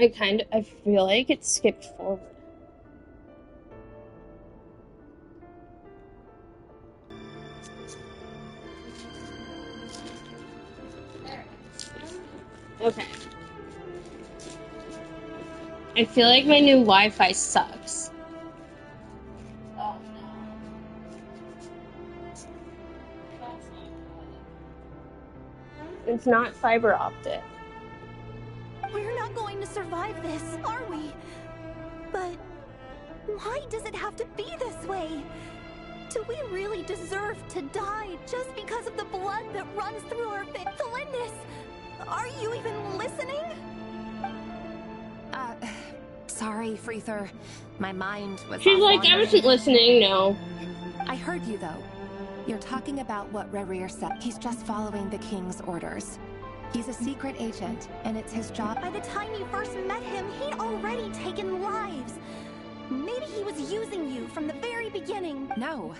I feel like it skipped forward. Okay. I feel like my new Wi-Fi sucks. Oh no. It's not fiber optic. We're not going to survive this, are we? But why does it have to be this way? Do we really deserve to die just because of the blood that runs through our veins? Felindis, are you even listening? Sorry, Freether. My mind was She's off like, I wandering. wasn't listening, no. I heard you, though. You're talking about what Rerir said. He's just following the king's orders. He's a secret agent, and it's his job. By the time you first met him, he'd already taken lives. Maybe he was using you from the very beginning. No.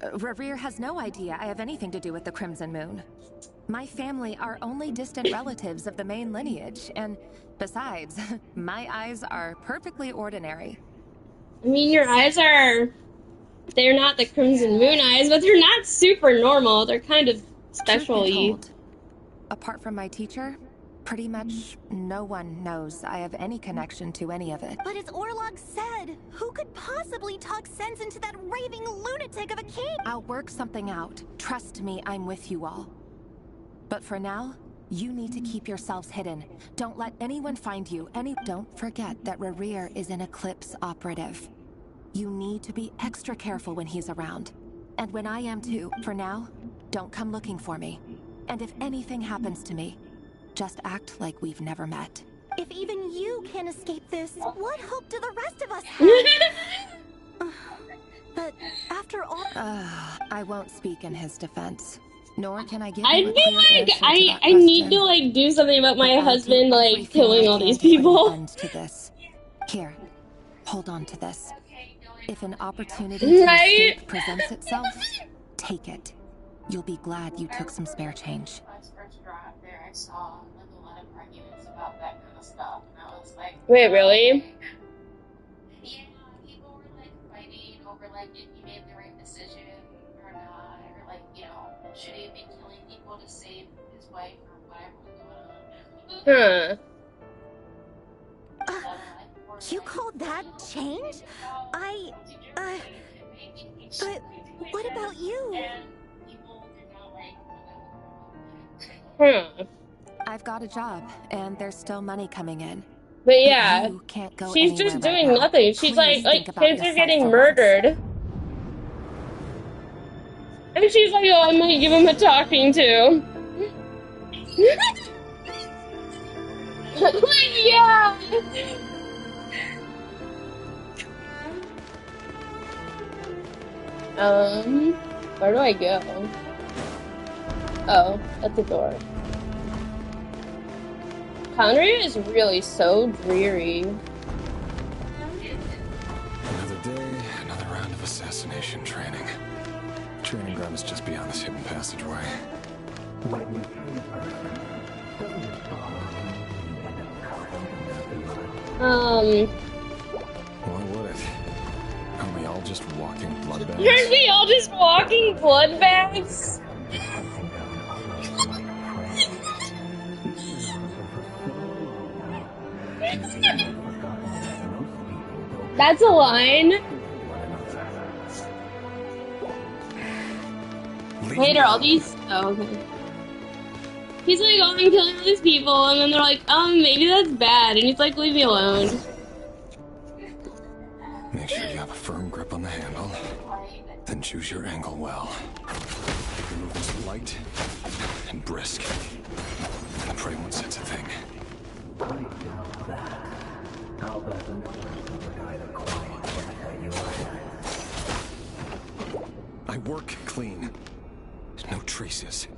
Rerir has no idea I have anything to do with the Crimson Moon. My family are only distant relatives of the main lineage, and besides, my eyes are perfectly ordinary. I mean, your eyes are... They're not the Crimson Moon eyes, but they're not super normal. They're kind of special-y. Apart from my teacher, pretty much no one knows I have any connection to any of it. But as Orlog said, who could possibly talk sense into that raving lunatic of a king? I'll work something out. Trust me, I'm with you all. But for now, you need to keep yourselves hidden. Don't let anyone find you. Don't forget that Rerir is an Eclipse operative. You need to be extra careful when he's around. And when I am too. For now, don't come looking for me. And if anything happens to me, just act like we've never met. If even you can't escape this, what hope do the rest of us have? But after all... I won't speak in his defense. Nor can I give I'd you a be clear like, answer to that I need question. to, like, do something about my But I'll husband, do like, everything killing I all can these to put an people. end to this. Here, hold on to this. If an opportunity to Right? escape presents itself, take it. You'll be glad you took some spare change. When I was first brought up there, I saw like a lot of arguments about that kind of stuff, and I was like, Wait, really? yeah, people were like fighting over like if he made the right decision or not, or like, you know, should he have been killing people to save his wife or whatever was going on. Huh. You call that change? But what about you? Huh. I've got a job, and there's still money coming in. But yeah, You can't go she's anywhere just right doing now. nothing. She's Please like think about kids are yourself getting for once. murdered. And she's like, oh, I might give him a talking to. Like, yeah. Where do I go? Oh, at the door. Conria is really so dreary. Another day, another round of assassination training. Training ground is just beyond this hidden passageway. Why would it? Aren't we all just walking blood bags? Aren't we all just walking blood bags? That's a line. Wait, are all these? Oh, okay. He's like, oh, I'm killing all these people, and then they're like, maybe that's bad, and he's like, leave me alone. Make sure you have a firm grip on the handle. Then choose your angle well. Your movements light and brisk. And pray won't sense a thing. I work clean. No traces.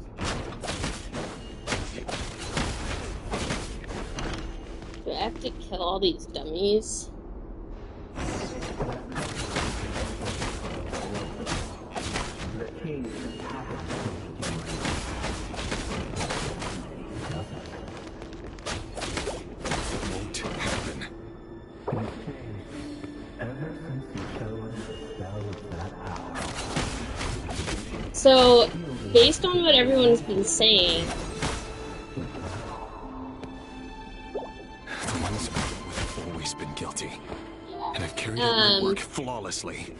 Do I have to kill all these dummies? Won't So, based on what everyone's been saying, The ones I dealt with have always been guilty, and I've carried out my work flawlessly.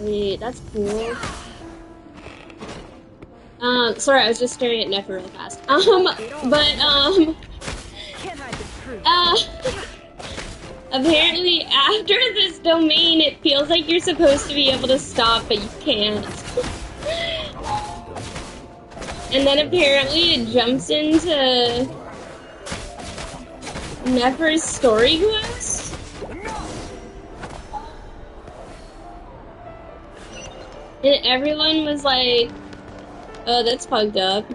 wait, that's cool. Sorry, I was just staring at Nefer real fast. Apparently after this domain, it feels like you're supposed to be able to stop, but you can't. And then apparently it jumps into Nefer's story quest? And everyone was like, oh, that's fucked up.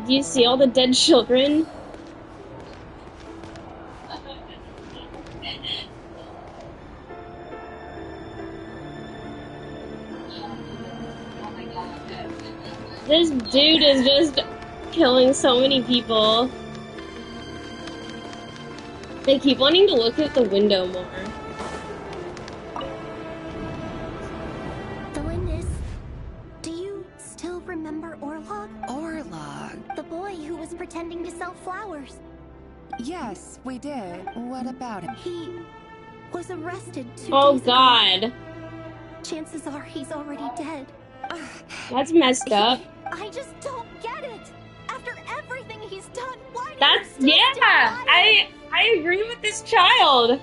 Do you see all the dead children? This dude is just killing so many people. They keep wanting to look at the window more. Delindis, do you still remember Orlog? Orlog? The boy who was pretending to sell flowers. Yes, we did. What about him? He was arrested 2 Oh days ago. god. Chances are he's already dead. That's messed up. I just don't get it. After everything he's done, why do That's, you still yeah, stand by him? I agree with this child.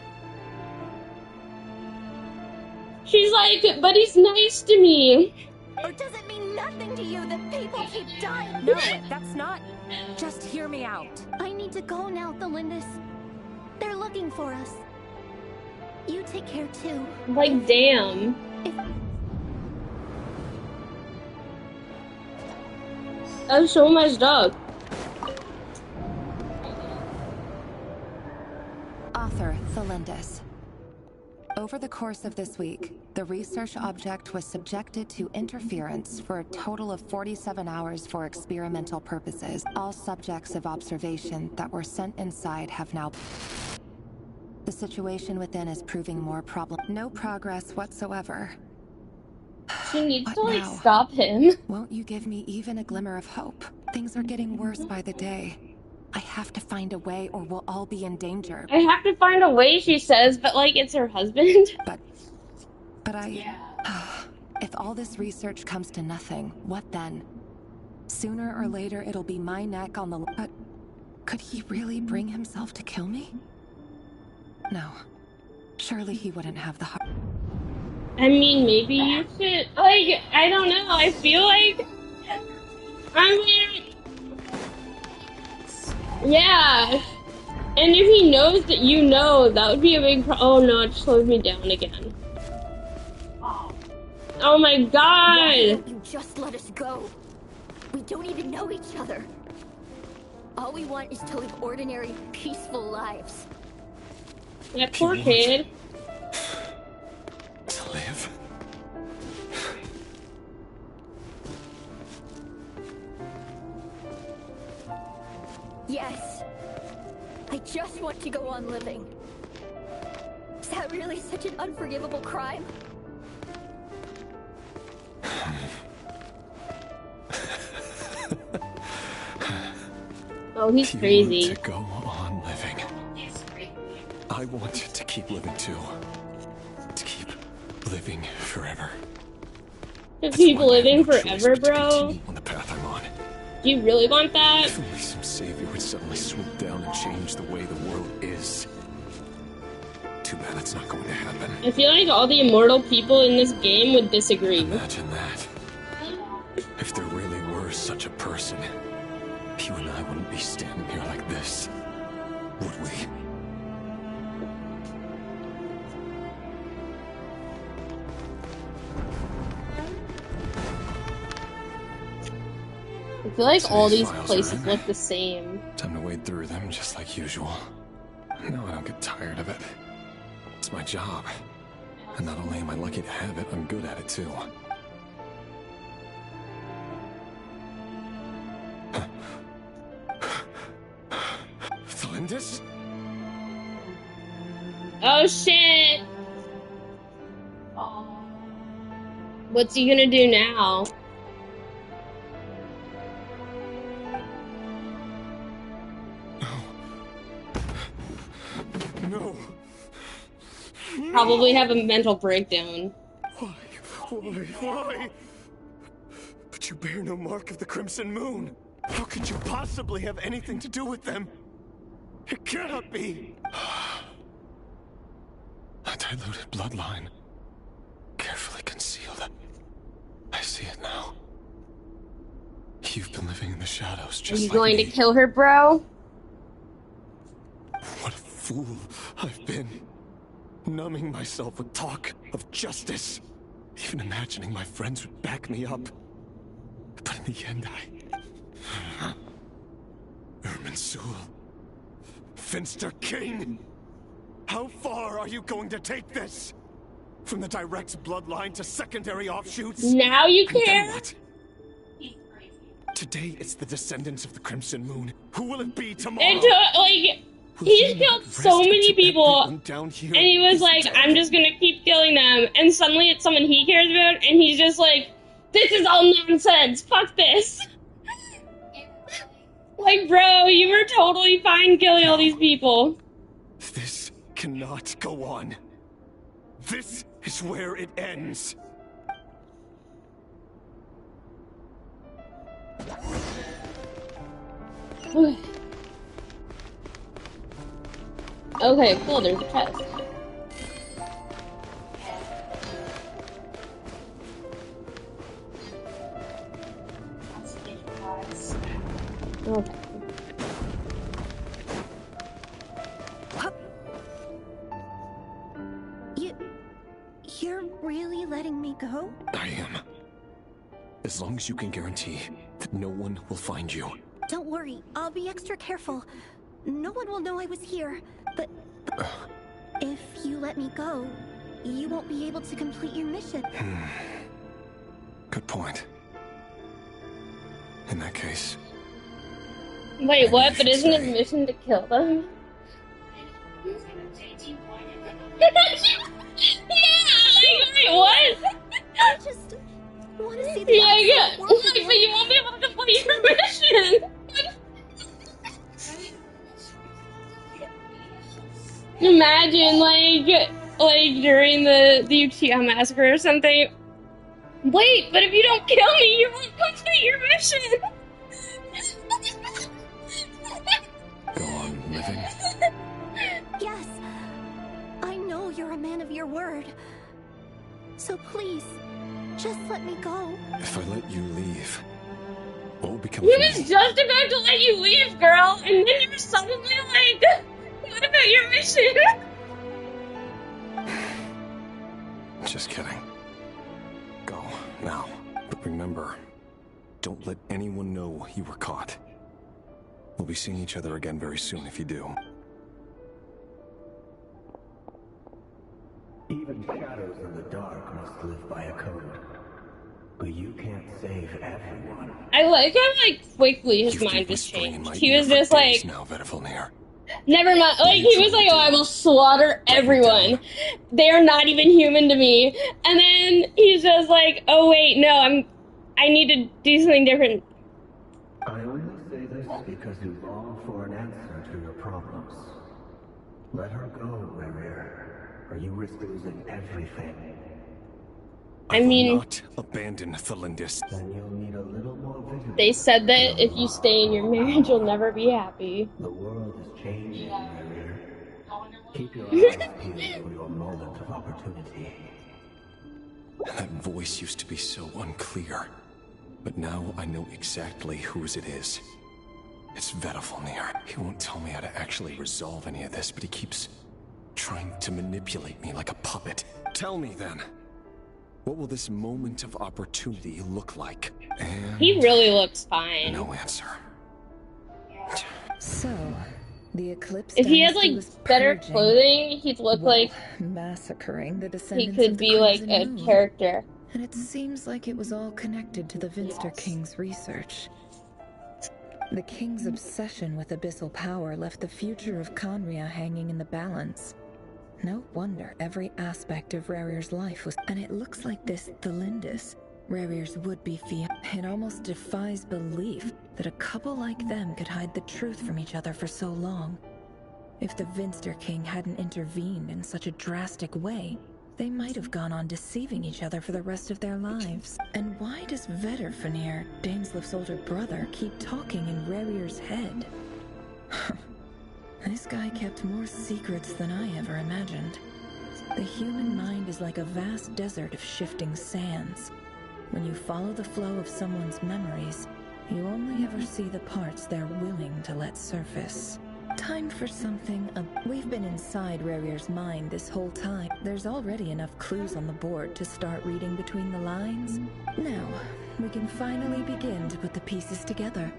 She's like, but he's nice to me. Or does it mean nothing to you that people keep dying? No, that's not... Just hear me out. I need to go now, Delindis. They're looking for us. You take care too. Like, damn. If That's so messed up. Author Thelindis. Over the course of this week, the research object was subjected to interference for a total of 47 hours for experimental purposes. All subjects of observation that were sent inside have now... The situation within is proving more no progress whatsoever. She needs What to, like, now? stop him. Won't you give me even a glimmer of hope? Things are getting worse by the day. I have to find a way or we'll all be in danger. I have to find a way, she says, but, like, it's her husband. But if all this research comes to nothing, what then? Sooner or later, it'll be my neck on the... But could he really bring himself to kill me? No. Surely he wouldn't have the heart. I mean, maybe you should, like, I don't know, I feel like, I mean, yeah, and if he knows that you know, that would be a big oh no, it slowed me down again. Oh my god! Why don't you just let us go? We don't even know each other. All we want is to live ordinary, peaceful lives. That poor kid. To live. Yes. I just want to go on living. Is that really such an unforgivable crime? Oh, he's You crazy. want to go on living. I want to keep living too. To keep living forever. To That's keep why I have living no choice forever, but to bro. continue on the path I'm on. Do you really want that? If only some savior would suddenly swoop down and change the way the world is. Too bad that's not going to happen. I feel like all the immortal people in this game would disagree. Imagine that. If there really were such a person, you and I wouldn't be standing here like this, would we? I feel like all Today's these files are places in. look the same. Time to wade through them just like usual. No, I don't get tired of it. It's my job. And not only am I lucky to have it, I'm good at it too. Thelindis? Oh shit! Oh. What's he gonna do now? No. Probably have a mental breakdown. Why? But you bear no mark of the Crimson Moon. How could you possibly have anything to do with them? It cannot be. A diluted bloodline. Carefully concealed. I see it now. You've been living in the shadows Are just you like going me. to kill her, bro? What a fool I've been. Numbing myself with talk of justice. Even imagining my friends would back me up. But in the end, Irminsul. Finster King! How far are you going to take this? From the direct bloodline to secondary offshoots? Now you And then care? what? Today it's the descendants of the Crimson Moon. Who will it be tomorrow? And like, he's killed so many people, and he was like, I'm just gonna keep killing them, and suddenly it's someone he cares about, and he's just like, this is all nonsense, fuck this. Like, bro, you were totally fine killing all these people. This cannot go on. This is where it ends. Okay, cool, there's a chest. Okay. You're really letting me go? I am. As long as you can guarantee that no one will find you. Don't worry, I'll be extra careful. No one will know I was here, but if you let me go, you won't be able to complete your mission. Good point. In that case... Wait, what? you But should isn't his stay. mission to kill them? Yeah, like, wait, what? I just want to see the Yeah, outside world. like, but you won't be able to complete your mission. Imagine, like during the Uchiha massacre or something. Wait, but if you don't kill me, you won't complete your mission. Go on living. Yes, I know you're a man of your word. So please, just let me go. If I let you leave, what will become He of was me? just about to let you leave, girl, and then you're suddenly like, what about your mission? Just kidding. Go, now. But remember, don't let anyone know you were caught. We'll be seeing each other again very soon if you do. Even shadows in the dark must live by a code. But you can't save everyone. I like how, like, quickly his You've mind been just whispering in changed. my He ear was for just days like, now, Vedifalnir. never mind. Like, he was like, oh, I will slaughter everyone. They're not even human to me. And then he's just like, oh, wait, no, I need to do something different. I only say this because you long for an answer to your problems. Let her go, Rerir, or you risk losing everything. I mean, will not abandon Thelindis. Then you'll need a little more vigilance. they said that if you stay in your marriage, you'll never be happy. The world is changing, Rerir. Keep your eyes peeled for your moment of opportunity. That voice used to be so unclear. But now I know exactly whose it is. It's Vedifalnir. He won't tell me how to actually resolve any of this, but he keeps trying to manipulate me like a puppet. Tell me then, what will this moment of opportunity look like? And He really looks fine. no answer. So, the Eclipse If he had, Dynasty like, was better purging, he'd look well, like massacring the he descendants could of the be, like, Crimson a Moon. character. And it seems like it was all connected to the Vinster King's research. The King's obsession with abyssal power left the future of Conria hanging in the balance. No wonder every aspect of Rarir's life was... And it looks like this Thelindis, Rarir's would-be fiancé. It almost defies belief that a couple like them could hide the truth from each other for so long. If the Vinster King hadn't intervened in such a drastic way, they might have gone on deceiving each other for the rest of their lives. And why does Vedderfanir, Daneslif's older brother, keep talking in Rarir's head? This guy kept more secrets than I ever imagined. The human mind is like a vast desert of shifting sands. When you follow the flow of someone's memories, you only ever see the parts they're willing to let surface. Time for something. We've been inside Rarir's mind this whole time. There's already enough clues on the board to start reading between the lines. Now, we can finally begin to put the pieces together.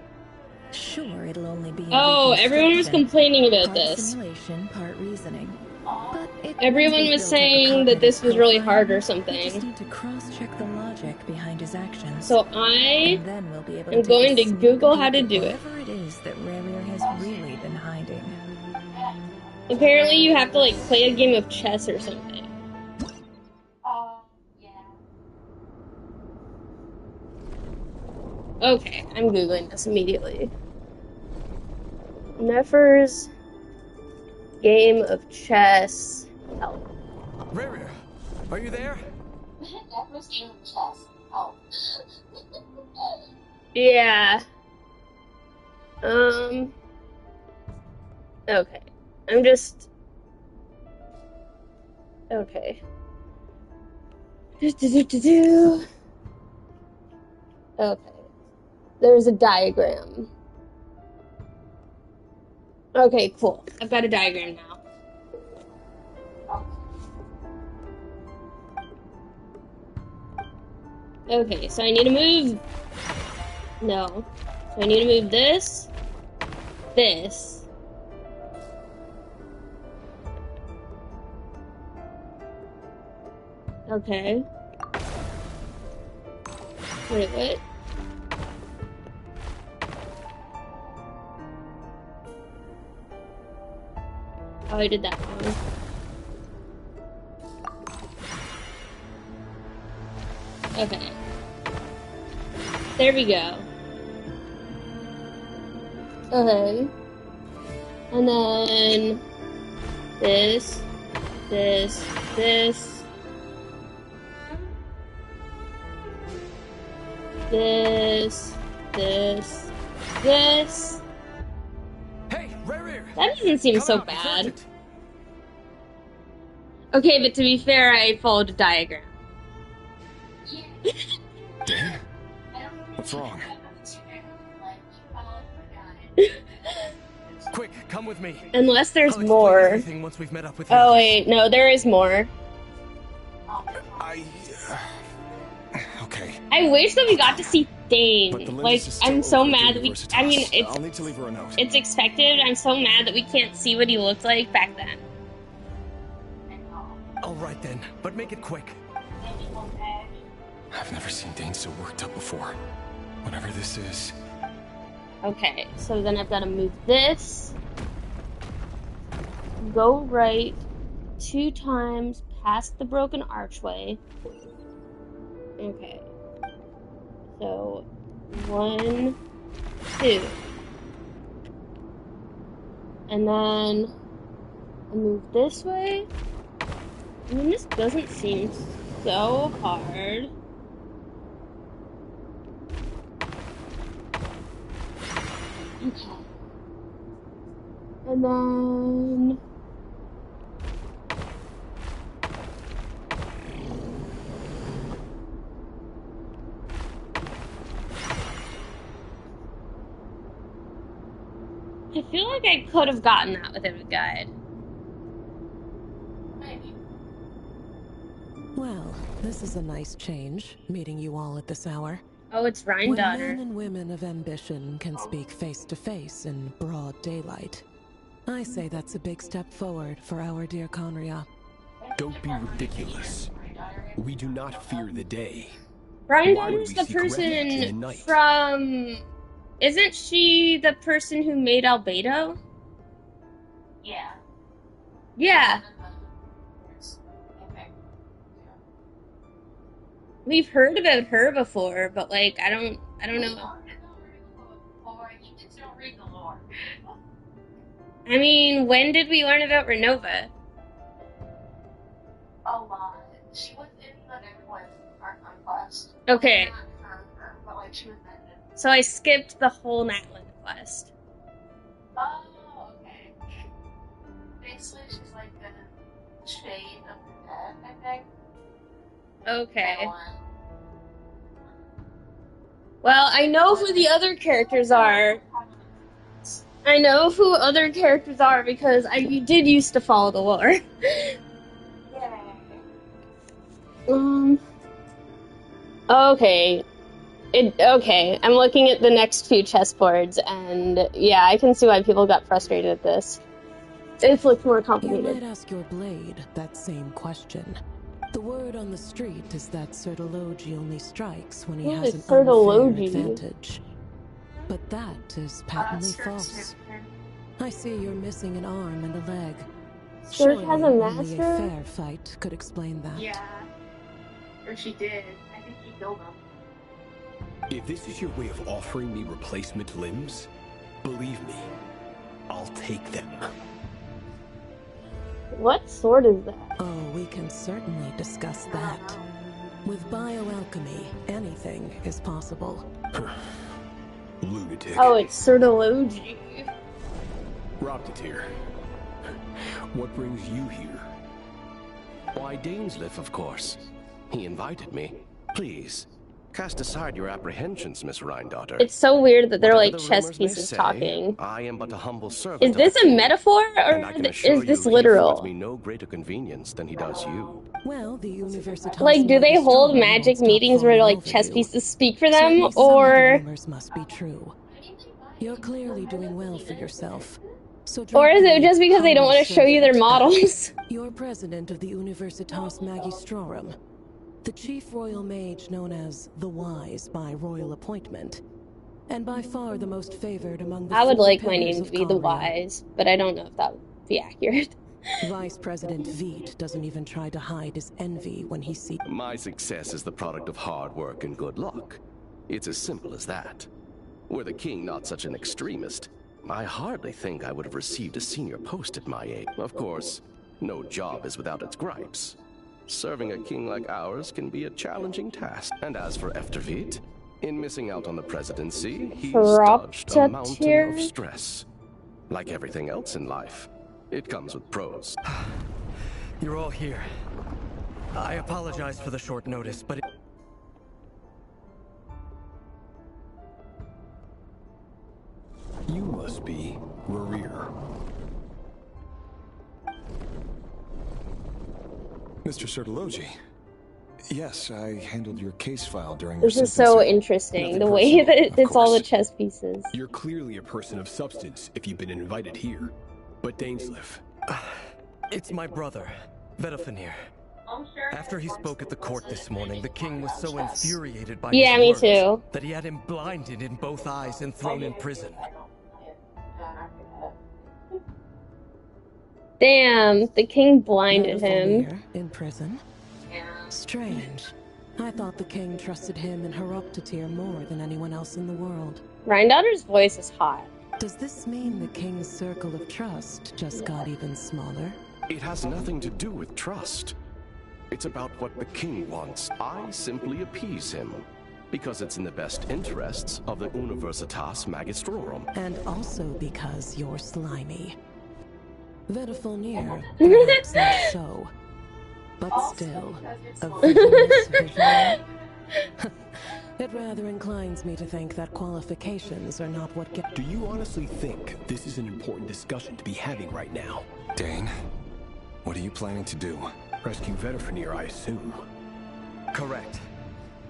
Sure, it'll only be... Oh, everyone was complaining about part this. simulation, part reasoning. But Everyone was saying that this was really hard or something. We just need to cross-check the logic behind his actions. So I And then we'll be able am to going to take a sneak Google peek how to at do it. whatever it is that Rarir has really been hiding. Apparently you have to like play a game of chess or something. Yeah. Okay, I'm Googling this immediately. Nefer's game of chess. Help. Rarir, are you there? That was game of chess. Oh. Yeah. Okay. I'm just... Okay. Okay. There's a diagram. Okay, cool. I've got a diagram now. Okay, so I need to move... No. So I need to move this. This. Okay. Wait, what? Oh, I did that wrong. Okay. There we go. Okay. And then... This. This. This. This. This. This. Hey, Rarir! That doesn't seem Come so out, it's bad. urgent. Okay, but to be fair, I followed a diagram. Dan? What's wrong? Quick, come with me. Unless there's I'll explain more. everything once we've met up with the Oh others. wait, no, there is more. Okay. I wish that we got to see But the Thane. Lindis Like, is still I'm so overdue mad that we. I mean, Versitas. I'll it's need to leave her a note. it's expected. I'm so mad that we can't see what he looked like back then. All right then, but make it quick. I've never seen Dane so worked up before. Whatever this is. Okay, so then I've got to move this. Go right 2 times past the broken archway. Okay. So 1, 2. And then I move this way. I mean, this doesn't seem so hard. Okay. And then... I feel like I could have gotten that without a guide. Well, this is a nice change, meeting you all at this hour. Oh, it's When Rhine-Daughter. men and women of ambition can speak face to face in broad daylight, I say that's a big step forward for our dear Conria. Don't be ridiculous. We do not fear the day. Rhine-Daughter's we the seek refuge in the person night? from... Isn't she the person who made Albedo? Yeah. Yeah. We've heard about her before, but like I don't know. You just don't read the lore. I mean, when did we learn about Renova? A lot. She was in the Neverland Art Quest. Okay. Not her, but like she was mentioned. So I skipped the whole Natlan quest. Oh, okay. Basically, she's like the shade of the dead, I think. Okay. Well, I know who the other characters are. I know who other characters are because I did used to follow the lore. Okay. Okay, I'm looking at the next few chessboards, and yeah, I can see why people got frustrated at this. It looks more complicated. You might ask your blade that same question. The word on the street is that Sertologi only strikes when he has an unfair advantage. But that is patently false. I see you're missing an arm and a leg. Surt has a only master? a fair fight could explain that. Yeah. Or she did. I think he killed him. If this is your way of offering me replacement limbs, believe me, I'll take them. What sword is that? Oh, we can certainly discuss that. With bioalchemy, anything is possible. Lunatic. Oh, it's Sertologi. Rocketeer. What brings you here? Why, Dainsleif, of course. He invited me. Please, cast aside your apprehensions, Miss Rhine-daughter. It's so weird that they're Whatever like the chess rumors may pieces say, talking. I am but a humble servant. Is this a metaphor, or and I can assure is this you, literal? He affords me no greater convenience than he does you. Well, the Universitas Like, do they hold magic meetings where like chess pieces speak for them, or rumors must be true. You're clearly doing well for yourself. So or is it just because they don't want to show you their models? You're president of the Universitas Magistrorum, the chief royal mage known as the Wise by royal appointment, and by far the most favored among the I would four like my pillars name of to be the Conria. Wise, but I don't know if that would be accurate. Vice President Veet doesn't even try to hide his envy when he sees. My success is the product of hard work and good luck. It's as simple as that. Were the king not such an extremist, I hardly think I would have received a senior post at my age. Of course, no job is without its gripes. Serving a king like ours can be a challenging task. And as for Efterveet, in missing out on the presidency, he's dodged a mountain of stress. Like everything else in life, it comes with pros. You're all here. I apologize for the short notice, but You must be Rerir. Mr. Sertologi. Yes, I handled your case file during This your is so sentencing. interesting, the Nothing way personal, that of it's all the course. chess pieces. You're clearly a person of substance if you've been invited here. But Dainsleif. it's my brother, Vedafenir. After he spoke at the court this morning, the king was so infuriated by Yeah, his me words too. that he had him blinded in both eyes and thrown in prison. Damn, the king blinded him. Vedafenir in prison? Strange. I thought the king trusted him and Heroptatir more than anyone else in the world. Rhine-daughter's voice is hot. Does this mean the king's circle of trust just got even smaller? It has nothing to do with trust. It's about what the king wants. I simply appease him, because it's in the best interests of the Universitas Magistrorum. And also because you're slimy. Vedafenir, perhaps not so. But still, a villainous visionary? It rather inclines me to think that qualifications are not what get— Do you honestly think this is an important discussion to be having right now? Dane, what are you planning to do? Rescue Vedafenir, I assume. Correct.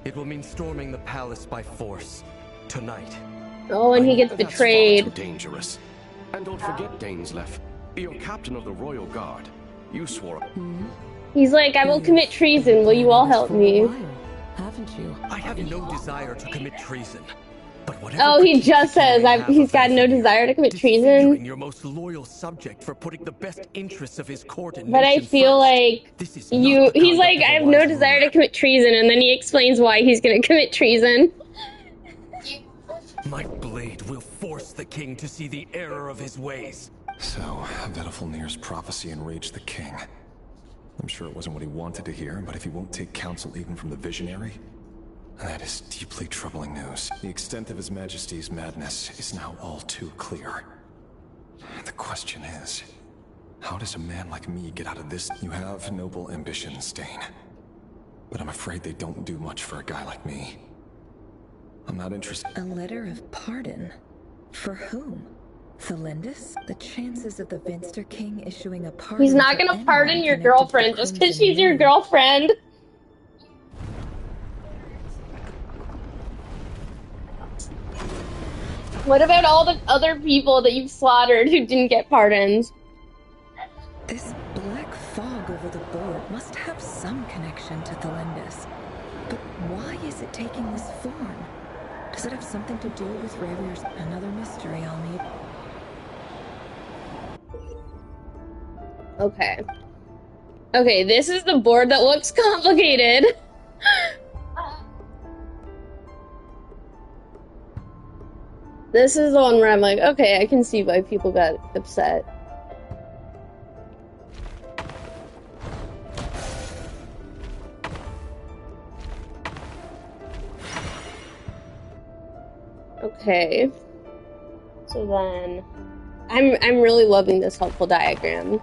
It will mean storming the palace by force. Tonight. Oh, and he gets That's betrayed. far too dangerous. And don't forget, Dainsleif, you're captain of the Royal Guard. You swore— He's like, I will commit treason. Will you all help me? Haven't you? I have no desire to commit treason. Oh, he just says he's got no desire to commit treason. Your most loyal subject for putting the best interests of his court and but I feel like he's like, I have no desire to commit treason, and then he explains why he's gonna commit treason. My blade will force the king to see the error of his ways. So, Vedafilnir's prophecy enraged the king. I'm sure it wasn't what he wanted to hear, but if he won't take counsel even from the visionary, that is deeply troubling news. The extent of His Majesty's madness is now all too clear. The question is, how does a man like me get out of this? You have noble ambitions, Stain. But I'm afraid they don't do much for a guy like me. I'm not interested. A letter of pardon? For whom? Thelindis? The chances of the Vinster King issuing a pardon. He's not gonna pardon your girlfriend just because she's your girlfriend. What about all the other people that you've slaughtered who didn't get pardons? This black fog over the board must have some connection to Thelindis. But why is it taking this form? Does it have something to do with Revir's? Another mystery I'll need. Okay. Okay, this is the board that looks complicated. This is the one where I'm like, okay, I can see why people got upset. Okay. So then I'm really loving this helpful diagram.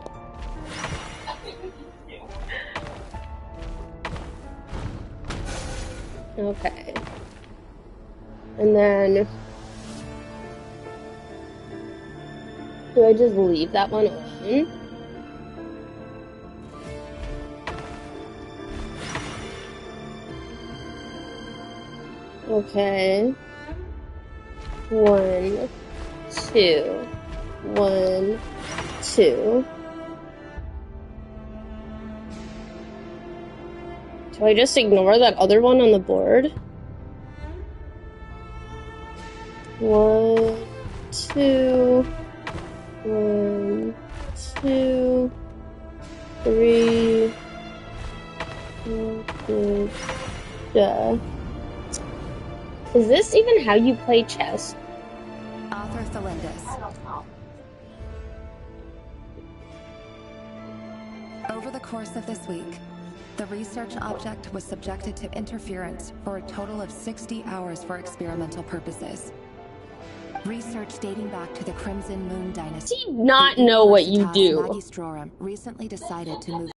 Okay. And then do I just leave that one alone? Okay. 1, 2. 1, 2. Do I just ignore that other one on the board? 1, 2. 1, 2, 3. Duh. Is this even how you play chess? Author Thelindis. Over the course of this week, the research object was subjected to interference for a total of 60 hours for experimental purposes. Research dating back to the Crimson Moon Dynasty. Do you not know what you do? Magistrorum recently decided to move.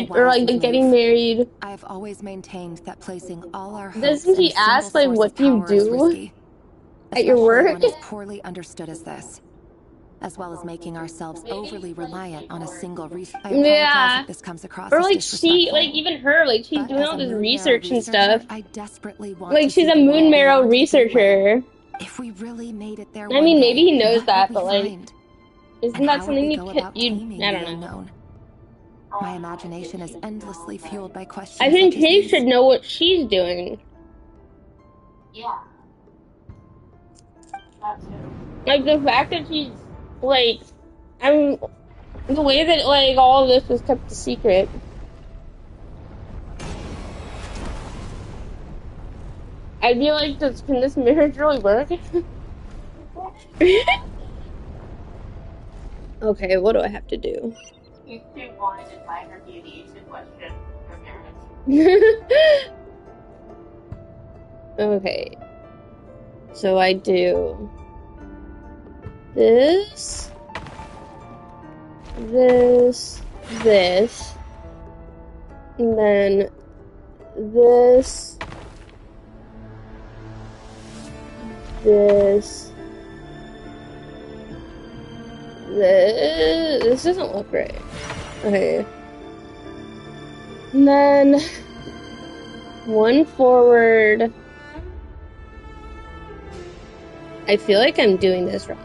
Or like getting married. I have always maintained that placing all our hopes Doesn't he ask like what do you do at your work? When it's poorly understood as this, as well as making ourselves overly reliant on a single research. Yeah. If this comes across or like she, like even her, like she's doing all this research and stuff. I desperately want like she's a moon marrow researcher. If we really made it there, I mean, maybe he knows that, but like, isn't that something you could, I don't know. My imagination is endlessly fueled by questions. I think he should know what she's doing. Yeah. That too. Like the fact that she's like, the way that like all of this was kept a secret. I'd be like, can this marriage really work? Okay, what do I have to do? You too blinded by her beauty to question her parents. Okay. So I do this, this, this, and then this, this, this doesn't look right. Okay. And then one forward. I feel like I'm doing this wrong.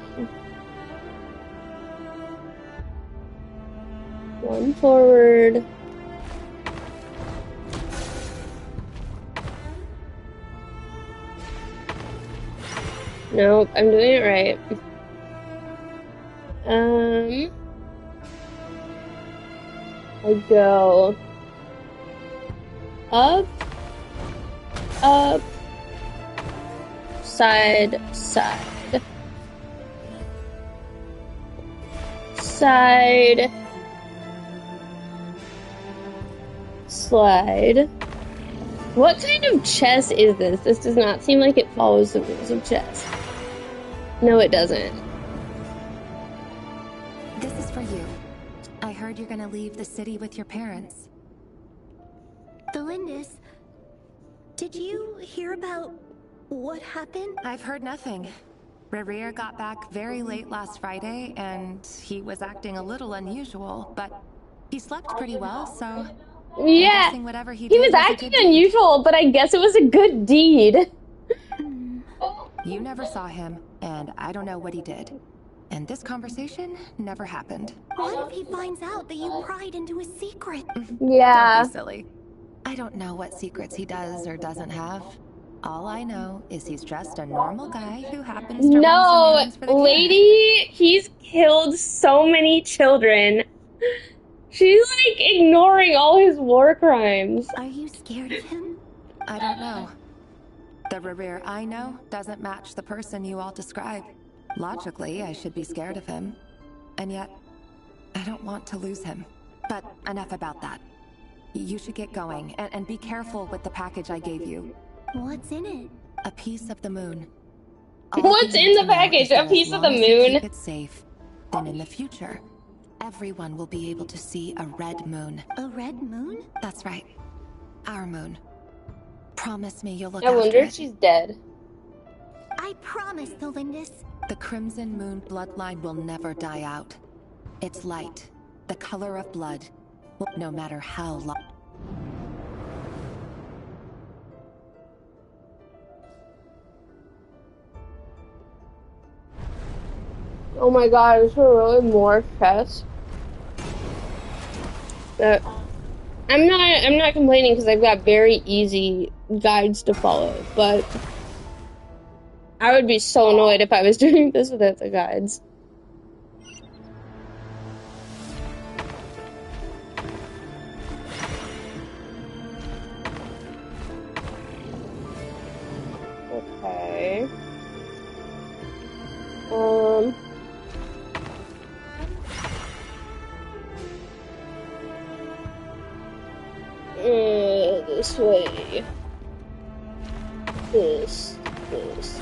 One forward. Nope, I'm doing it right. I go up, up, side, side, side, slide. What kind of chess is this? This does not seem like it follows the rules of chess. No, it doesn't. This is for you. I heard you're gonna leave the city with your parents. Delindis, did you hear about what happened? I've heard nothing. Rerir got back very late last Friday, and he was acting a little unusual, but he slept pretty well, so... Yeah, whatever he was acting unusual, but I guess it was a good deed. You never saw him, and I don't know what he did. And this conversation never happened. What if he finds out that you pried into his secret? Yeah. Don't be silly. I don't know what secrets he does or doesn't have. All I know is he's just a normal guy who happens to run some errands for the lady, he's killed so many children. She's like ignoring all his war crimes. Are you scared of him? I don't know. The Rerir I know doesn't match the person you all describe. Logically, I should be scared of him. And yet, I don't want to lose him. But enough about that. You should get going, and be careful with the package I gave you. What's in it? A piece of the moon. What's in the package? A piece of the moon? Keep it safe. Then in the future, everyone will be able to see a red moon. A red moon? That's right. Our moon. Promise me you'll look after it. I wonder if she's dead. I promise, Delindis. The Crimson Moon bloodline will never die out. It's light, the color of blood, no matter how long. Oh my god, is there really more chess? I'm not complaining because I've got very easy guides to follow, but I would be so annoyed if I was doing this without the guides. Okay. This way. This. This.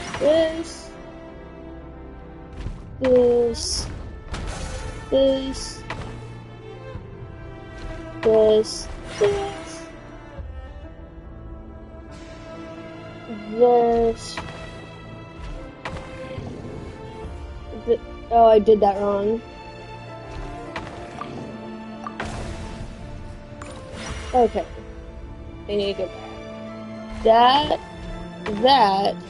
Oh, I did that wrong. Okay. I need to go back. That.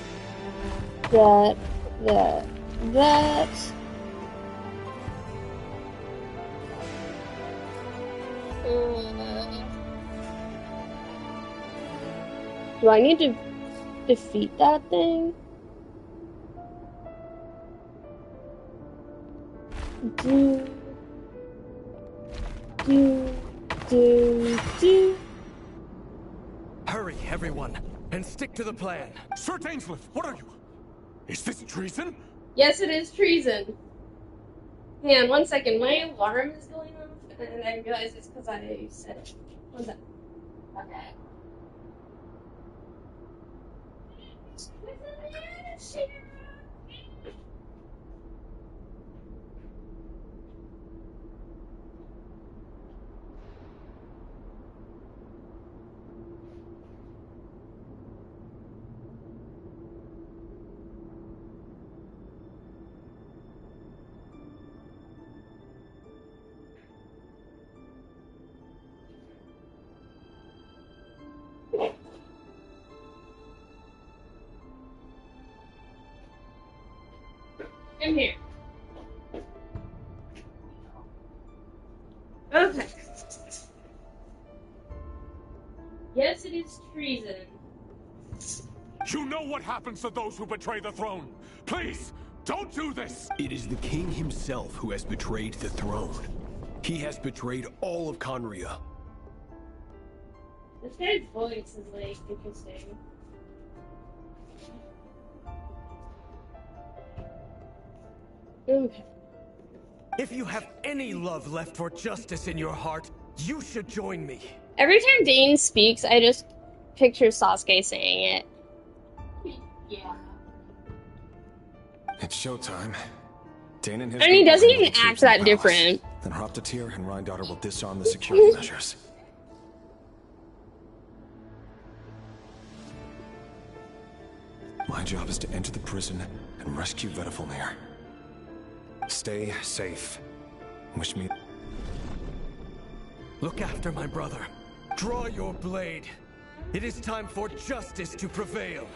Do I need to defeat that thing? Do. Hurry, everyone, and stick to the plan. Sir Dainsleif, what are you? Is this treason? Yes, it is treason. Hang on, 1 second. My alarm is going off, and I realize it's because I said it. What's that? Okay. I'm here. Okay. Yes, it is treason. You know what happens to those who betray the throne. Please, don't do this! It is the king himself who has betrayed the throne. He has betrayed all of Conria. This guy's voice is, like, interesting. Okay. If you have any love left for justice in your heart, you should join me. Every time Dane speaks, I just picture Sasuke saying it. Yeah. It's showtime. Dane and his And he group doesn't will even handle the act troops in the that palace. different. Then Hroptatyr and Rhindaughter will disarm the security measures. My job is to enter the prison and rescue Vedifalnir. Stay safe. Wish me... Look after my brother. Draw your blade. It is time for justice to prevail.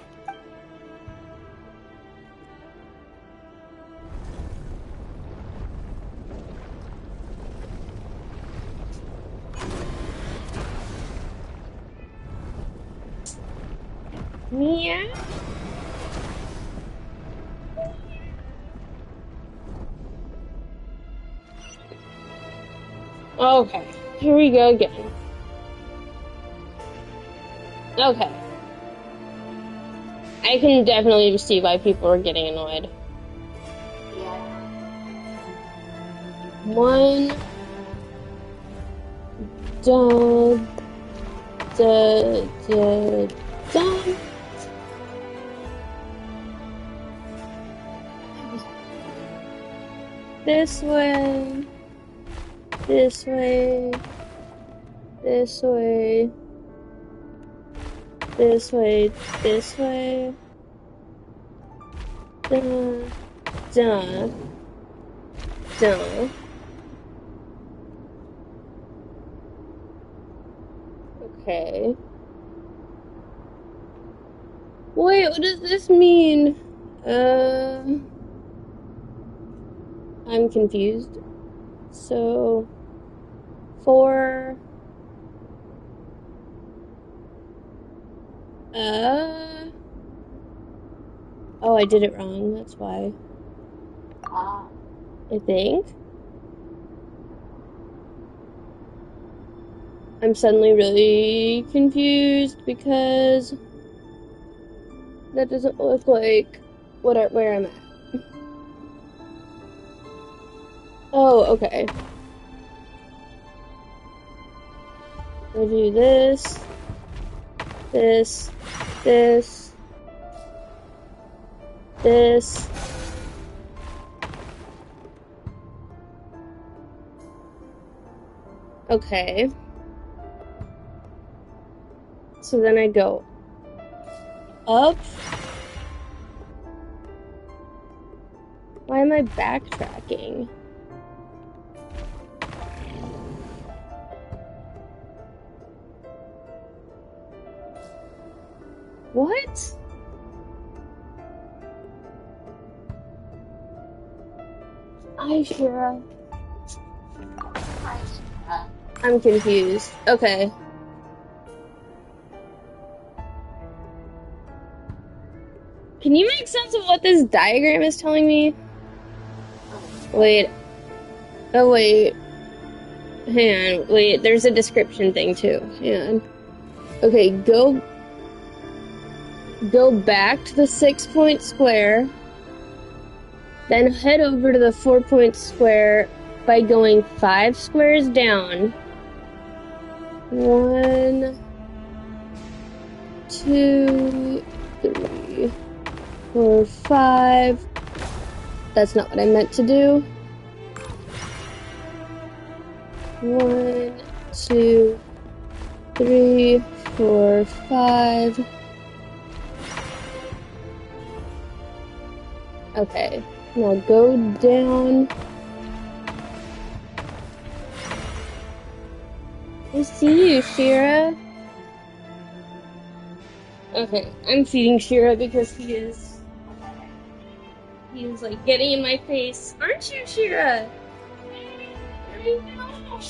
Yeah. Okay, here we go again. Okay. I can definitely see why people are getting annoyed. Yeah. One. Dun. This way. This way. This way. This way. This way. Dun. Dun. Dun. Okay. Wait, what does this mean? I'm confused. So, for... Oh, I did it wrong, that's why. I think. I'm suddenly really confused because that doesn't look like where I'm at. Oh, okay. I'll do this, this, this, this. Okay. So then I go up. Why am I backtracking? What? Hi, Shira. I'm confused. Okay. Can you make sense of what this diagram is telling me? Wait. Oh, wait. Hang on. Wait, there's a description thing, too. Hang on. Okay, go back to the 6-point square. Then head over to the 4-point square by going 5 squares down. 1, 2, 3, 4, 5. That's not what I meant to do. 1, 2, 3, 4, 5. Okay, now go down. I see you, Shira. Okay, I'm feeding Shira because he is like getting in my face. Aren't you, Shira? I know.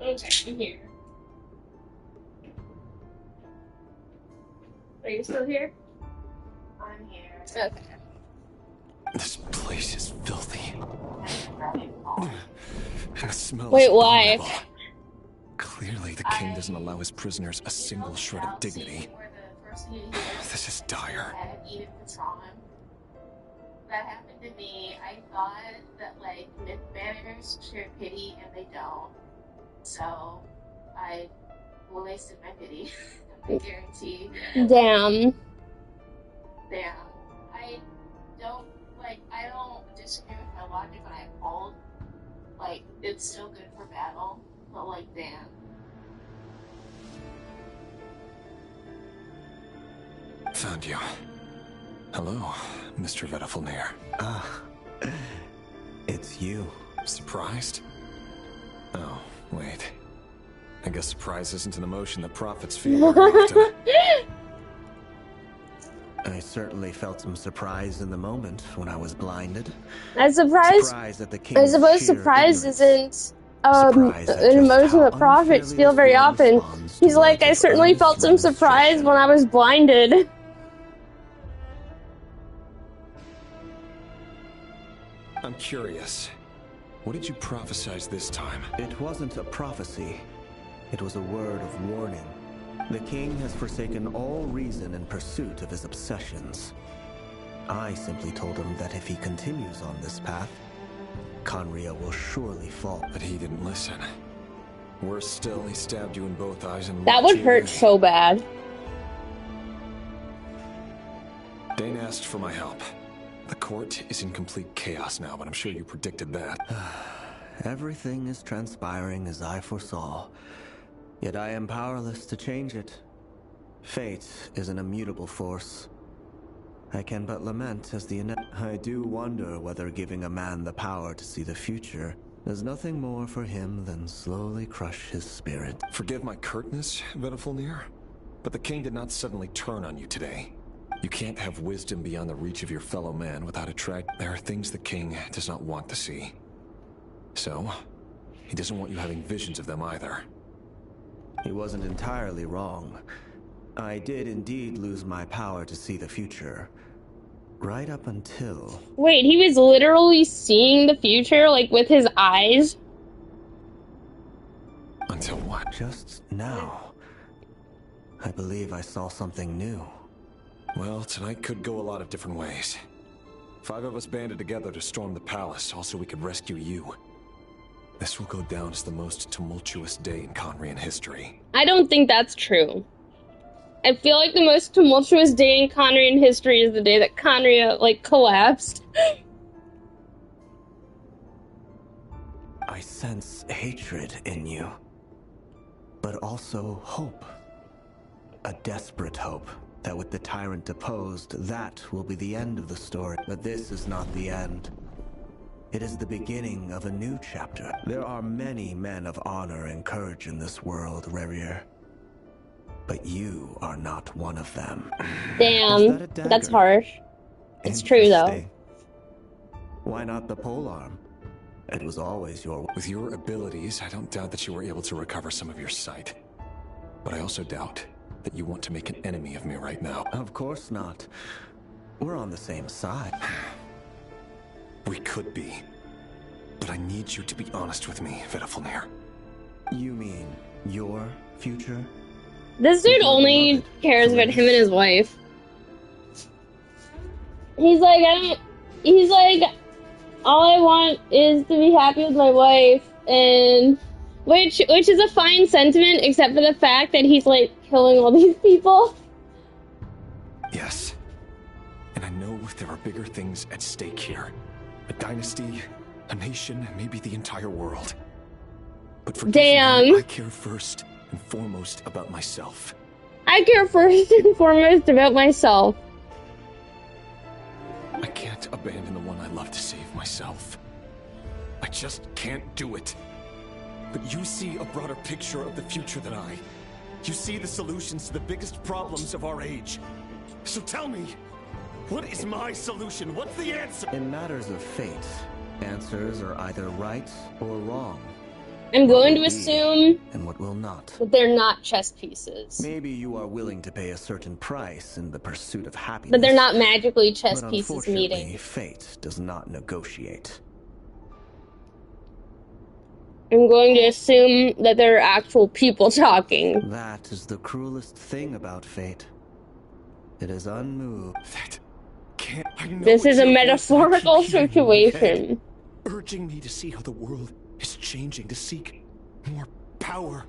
Okay, I'm here. Are you still here? I'm here. Okay. This place is filthy. And the smell Wait, is why? abominable. Clearly, the king doesn't allow his prisoners a single shred of dignity. This is dire. That happened to me. I thought that, like, myth banners share pity, and they don't. So, I wasted my pity. I guarantee. Damn. Damn. I don't disagree with my logic when I hold. Like, it's still good for battle, but, like, damn. Found you. Hello, Mr. Vedafilnir. It's you. Surprised? Oh, wait. I guess surprise isn't an emotion that prophets feel very often. I certainly felt some surprise in the moment when I was blinded. I'm surprised. Surprise at the I king's suppose sheer surprise ignorance. isn't an emotion that prophets feel very often. He's like, I certainly felt some surprise when I was blinded. I'm curious. What did you prophesize this time? It wasn't a prophecy. It was a word of warning. The king has forsaken all reason in pursuit of his obsessions. I simply told him that if he continues on this path, Khaenri'ah will surely fall. But he didn't listen. Worse still, he stabbed you in both eyes and That would hurt so bad. Dane asked for my help. The court is in complete chaos now, but I'm sure you predicted that. Everything is transpiring as I foresaw. Yet I am powerless to change it. Fate is an immutable force. I can but lament as the I do wonder whether giving a man the power to see the future does nothing more for him than slowly crush his spirit. Forgive my curtness, Vedafilnir, but the king did not suddenly turn on you today. You can't have wisdom beyond the reach of your fellow man without there are things the king does not want to see. So, he doesn't want you having visions of them either. He wasn't entirely wrong. I did indeed lose my power to see the future. Right up until... Wait, he was literally seeing the future, like, with his eyes? Until what? Just now. I believe I saw something new. Well, tonight could go a lot of different ways. 5 of us banded together to storm the palace, also we could rescue you. This will go down as the most tumultuous day in Khaenri'ah history. I don't think that's true. I feel like the most tumultuous day in Khaenri'ah history is the day that Khaenri'ah, like, collapsed. I sense hatred in you. But also hope. A desperate hope that with the tyrant deposed, that will be the end of the story. But this is not the end. It is the beginning of a new chapter. There are many men of honor and courage in this world, Rerir. But you are not one of them. Damn, that's harsh. It's true, though. Why not the polearm? It was always your... With your abilities, I don't doubt that you were able to recover some of your sight. But I also doubt that you want to make an enemy of me right now. Of course not. We're on the same side. We could be. But I need you to be honest with me, Vedafilnir. You mean your future? This dude only cares about him and his wife. He's like, all I want is to be happy with my wife, and which is a fine sentiment, except for the fact that he's like killing all these people. Yes. And I know there are bigger things at stake here. a dynasty, a nation, maybe the entire world. But for damn, I care first and foremost about myself. I care first and foremost about myself. I can't abandon the one I love to save myself. I just can't do it. But you see a broader picture of the future than I. You see the solutions to the biggest problems of our age. So tell me, what is my solution? What's the answer? In matters of fate, answers are either right or wrong. I'm going to assume and what will not. that they're not chess pieces. Maybe you are willing to pay a certain price in the pursuit of happiness. But they're not magically chess but pieces meeting. Fate does not negotiate. I'm going to assume that there are actual people talking. That is the cruelest thing about fate. It is unmoved. This is a metaphorical situation. Urging me to see how the world is changing, to seek more power,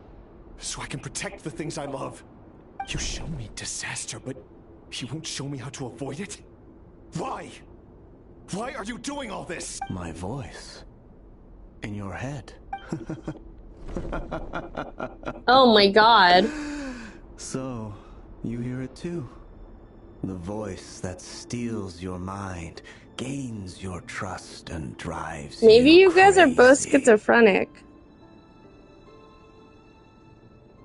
so I can protect the things I love. You show me disaster, but you won't show me how to avoid it? Why? Why are you doing all this? My voice. In your head. Oh my god. So, you hear it too? The voice that steals your mind, gains your trust, and drives Maybe you guys crazy. are both schizophrenic.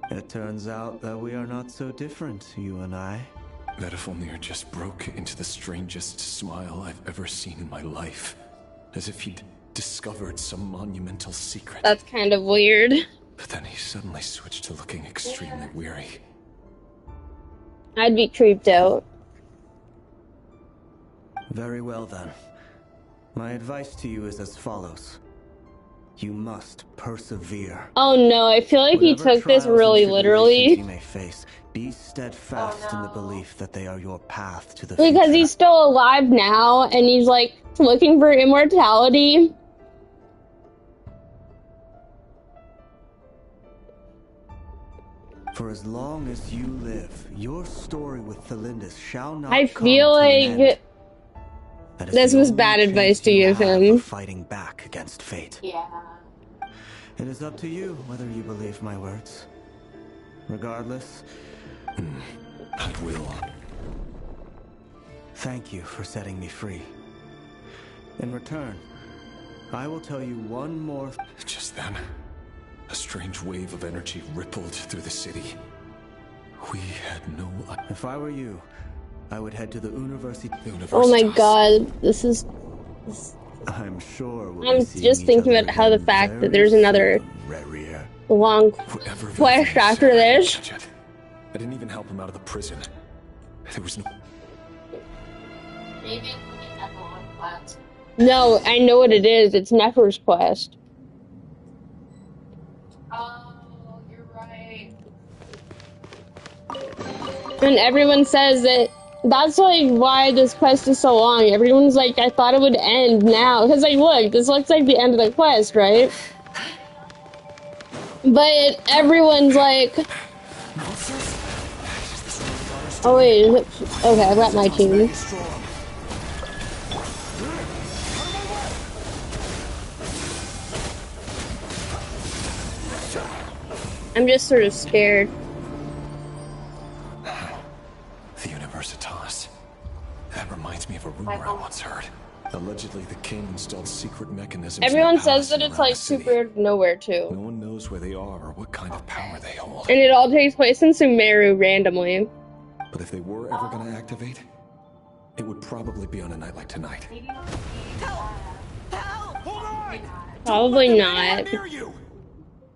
It turns out that we are not so different, you and I. Vedafilnir just broke into the strangest smile I've ever seen in my life. As if he'd discovered some monumental secret. That's kind of weird. But then he suddenly switched to looking extremely weary. I'd be creeped out. Very well then. My advice to you is as follows. You must persevere. Oh no, I feel like he took this really literally. You may face, be steadfast in the belief that they are your path to the future. Because he's still alive now, and he's like looking for immortality. For as long as you live, your story with Thelindis shall not I feel like this was bad advice to give him. Fighting back against fate. Yeah. It is up to you whether you believe my words. Regardless, I will. Thank you for setting me free. In return, I will tell you one more. Just then, a strange wave of energy rippled through the city. We had no... If I were you, I would head to the University. Oh my god, this is... I'm sure I'm just thinking about how the fact that there's another long quest after this. I didn't even help him out of the prison. There was no... Maybe including everyone class. No, I know what it is. It's Nefer's quest. Oh, you're right. And everyone says that that's like why this quest is so long. Everyone's like, I thought it would end now. Because like, look, this looks like the end of the quest, right? But everyone's like... Oh wait, is it... Okay, I've got my team. I'm just sort of scared. The Universitas. That reminds me of a rumor I once heard. Allegedly, the king installed secret mechanisms. Everyone says that it's like super nowhere too. No one knows where they are or what kind of power they hold. And it all takes place in Sumeru randomly. But if they were ever going to activate, it would probably be on a night like tonight. Probably not.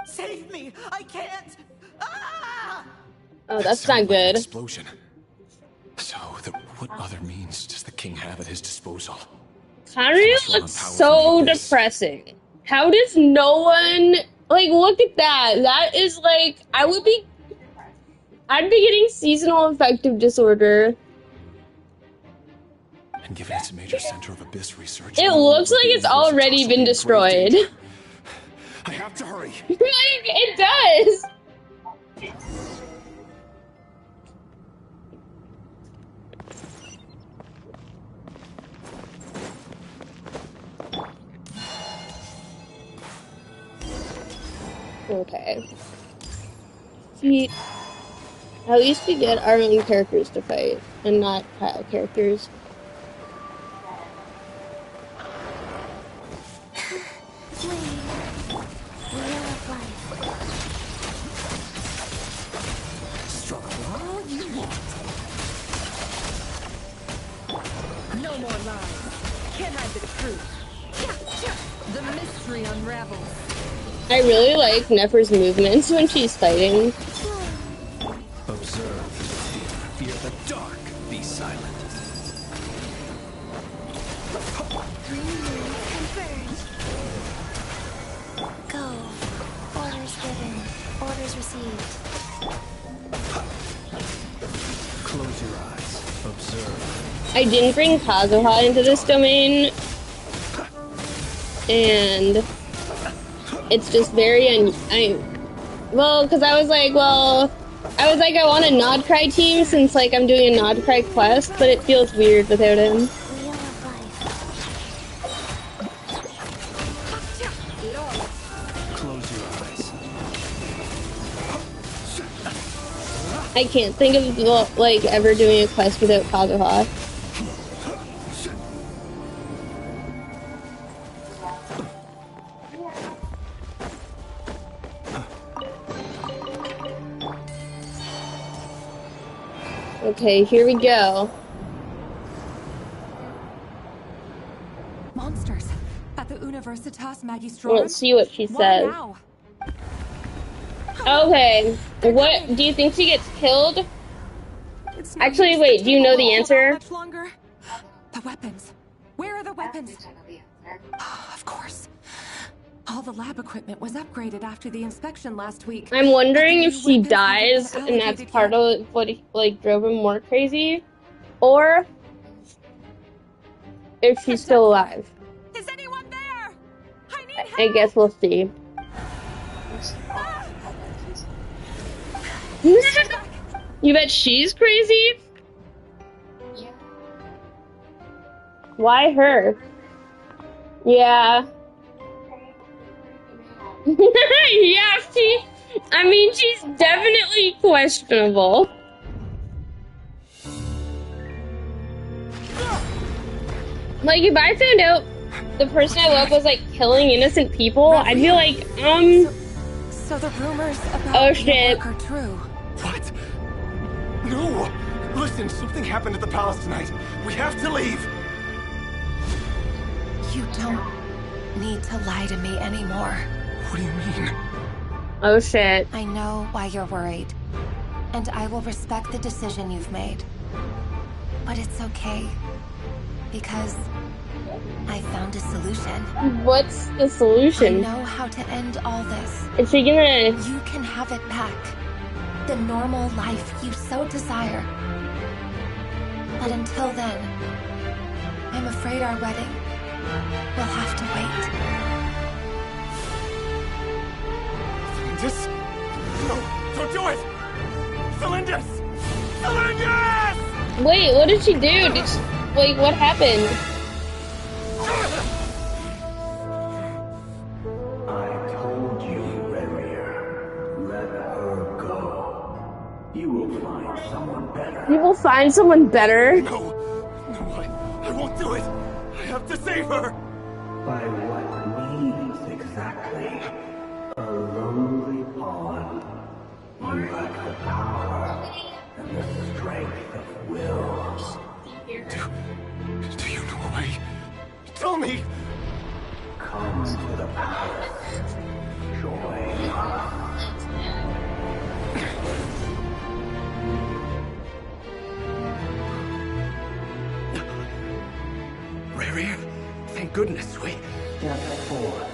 Save me! I can't! Ah! Oh, that's not good. Explosion. So, what other means does the king have at his disposal? Karia looks so depressing. How does no one... Like, look at that. That is like... I'd be getting seasonal affective disorder. And given it's a major center of abyss research... It looks like it's already been destroyed. I have to hurry. Like, it does. Okay. See, at least we get our own characters to fight, and not Kyle characters. No more lies. Can't hide the truth. The mystery unravels. I really like Nefer's movements when she's fighting. Observe. Fear the dark. Be silent. Go. Orders given. Orders received. Close your eyes. Observe. I didn't bring Kazuha into this domain, and it's just very because I was like, I want a Nod Cry team since like I'm doing a Nod Cry quest, but it feels weird without him. Close your eyes. I can't think of like ever doing a quest without Kazuha. Okay, here we go. Monsters at the Universitas Magistrorum. Let's see what she says. Okay, what do you think she gets killed? Actually, wait, do you know the answer? The weapons. Where are the weapons? Of course. All the lab equipment was upgraded after the inspection last week. I'm wondering if she dies and that's part of what like drove him more crazy, or if she's still alive. Is anyone there? I guess we'll see. You bet she's crazy? Why her? Yeah. Yeah, she's definitely questionable. Like, if I found out the person I love was, like, killing innocent people, I'd be like, So the rumors about oh shit. are true. What? No! Listen, something happened at the palace tonight. We have to leave. You don't need to lie to me anymore. What do you mean? Oh shit. I know why you're worried, and I will respect the decision you've made. But it's okay, because I found a solution. What's the solution? I know how to end all this. Is she gonna... You can have it back. The normal life you so desire. But until then, I'm afraid our wedding will have to wait. Celindus? No, don't do it! Celindus! Celindus! Wait, what did she do? Like, what happened? I told you, Rarier. Let her go. You will find someone better. You will find someone better? No, I won't do it! I have to save her! By what means exactly? A lowly pawn. You lack the power and the strength of will. Do you know a way? Tell me! Come to the palace. Join us. Rarier, thank goodness we... Step forth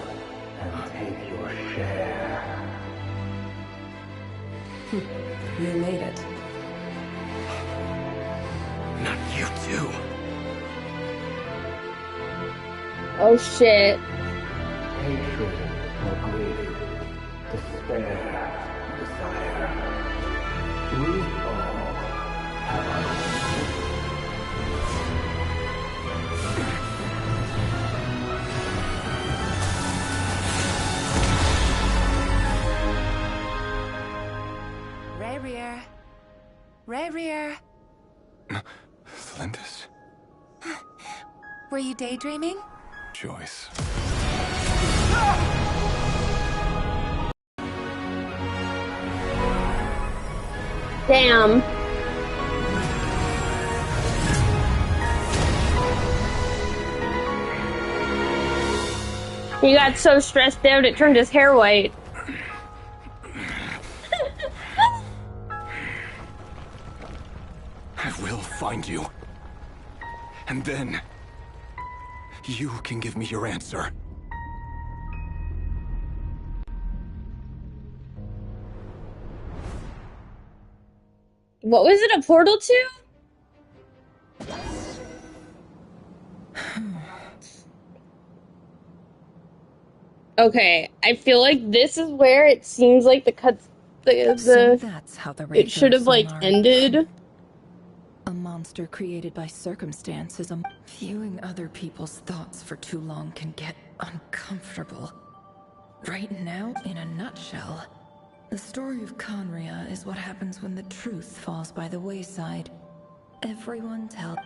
and take your share. You made it. Not you too. Oh shit. Hatred or grief, despair, desire. We all have our Rerir. Flindis? Were you daydreaming? Joyce. Damn. He got so stressed out it turned his hair white. I will find you. And then you can give me your answer. What was it a portal to? Okay, I feel like this is where it seems like the cuts So that's how the it should have like ended. A monster created by circumstance is viewing other people's thoughts for too long can get uncomfortable. Right now, in a nutshell, the story of Conria is what happens when the truth falls by the wayside. Everyone tells.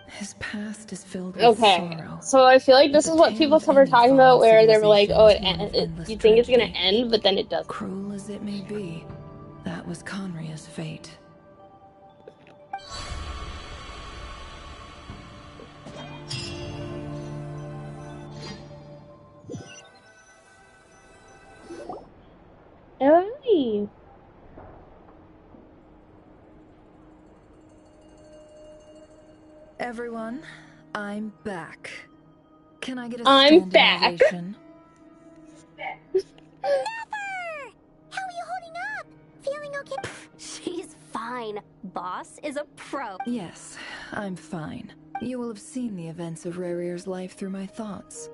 His past is filled with sorrow. So I feel like this is what people were talking about, where they were like, "Oh, you think it's gonna end, but then it doesn't." Cruel as it may be, that was Conria's fate. Hey. Everyone, I'm back. Can I get a I'm back. Ovation? Never! How are you holding up? Feeling okay? She's fine. Boss is a pro. Yes, I'm fine. You will have seen the events of Rerir's life through my thoughts.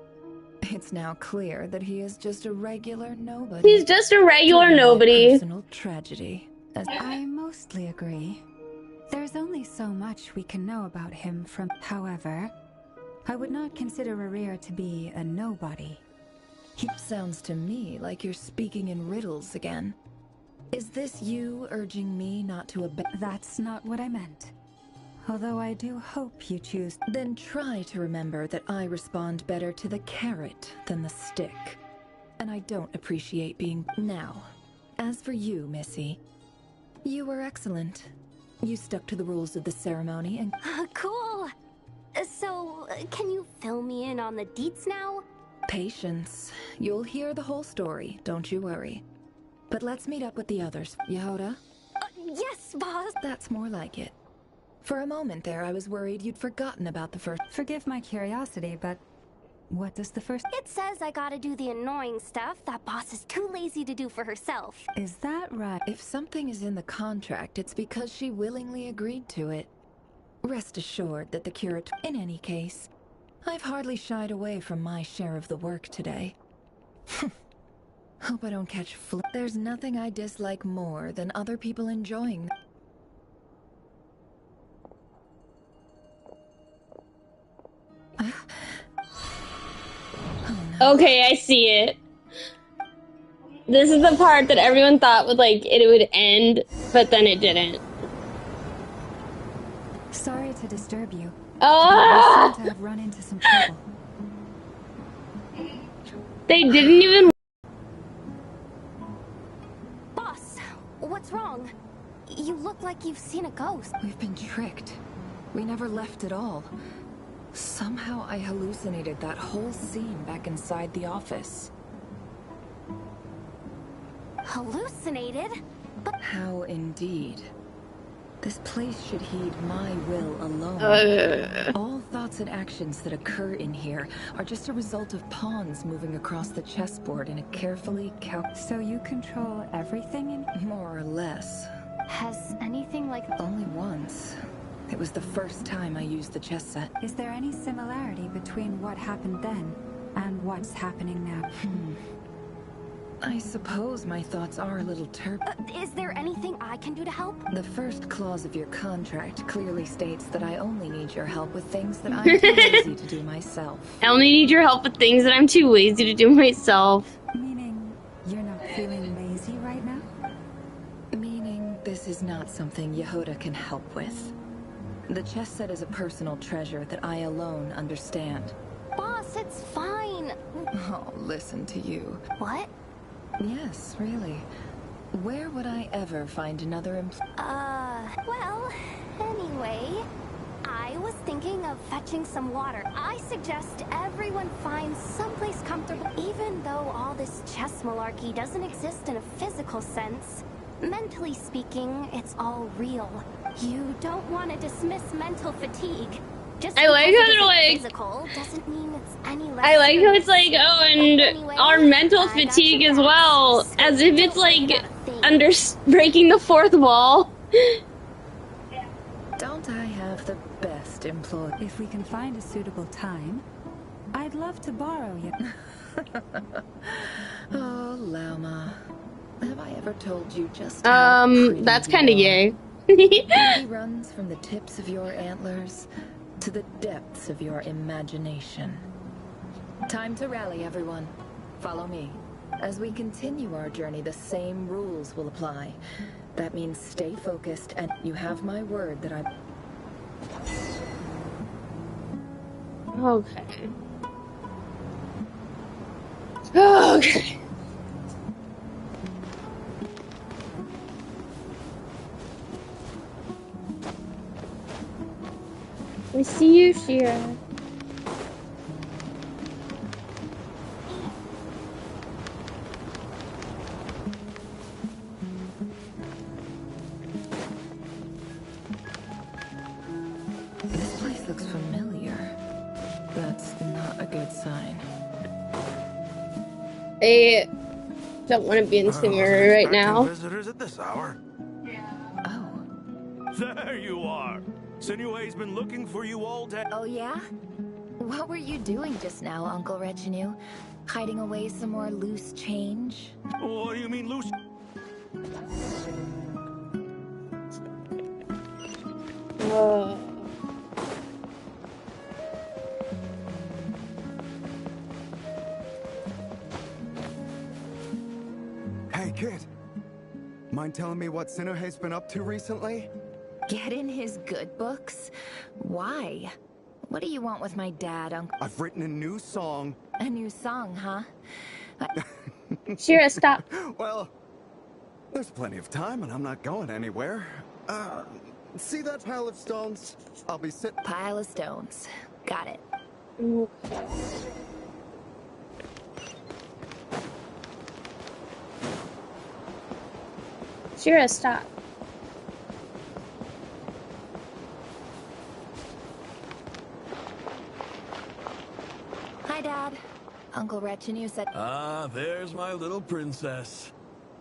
It's now clear that he is just a regular nobody. He's just a regular nobody. Personal tragedy. I mostly agree. There's only so much we can know about him from. However, I would not consider Rerir to be a nobody. He sounds to me like you're speaking in riddles again. Is this you urging me not to That's not what I meant. Although I do hope you choose. Then try to remember that I respond better to the carrot than the stick. And I don't appreciate being. Now, as for you, Missy, you were excellent. You stuck to the rules of the ceremony and. Cool! So, can you fill me in on the deets now? Patience. You'll hear the whole story, don't you worry. But let's meet up with the others. Yehoda? Yes, boss! That's more like it. For a moment there, I was worried you'd forgotten about the first. Forgive my curiosity, but what does the first. It says I gotta do the annoying stuff that boss is too lazy to do for herself. Is that right? If something is in the contract, it's because she willingly agreed to it. Rest assured that the curate. In any case, I've hardly shied away from my share of the work today. Hope I don't catch flu. There's nothing I dislike more than other people enjoying. Okay, I see it. This is the part that everyone thought would it would end, but then it didn't. Sorry to disturb you. Oh! You seem to have run into some trouble. They didn't even. Boss, what's wrong? You look like you've seen a ghost. We've been tricked. We never left at all. Somehow I hallucinated that whole scene back inside the office. Hallucinated? But how indeed. This place should heed my will alone. All thoughts and actions that occur in here are just a result of pawns moving across the chessboard in a carefully So you control everything in. More or less. Has anything like. Only once. It was the first time I used the chess set. Is there any similarity between what happened then and what's happening now? I suppose my thoughts are a little Is there anything I can do to help? The first clause of your contract clearly states that I only need your help with things that I'm too lazy to do myself. I only need your help with things that I'm too lazy to do myself. Meaning, you're not feeling lazy right now? Meaning, This is not something Yehuda can help with. The chess set is a personal treasure that I alone understand. Boss, it's fine. Oh, listen to you. What? Yes, really. Where would I ever find another Well, anyway, I was thinking of fetching some water. I suggest everyone finds someplace comfortable. Even though all this chess malarkey doesn't exist in a physical sense, mentally speaking, it's all real. You don't want to dismiss mental fatigue. Just I like how they're like, physical doesn't mean it's any less I like how it's serious. like, oh, and Anyway, our mental I got fatigue your as back, well, so as if it's don't worry like about a thing. breaking the fourth wall. Don't I have the best employee? If we can find a suitable time, I'd love to borrow you. Oh, Lauma. Have I ever told you just how pretty That's you kind of are? gay. Beauty runs from the tips of your antlers to the depths of your imagination. Time to rally, everyone. Follow me. As we continue our journey, the same rules will apply. That means stay focused, and you have my word that I... Okay. Okay. I see you, Shira. This place looks familiar. That's not a good sign. I don't want to be in Singer right now. Visitors at this hour. Oh. There you are. Sinue's been looking for you all day. Oh yeah? What were you doing just now, Uncle Retinue? Hiding away some more loose change? What do you mean loose? Hey, kid. Mind telling me what Sinuhe's been up to recently? Get in his good books? Why? What do you want with my dad, Uncle? I've written a new song. A new song, huh? Shira, stop. Well, there's plenty of time and I'm not going anywhere. See that pile of stones? I'll be sitting... Pile of stones. Got it. Shira, stop. Hi, Dad. Uncle Retinue said... Ah, there's my little princess.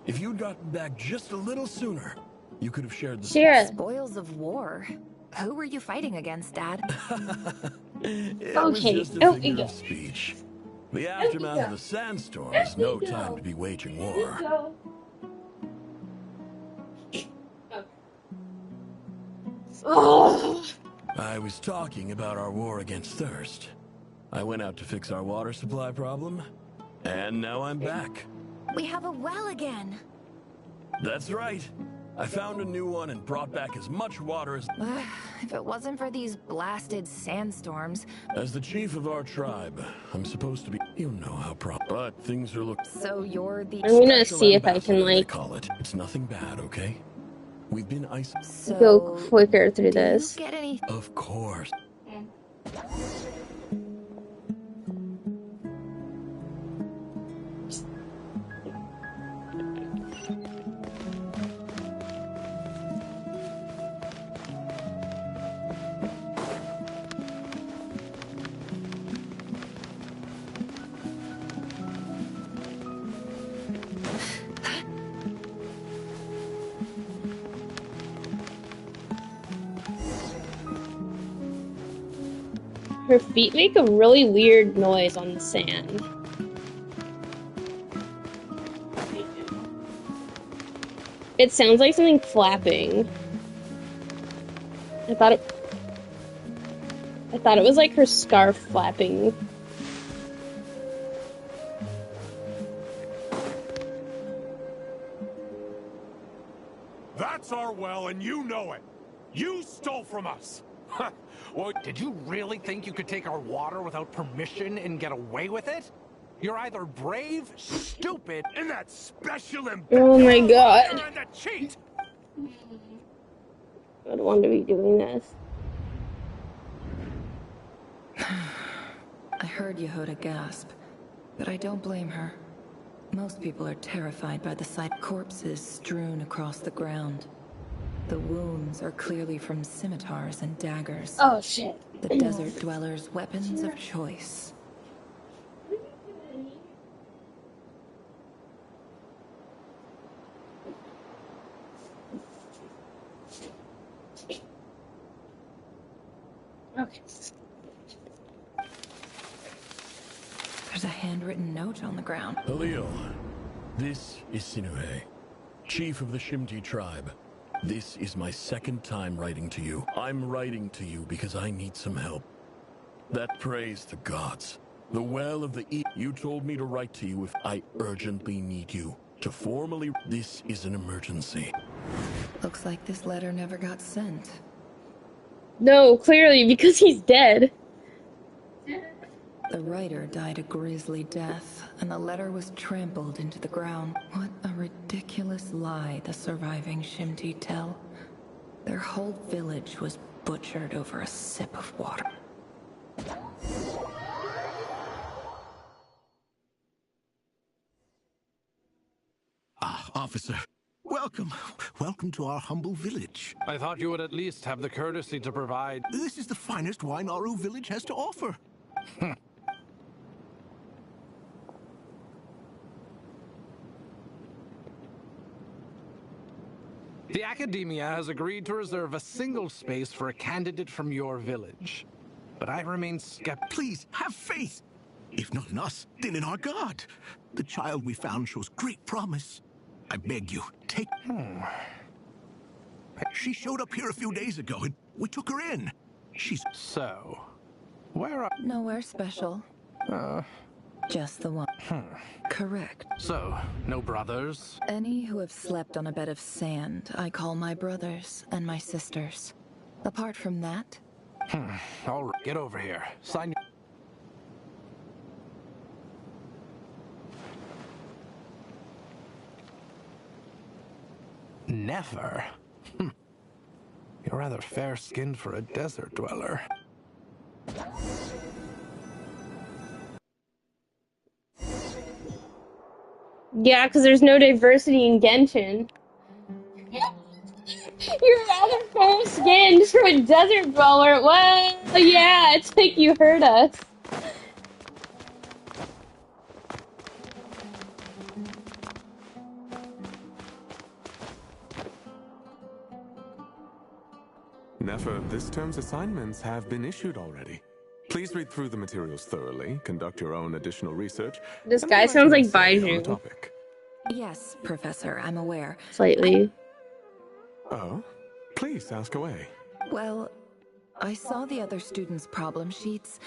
If you'd gotten back just a little sooner, you could have shared the spoils of war. Who were you fighting against, Dad? It was just a figure of speech. The aftermath of the sandstorm is no time to be waging war. I was talking about our war against thirst. I went out to fix our water supply problem, and now I'm back. We have a well again. That's right. I found a new one and brought back as much water as... If it wasn't for these blasted sandstorms... As the chief of our tribe, I'm supposed to be... You know how but things are looking... So you're the... I'm gonna see if I can, like... Call it. It's nothing bad, okay? We've been go quicker through this. Get any... Of course. Her feet make a really weird noise on the sand. It sounds like something flapping. I thought it was like her scarf flapping. That's That's our well, and you know it. You stole from us. Well, did you really think you could take our water without permission and get away with it? You're either brave, stupid, and that special Oh my god. and a cheat. I don't want to be doing this. I heard Yehuda gasp, but I don't blame her. Most people are terrified by the sight of corpses strewn across the ground. The wounds are clearly from scimitars and daggers. Oh shit. The desert dwellers' weapons of choice. Okay. There's a handwritten note on the ground. Halil, this is Sinuhe, chief of the Shimti tribe. This is my second time writing to you. I'm writing to you because I need some help. That praise the gods. The well of the You told me to write to you if I urgently need you. To formally... This is an emergency. Looks like this letter never got sent. No, clearly, because he's dead. The writer died a grisly death, and the letter was trampled into the ground. What a ridiculous lie the surviving Shimti tell. Their whole village was butchered over a sip of water. Ah, officer. Welcome. Welcome to our humble village. I thought you would at least have the courtesy to provide... This is the finest wine Aru village has to offer. The Academia has agreed to reserve a single space for a candidate from your village. But I remain skeptical. Please, have faith. If not in us, then in our god. The child we found shows great promise. I beg you, take... She showed up here a few days ago, and we took her in. She's... So, where are... Nowhere special. Just the one. Correct. So, no brothers? Any who have slept on a bed of sand, I call my brothers and my sisters. Apart from that... All right, get over here. Sign your... Never? You're rather fair-skinned for a desert dweller. Yeah, because there's no diversity in Genshin. You're rather fair-skinned for a desert dweller. Well, yeah, it's like you heard us. Nefer, this term's assignments have been issued already. Please read through the materials thoroughly, conduct your own additional research. This guy sounds like Baiju. Yes, Professor, I'm aware. Slightly. Oh? Please, ask away. Well, I saw the other students' problem sheets,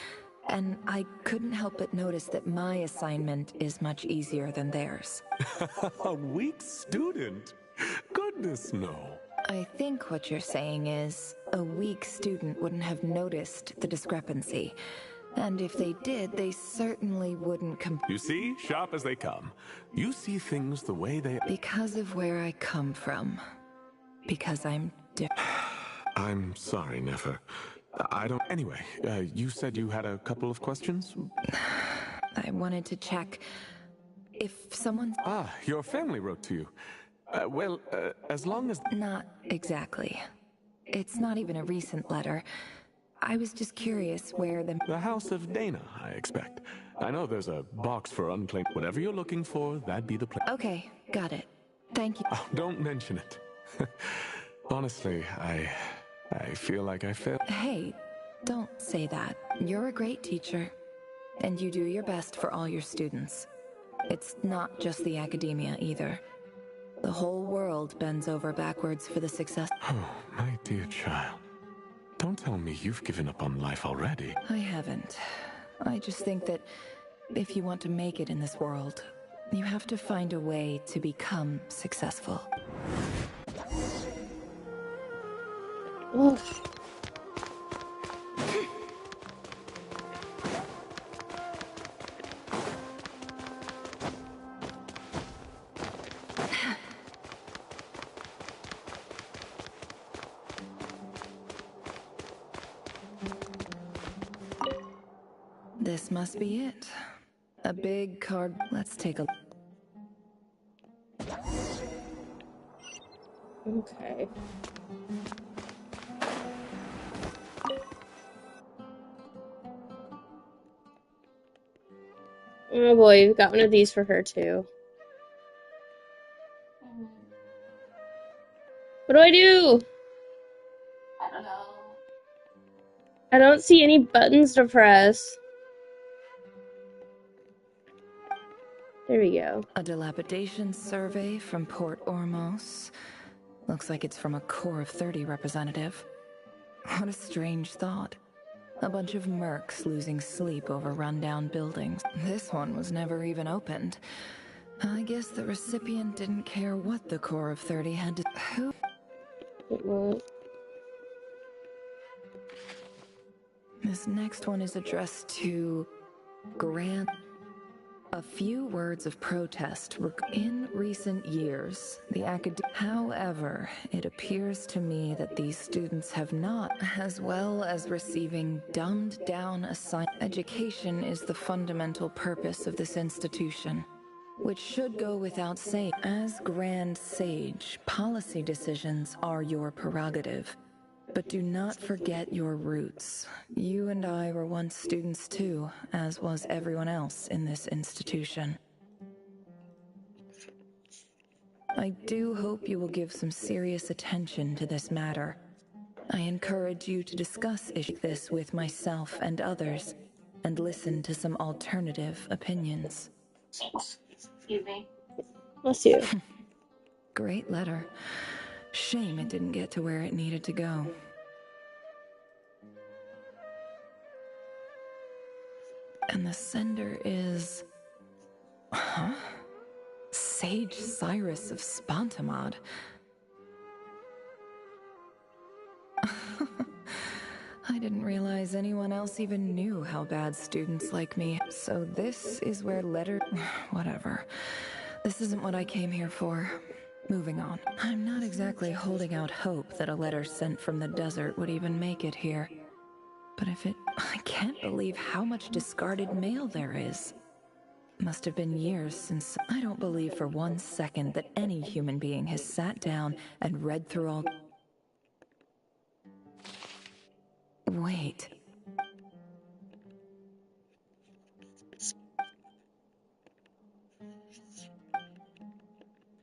and I couldn't help but notice that my assignment is much easier than theirs. A weak student? Goodness, no. I think what you're saying is, a weak student wouldn't have noticed the discrepancy. And if they did, they certainly wouldn't You see, sharp as they come. You see things the way they... Because of where I come from. Because I'm different. I'm sorry, Nefer. I don't... Anyway, you said you had a couple of questions? I wanted to check if someone... Ah, your family wrote to you. Well, as long as... Not exactly. It's not even a recent letter. I was just curious where the... The House of Dana, I expect. I know there's a box for unclaimed... Whatever you're looking for, that'd be the place. Okay, got it. Thank you. Oh, don't mention it. Honestly, I feel like I failed. Hey, don't say that. You're a great teacher, and you do your best for all your students. It's not just the academia, either. The whole world bends over backwards for the success. Oh, my dear child. Don't tell me you've given up on life already. I haven't. I just think that if you want to make it in this world, you have to find a way to become successful. Ugh. This must be it. A big card. Let's take a... Okay. Oh boy, we've got one of these for her too. What do I do? I don't know. I don't see any buttons to press. There we go. A dilapidation survey from Port Ormos. Looks like it's from a Core of 30 representative. What a strange thought. A bunch of mercs losing sleep over rundown buildings. This one was never even opened. I guess the recipient didn't care what the Core of 30 had to... Who? Wait, what? This next one is addressed to... Grant... A few words of protest were in recent years. The However, it appears to me that these students have not, as well as receiving dumbed-down education is the fundamental purpose of this institution, which should go without saying. As Grand Sage, policy decisions are your prerogative. But do not forget your roots. You and I were once students too, as was everyone else in this institution. I do hope you will give some serious attention to this matter. I encourage you to discuss this with myself and others, and listen to some alternative opinions. Excuse me. Bless you. Great letter. Shame it didn't get to where it needed to go. And the sender is... Huh? Sage Cyrus of Spontamod. I didn't realize anyone else even knew how bad students like me. So this is where Whatever. This isn't what I came here for. Moving on. I'm not exactly holding out hope that a letter sent from the desert would even make it here. But if it... I can't believe how much discarded mail there is. Must have been years since... I don't believe for 1 second that any human being has sat down and read through all... Wait.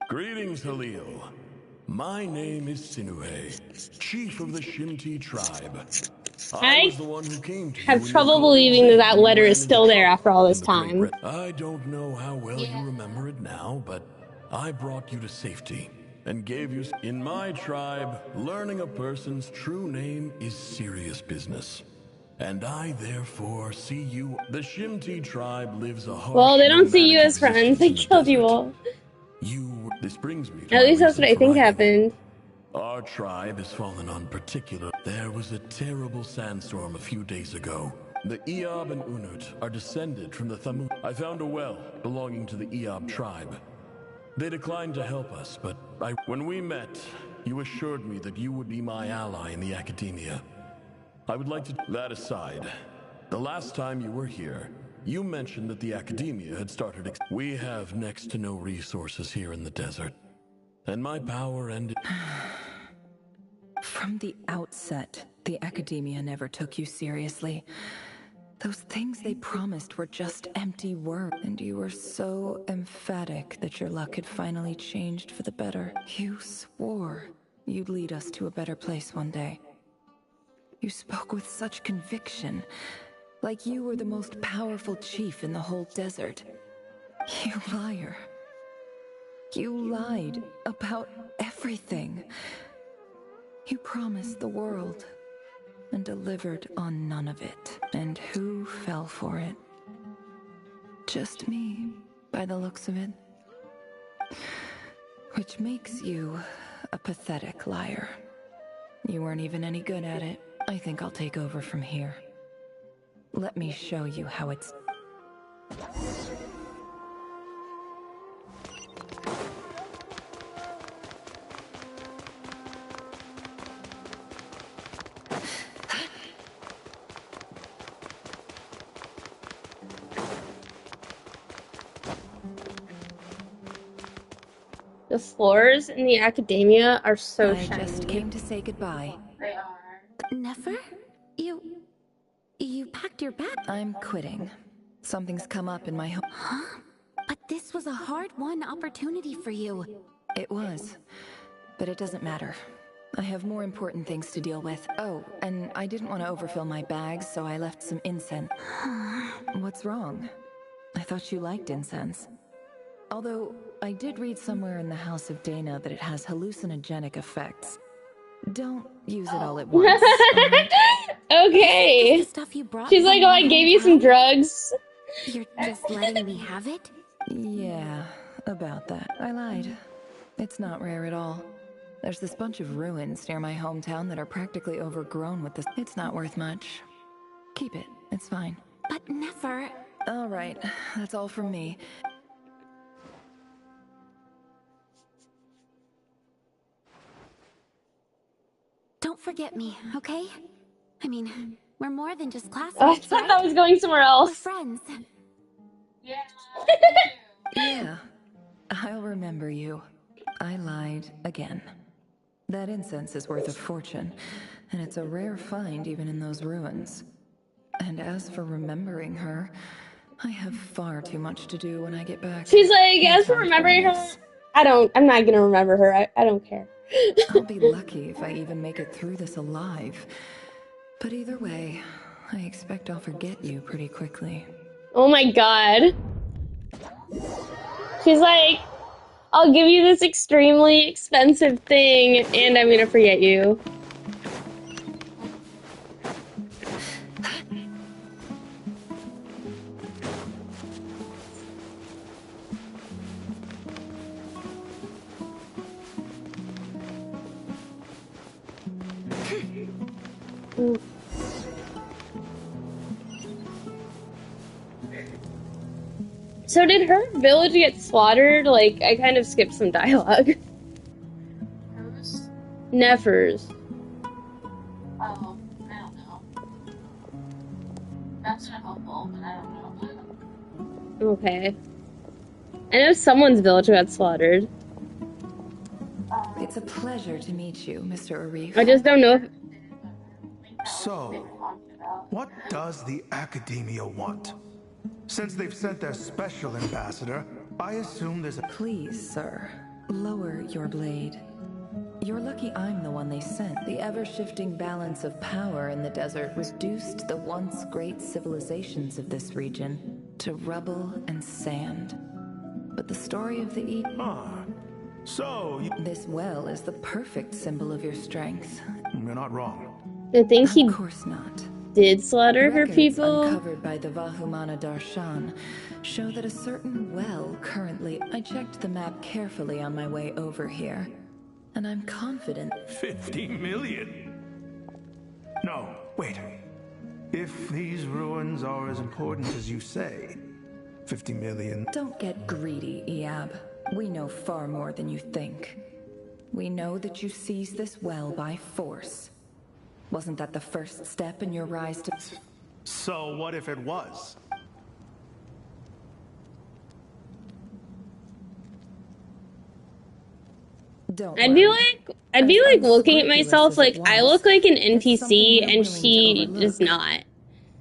Greetings, Halil. My name is Sinue, chief of the Shimti tribe. I was the one who came to have trouble believing that that letter is still there after all this time. I don't know how well you remember it now, but I brought you to safety and gave you... In my tribe, learning a person's true name is serious business. And I therefore see you... The Shimti tribe lives a harsh... Well, they don't see you as friends. They killed you all. This brings me to At least that's what I think happened. Our tribe has fallen on particular... There was a terrible sandstorm a few days ago. The Eob and Unut are descended from the Thamu. I found a well belonging to the Eob tribe. They declined to help us, but when we met, you assured me that you would be my ally in the academia. I would like to... That aside, the last time you were here, you mentioned that the academia had started... We have next to no resources here in the desert. And my power ended... From the outset, the academia never took you seriously. Those things they promised were just empty words, and you were so emphatic that your luck had finally changed for the better. You swore you'd lead us to a better place one day. You spoke with such conviction, like you were the most powerful chief in the whole desert. You liar. You lied about everything. You promised the world and delivered on none of it. And who fell for it? Just me, by the looks of it. Which makes you a pathetic liar. You weren't even any good at it. I think I'll take over from here. Let me show you how it's... The floors in the academia are so shiny. I just came to say goodbye. They are. Nefer? You packed your bag? I'm quitting. Something's come up in my home. Huh? But this was a hard-won opportunity for you. It was. But it doesn't matter. I have more important things to deal with. Oh, and I didn't want to overfill my bags, so I left some incense. What's wrong? I thought you liked incense. Although, I did read somewhere in the House of Dana that it has hallucinogenic effects. Don't use it all at once. Okay. Stuff you brought. She's like, oh, I gave you some drugs. You're just letting me have it? Yeah, about that. I lied. It's not rare at all. There's this bunch of ruins near my hometown that are practically overgrown with this. It's not worth much. Keep it. It's fine. But Nefer... All right. That's all from me. Don't forget me, okay? I mean, we're more than just classmates, I thought that was going somewhere else. We're friends. Yeah. Yeah. I'll remember you. I lied again. That incense is worth a fortune, and it's a rare find even in those ruins. And as for remembering her, I have far too much to do when I get back. She's like, as for remembering her, I'm not gonna remember her. I don't care. I'll be lucky if I even make it through this alive. But either way, I expect I'll forget you pretty quickly. Oh my god. She's like, I'll give you this extremely expensive thing, and I'm gonna forget you. So did her village get slaughtered? Like, I kind of skipped some dialogue. Who's? Nefer's. Oh, I don't know. That's not helpful, but I don't know. Okay. I know someone's village got slaughtered. It's a pleasure to meet you, Mr. Arif. I just don't know if... So, what does the Academia want? Since they've sent their special ambassador, I assume there's a... Please, sir, lower your blade. You're lucky I'm the one they sent. The ever-shifting balance of power in the desert reduced the once great civilizations of this region to rubble and sand. But the story of the This well is the perfect symbol of your strength. You're not wrong. I think he Of course not. did slaughter her Records people. uncovered by the Vahumana Darshan show that a certain well currently... I checked the map carefully on my way over here, and I'm confident... 50 million? No, wait. If these ruins are as important as you say, 50 million... Don't get greedy, Iab. We know far more than you think. We know that you seized this well by force. Wasn't that the first step in your rise to... So what if it was? I'd be like looking at myself like I look like an NPC and she does not.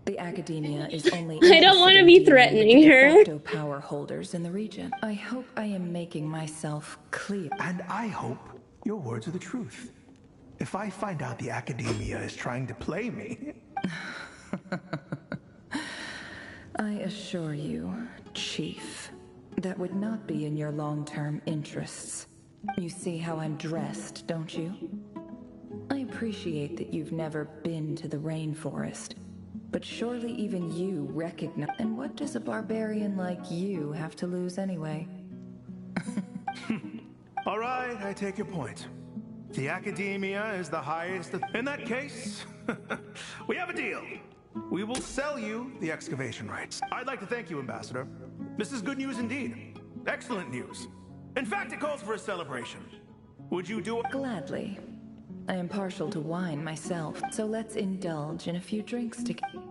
The Academia is only... I don't want to be threatening her. ...de facto power holders in the region. I hope I am making myself clear. And I hope your words are the truth. If I find out the Academia is trying to play me... I assure you, Chief, that would not be in your long-term interests. You see how I'm dressed, don't you? I appreciate that you've never been to the rainforest, but surely even you recognize... And what does a barbarian like you have to lose anyway? All right, I take your point. The Academia is the highest. In that case, we have a deal. We will sell you the excavation rights. I'd like to thank you, Ambassador. This is good news indeed. Excellent news. In fact, it calls for a celebration. Would you do it? Gladly. I am partial to wine myself, so let's indulge in a few drinks together.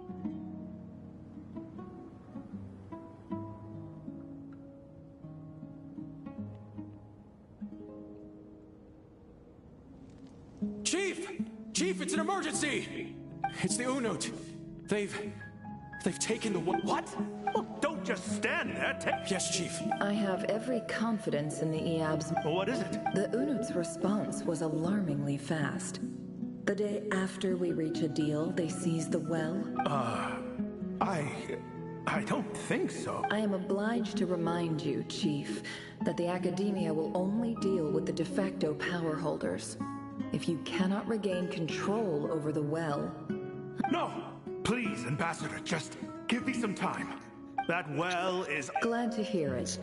Chief! Chief, it's an emergency! It's the Unut. They've taken the what? Well, don't just stand there. Yes, Chief. I have every confidence in the Eab's. What is it? The Unut's response was alarmingly fast. The day after we reach a deal, they seize the well. I don't think so. I am obliged to remind you, Chief, that the Academia will only deal with the de facto power holders. If you cannot regain control over the well... No! Please, Ambassador, just give me some time. That well is... Glad to hear it.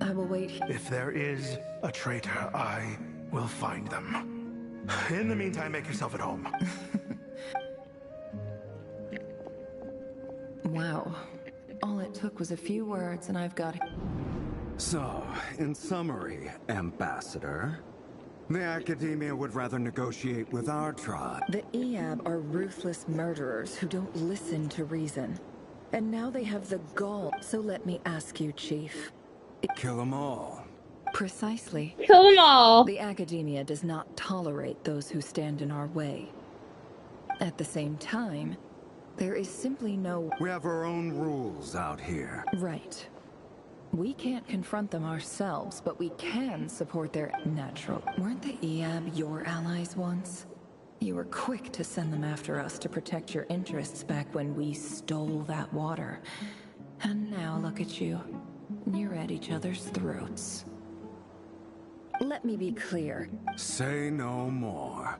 I will wait here. If there is a traitor, I will find them. In the meantime, make yourself at home. Wow. All it took was a few words and I've got... So, in summary, Ambassador, the Academia would rather negotiate with our tribe. The Eab are ruthless murderers who don't listen to reason. And now they have the gall. So let me ask you, Chief. Kill them all. Precisely. Kill them all. The Academia does not tolerate those who stand in our way. At the same time, there is simply no... We have our own rules out here. Right. We can't confront them ourselves, but we can support their natural... Weren't the Eab your allies once? You were quick to send them after us to protect your interests back when we stole that water. And now look at you. You're at each other's throats. Let me be clear. Say no more.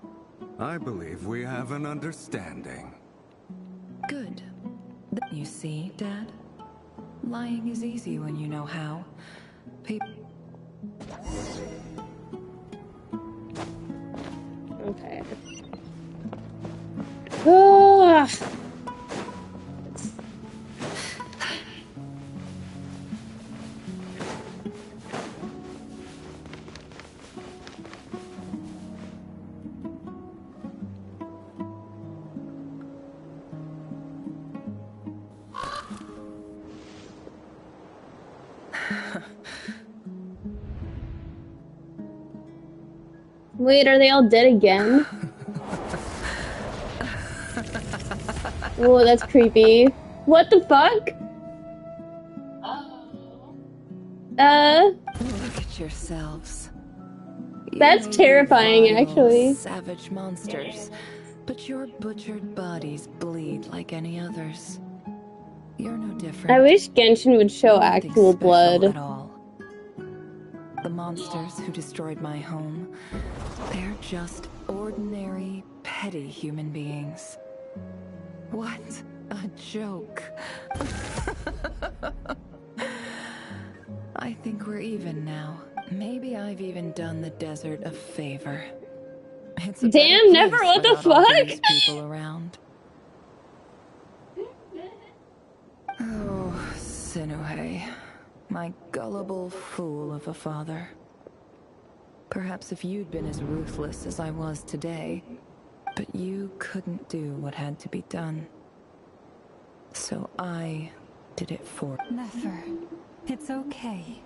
I believe we have an understanding. Good. You see, Dad? Lying is easy when you know how. Okay. Oh. Wait, are they all dead again? Whoa, that's creepy. What the fuck? Look at yourselves. That's terrifying, actually. Savage monsters, but your butchered bodies bleed like any others. You're no different. I wish Genshin would show actual blood. At all. The monsters who destroyed my home, they're just ordinary, petty human beings. What a joke. I think we're even now. Maybe I've even done the desert a favor. It's a damn, never, what the fuck? People around. Oh, Sinuhe, my gullible fool of a father. Perhaps if you'd been as ruthless as I was today, but you couldn't do what had to be done. So I did it for... Nefer, it's okay.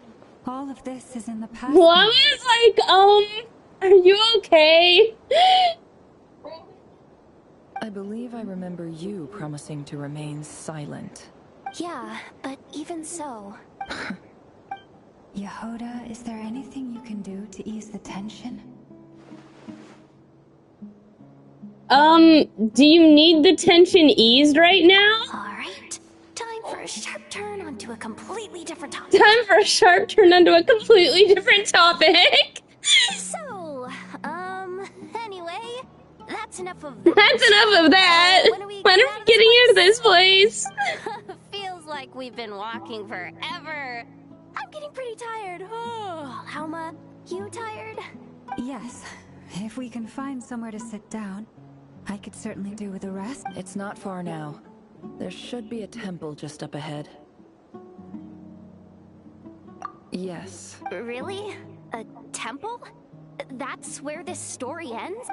All of this is in the past. Well, I was like, are you okay? I believe I remember you promising to remain silent. Yeah, but even so... Yehoda, is there anything you can do to ease the tension? Do you need the tension eased right now? Alright, time for a sharp turn onto a completely different topic. Time for a sharp turn onto a completely different topic. So, anyway, that's enough of that. That's enough of that. When are we getting out of this place? Feels like we've been walking forever. I'm getting pretty tired. Oh, Alma, you tired? Yes, If we can find somewhere to sit down, I could certainly do with a rest. It's not far now. There should be a temple just up ahead. Yes. Really? A temple? That's where this story ends?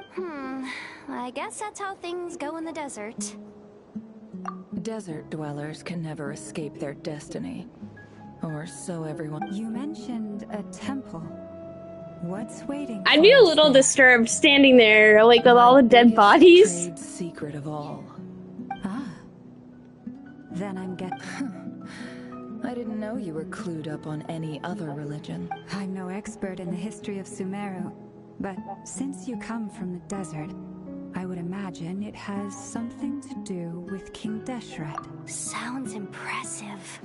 I guess that's how things go in the desert. Desert dwellers can never escape their destiny. Or so everyone... You mentioned a temple. What's waiting? I'd be a little disturbed standing there, like, with all the dead bodies. Trade secret of all. Ah. Then I'm getting... I didn't know you were clued up on any other religion. I'm no expert in the history of Sumeru, but since you come from the desert, I would imagine it has something to do with King Deshret. Sounds impressive.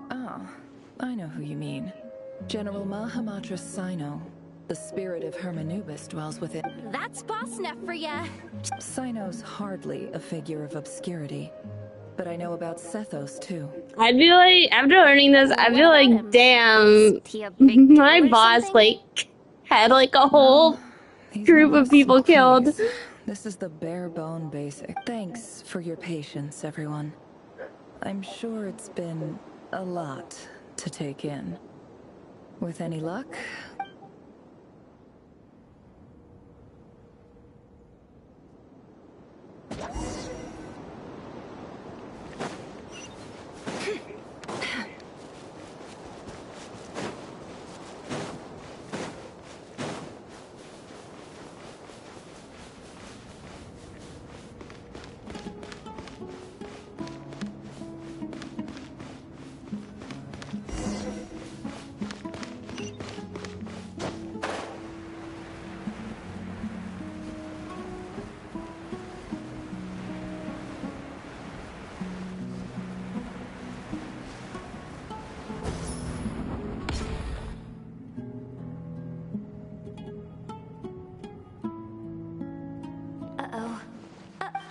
Oh, I know who you mean. General Mahamatra Sino. The spirit of Hermanubis dwells within. That's boss enough for ya. Sino's hardly a figure of obscurity. But I know about Sethos, too. I'd be like, after learning this, I'd be like, damn, my boss, like, had, like, a whole group of people killed. This is the bare bone basic. Thanks for your patience, everyone. I'm sure it's been a lot to take in. With any luck,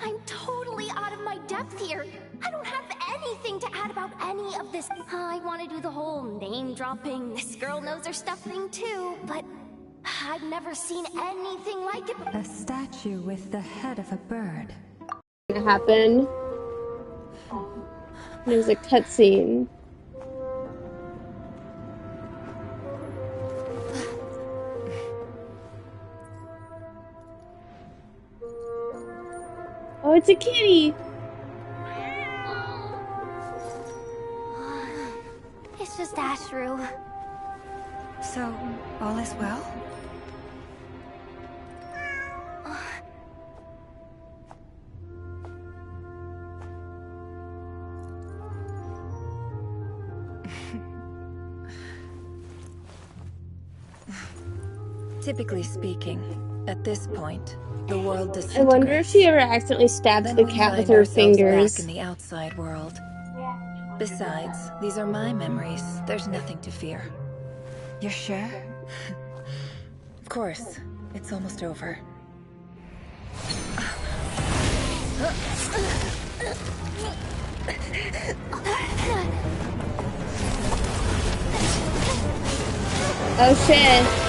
I'm totally out of my depth here. I don't have anything to add about any of this. I want to do the whole name-dropping, this girl knows her stuff thing too, but I've never seen anything like it. A statue with the head of a bird. It happened. There's a cutscene. Oh, it's a kitty! It's just Ashru. So, all is well? typically speaking, at this point, the world I disintegrates. wonder if she ever accidentally stabs the cat with her fingers. Back in the outside world. Besides, these are my memories. There's nothing to fear. You're sure? Of course. It's almost over. Oh shit.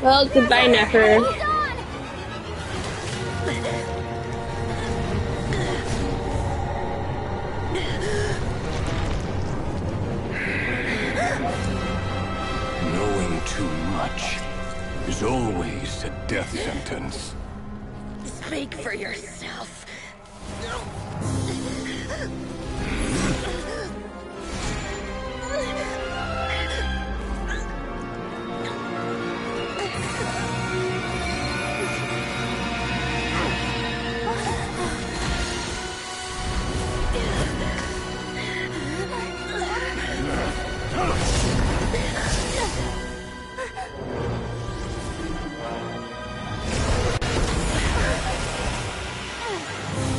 Well, goodbye, Nefer. Knowing too much is always a death sentence. Speak for yourself.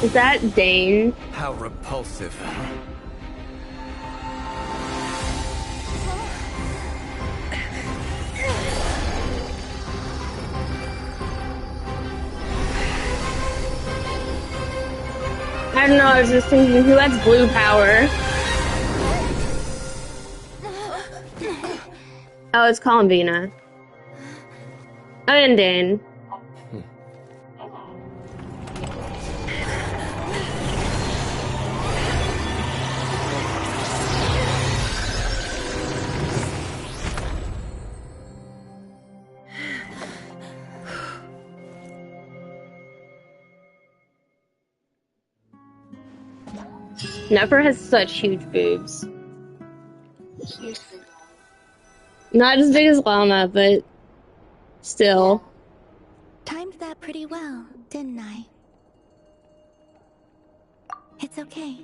Is that Dane? How repulsive. I don't know, I was just thinking, who has blue power? Oh, it's Columbina. Oh, and Dane. Nefer has such huge boobs. Not as big as Llama, but still. Timed that pretty well, didn't I? It's okay.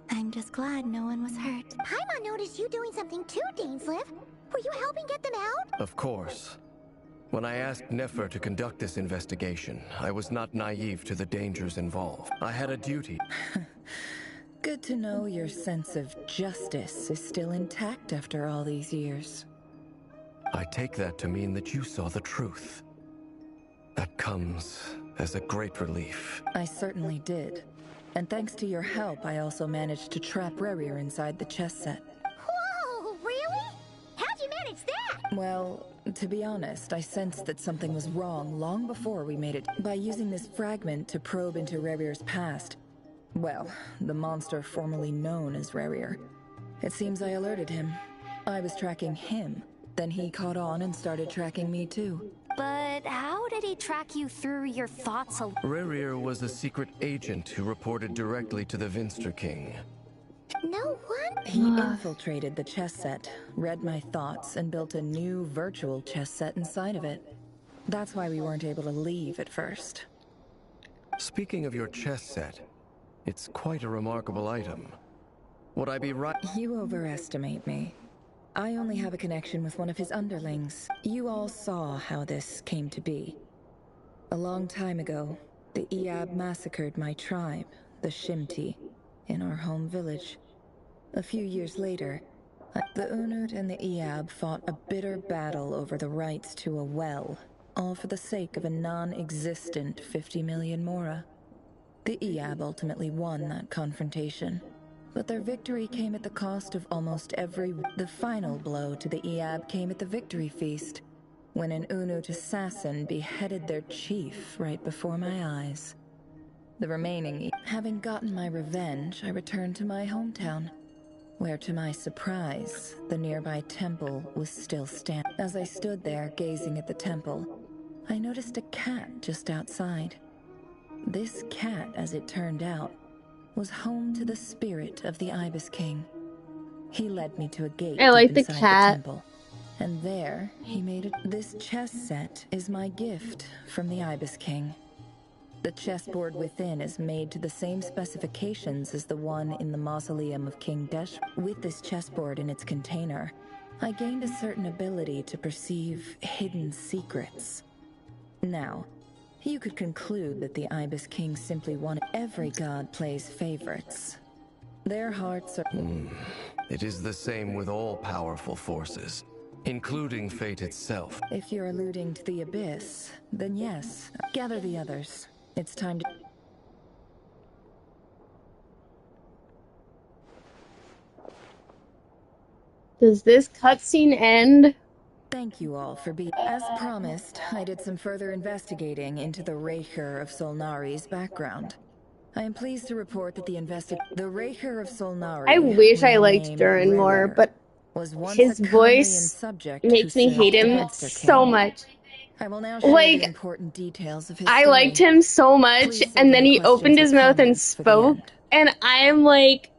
I'm just glad no one was hurt. Paimon noticed you doing something too, Dainsleif. Were you helping get them out? Of course. When I asked Nefer to conduct this investigation, I was not naive to the dangers involved. I had a duty. Good to know your sense of justice is still intact after all these years. I take that to mean that you saw the truth. That comes as a great relief. I certainly did. And thanks to your help, I also managed to trap Rerir inside the chess set. Whoa, really? How'd you manage that? Well, to be honest, I sensed that something was wrong long before we made it. By using this fragment to probe into Rerir's past, well, the monster formerly known as Rerir. It seems I alerted him. I was tracking him. Then he caught on and started tracking me too. But how did he track you through your thoughts? Rerir was a secret agent who reported directly to the Vinster King. No one? He infiltrated the chess set, read my thoughts, and built a new virtual chess set inside of it. That's why we weren't able to leave at first. Speaking of your chess set, it's quite a remarkable item. Would I be right? You overestimate me. I only have a connection with one of his underlings. You all saw how this came to be. A long time ago, the Eab massacred my tribe, the Shimti, in our home village. A few years later, the Unut and the Eab fought a bitter battle over the rights to a well, all for the sake of a non-existent 50 million Mora. The Eab ultimately won that confrontation. But their victory came at the cost of almost every... The final blow to the Eab came at the victory feast, when an Unut assassin beheaded their chief right before my eyes. The remaining... Having gotten my revenge, I returned to my hometown, where to my surprise, the nearby temple was still standing. As I stood there gazing at the temple, I noticed a cat just outside. This cat, as it turned out, was home to the spirit of the Ibis King. He led me to a gate I like the inside cat. the temple, and there he made it. This chess set is my gift from the Ibis King. The chessboard within is made to the same specifications as the one in the mausoleum of King Desh. With this chessboard in its container, I gained a certain ability to perceive hidden secrets. Now, you could conclude that the Ibis King simply wanted... Every god plays favorites. Their hearts are... It is the same with all powerful forces, including fate itself. If you're alluding to the Abyss, then yes. Gather the others. It's time to... Does this cutscene end? Thank you all for being... As promised, I did some further investigating into the Reicher of Solnari's background. I am pleased to report that the Reicher of Solnari... I wish I liked Durin more, but his voice makes me hate him so much. I will now share the important details of his I story. liked him so much, and then he opened his mouth and spoke, and I'm like,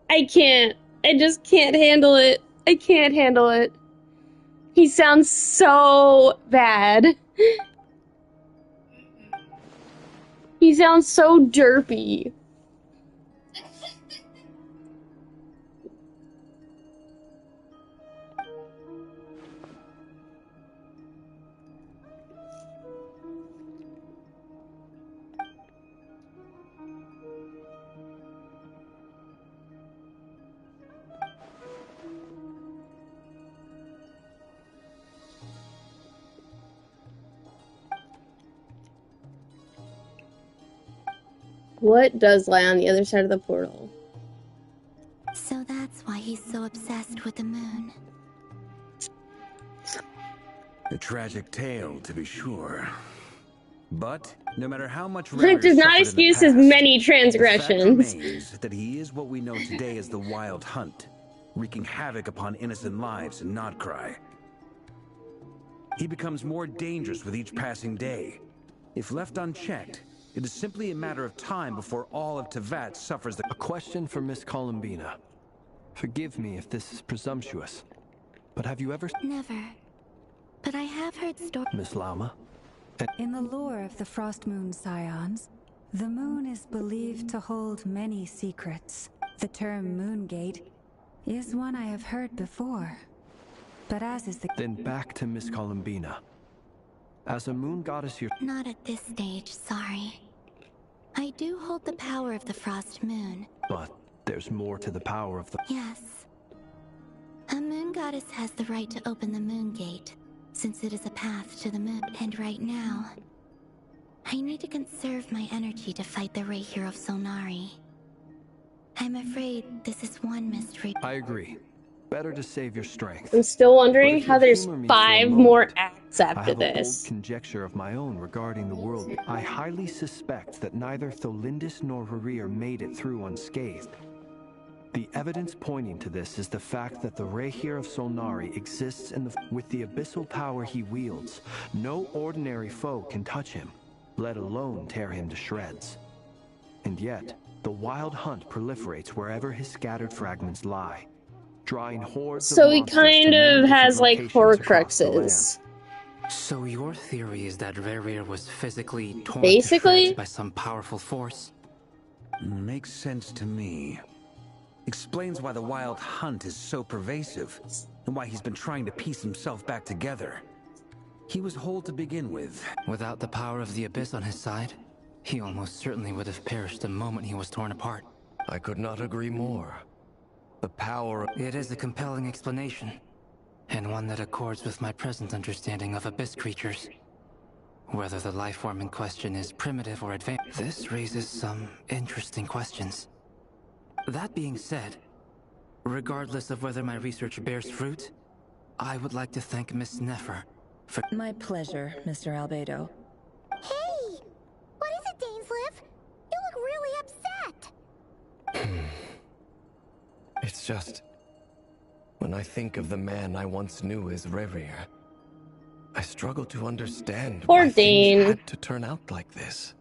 I just can't handle it. I can't handle it. He sounds so bad. He sounds so derpy. What does lie on the other side of the portal? So that's why he's so obsessed with the moon. A tragic tale, to be sure. But no matter how much It does not excuse his many transgressions. The fact remains that he is what we know today as the Wild Hunt, wreaking havoc upon innocent lives in Krai. He becomes more dangerous with each passing day. If left unchecked, it is simply a matter of time before all of Teyvat suffers the— A question for Miss Columbina. Forgive me if this is presumptuous, but have you ever— Never. But I have heard stories— Miss Lama? In the lore of the Frost Moon Scions, the moon is believed to hold many secrets. The term Moongate is one I have heard before. But as is the— Then back to Miss Columbina. As a moon goddess, you're— Not at this stage, sorry. I do hold the power of the Frost Moon. But there's more to the power of the— Yes. A moon goddess has the right to open the moon gate, since it is a path to the moon. And right now, I need to conserve my energy to fight the Rahier of Solnari. I'm afraid this is one mystery. I agree. Better to save your strength. I'm still wondering how there's 5 more acts I after have a bold this. conjecture of my own regarding the world. I highly suspect that neither Tholindis nor Rarir made it through unscathed. The evidence pointing to this is the fact that the Rahier of Solnari exists in the— With the abyssal power he wields, no ordinary foe can touch him, let alone tear him to shreds. And yet, the Wild Hunt proliferates wherever his scattered fragments lie, drawing hordes So of he monsters kind to many of has different like locations across the land. Horcruxes. So your theory is that Rarir was physically torn Basically? to shreds by some powerful force? Makes sense to me. Explains why the Wild Hunt is so pervasive, and why he's been trying to piece himself back together. He was whole to begin with. Without the power of the Abyss on his side, he almost certainly would have perished the moment he was torn apart. I could not agree more. The power of— It is a compelling explanation, and one that accords with my present understanding of Abyss creatures. Whether the life form in question is primitive or advanced, this raises some interesting questions. That being said, regardless of whether my research bears fruit, I would like to thank Miss Nefer for— My pleasure, Mr. Albedo. Hey! What is it, Dainsleif? You look really upset! It's just— when I think of the man I once knew as Rarir, I struggle to understand Poor why Dane. things had to turn out like this.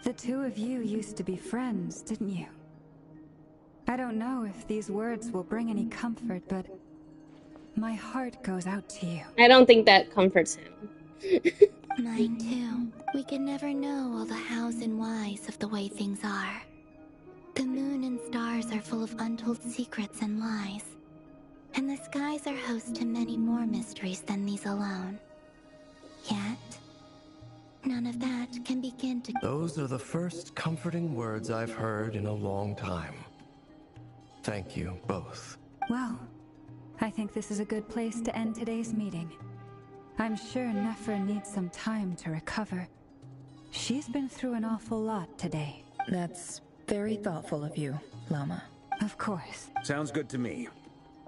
The two of you used to be friends, didn't you? I don't know if these words will bring any comfort, but my heart goes out to you. I don't think that comforts him. Mine too. We can never know all the hows and whys of the way things are. The moon and stars are full of untold secrets and lies. And the skies are host to many more mysteries than these alone. Yet, none of that can begin to— Those are the first comforting words I've heard in a long time. Thank you both. Well, I think this is a good place to end today's meeting. I'm sure Nefer needs some time to recover. She's been through an awful lot today. That's very thoughtful of you, Lama. Of course. Sounds good to me.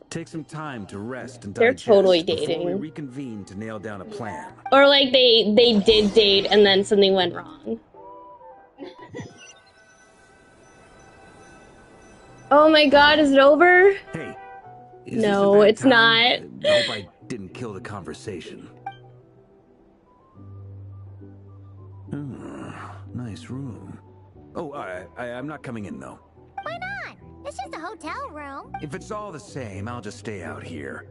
Take some time to rest and They're digest totally before we dating. reconvene to nail down a plan. Or like they did date and then something went wrong. Oh my god, is it over? Hey, is No, this a bad it's time? not. I hope I didn't kill the conversation. Nice room. Oh, I'm not coming in though. Why not? It's just a hotel room. If it's all the same, I'll just stay out here.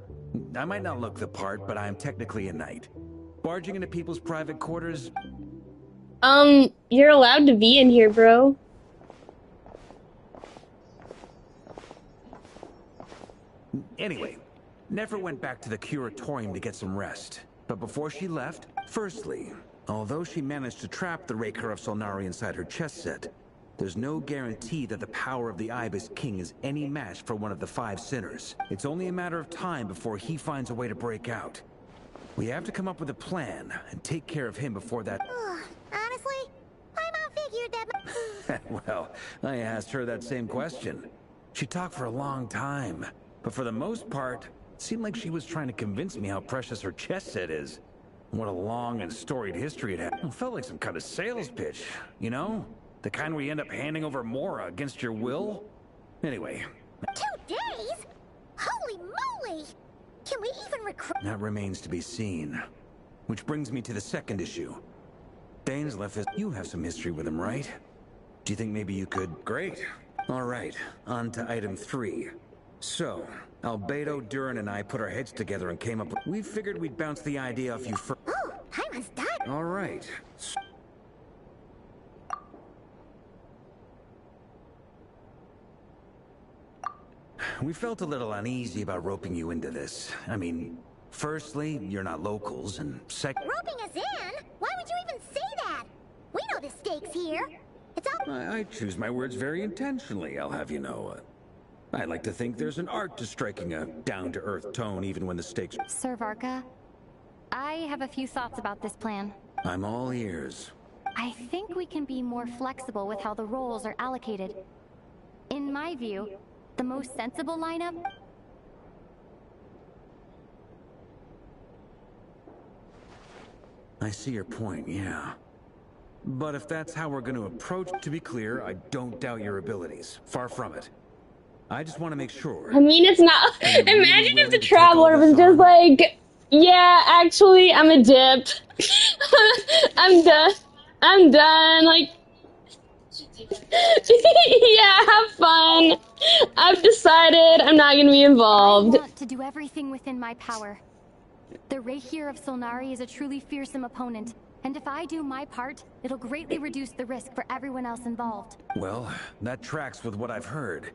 I might not look the part, but I'm technically a knight. Barging into people's private quarters. You're allowed to be in here, bro. Anyway, Nefer went back to the curatorium to get some rest. But before she left, firstly, although she managed to trap the Raker of Solnari inside her chess set, there's no guarantee that the power of the Ibis King is any match for one of the 5 sinners. It's only a matter of time before he finds a way to break out. We have to come up with a plan and take care of him before that— Honestly, my mom figured that— Well, I asked her that same question. She talked for a long time, but for the most part, seemed like she was trying to convince me how precious her chess set is. What a long and storied history it had. It felt like some kind of sales pitch, you know? The kind where you end up handing over Mora against your will? Anyway. 2 days? Holy moly! Can we even recruit? That remains to be seen. Which brings me to the second issue. Dainsleif is... You have some history with him, right? Do you think maybe you could... Great. Alright, on to item 3. So, Albedo, Durin, and I put our heads together and came up with... We figured we'd bounce the idea off you first. Oh, Paimon's done. Alright. We felt a little uneasy about roping you into this. I mean, firstly, you're not locals, and Roping us in? Why would you even say that? We know the stakes here. It's all... I choose my words very intentionally, I'll have you know. I like to think there's an art to striking a down-to-earth tone even when the stakes... Sir Varka, I have a few thoughts about this plan. I'm all ears. I think we can be more flexible with how the roles are allocated. In my view, the most sensible lineup... I see your point, yeah. But if that's how we're going to approach... To be clear, I don't doubt your abilities. Far from it. I just want to make sure... I mean, it's not... Imagine if the Traveler was just like, yeah, actually, I'm a dip. I'm done. I'm done. Like... yeah, have fun. I've decided I'm not going to be involved. I want to do everything within my power. The Rehir of Solnari is a truly fearsome opponent, and if I do my part, it'll greatly reduce the risk for everyone else involved. Well, that tracks with what I've heard.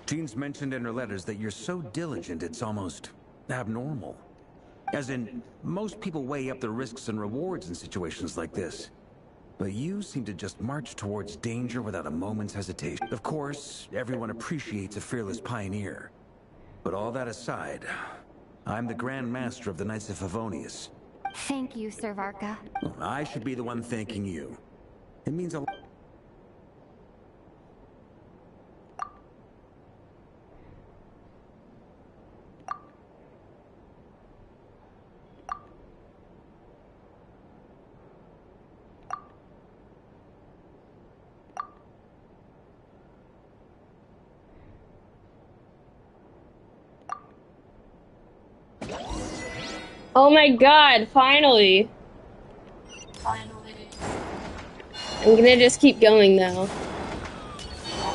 Jean's mentioned in her letters that you're so diligent it's almost abnormal. As in, most people weigh up the risks and rewards in situations like this. But you seem to just march towards danger without a moment's hesitation. Of course, everyone appreciates a fearless pioneer. But all that aside, I'm the Grand Master of the Knights of Favonius. Thank you, Sir Varka. I should be the one thanking you. It means a lot. Oh my god, finally. I'm gonna just keep going though.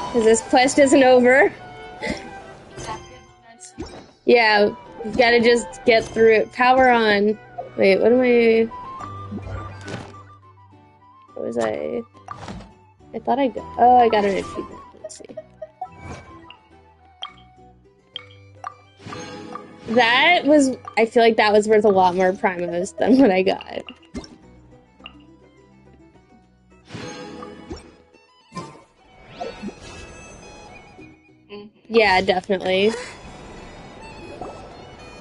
Because this quest isn't over. Yeah, we've gotta just get through it. Power on. Wait, what am I... What was I thought I got... Oh, I got an achievement. Let's see. That was... I feel like that was worth a lot more primos than what I got. Yeah, definitely.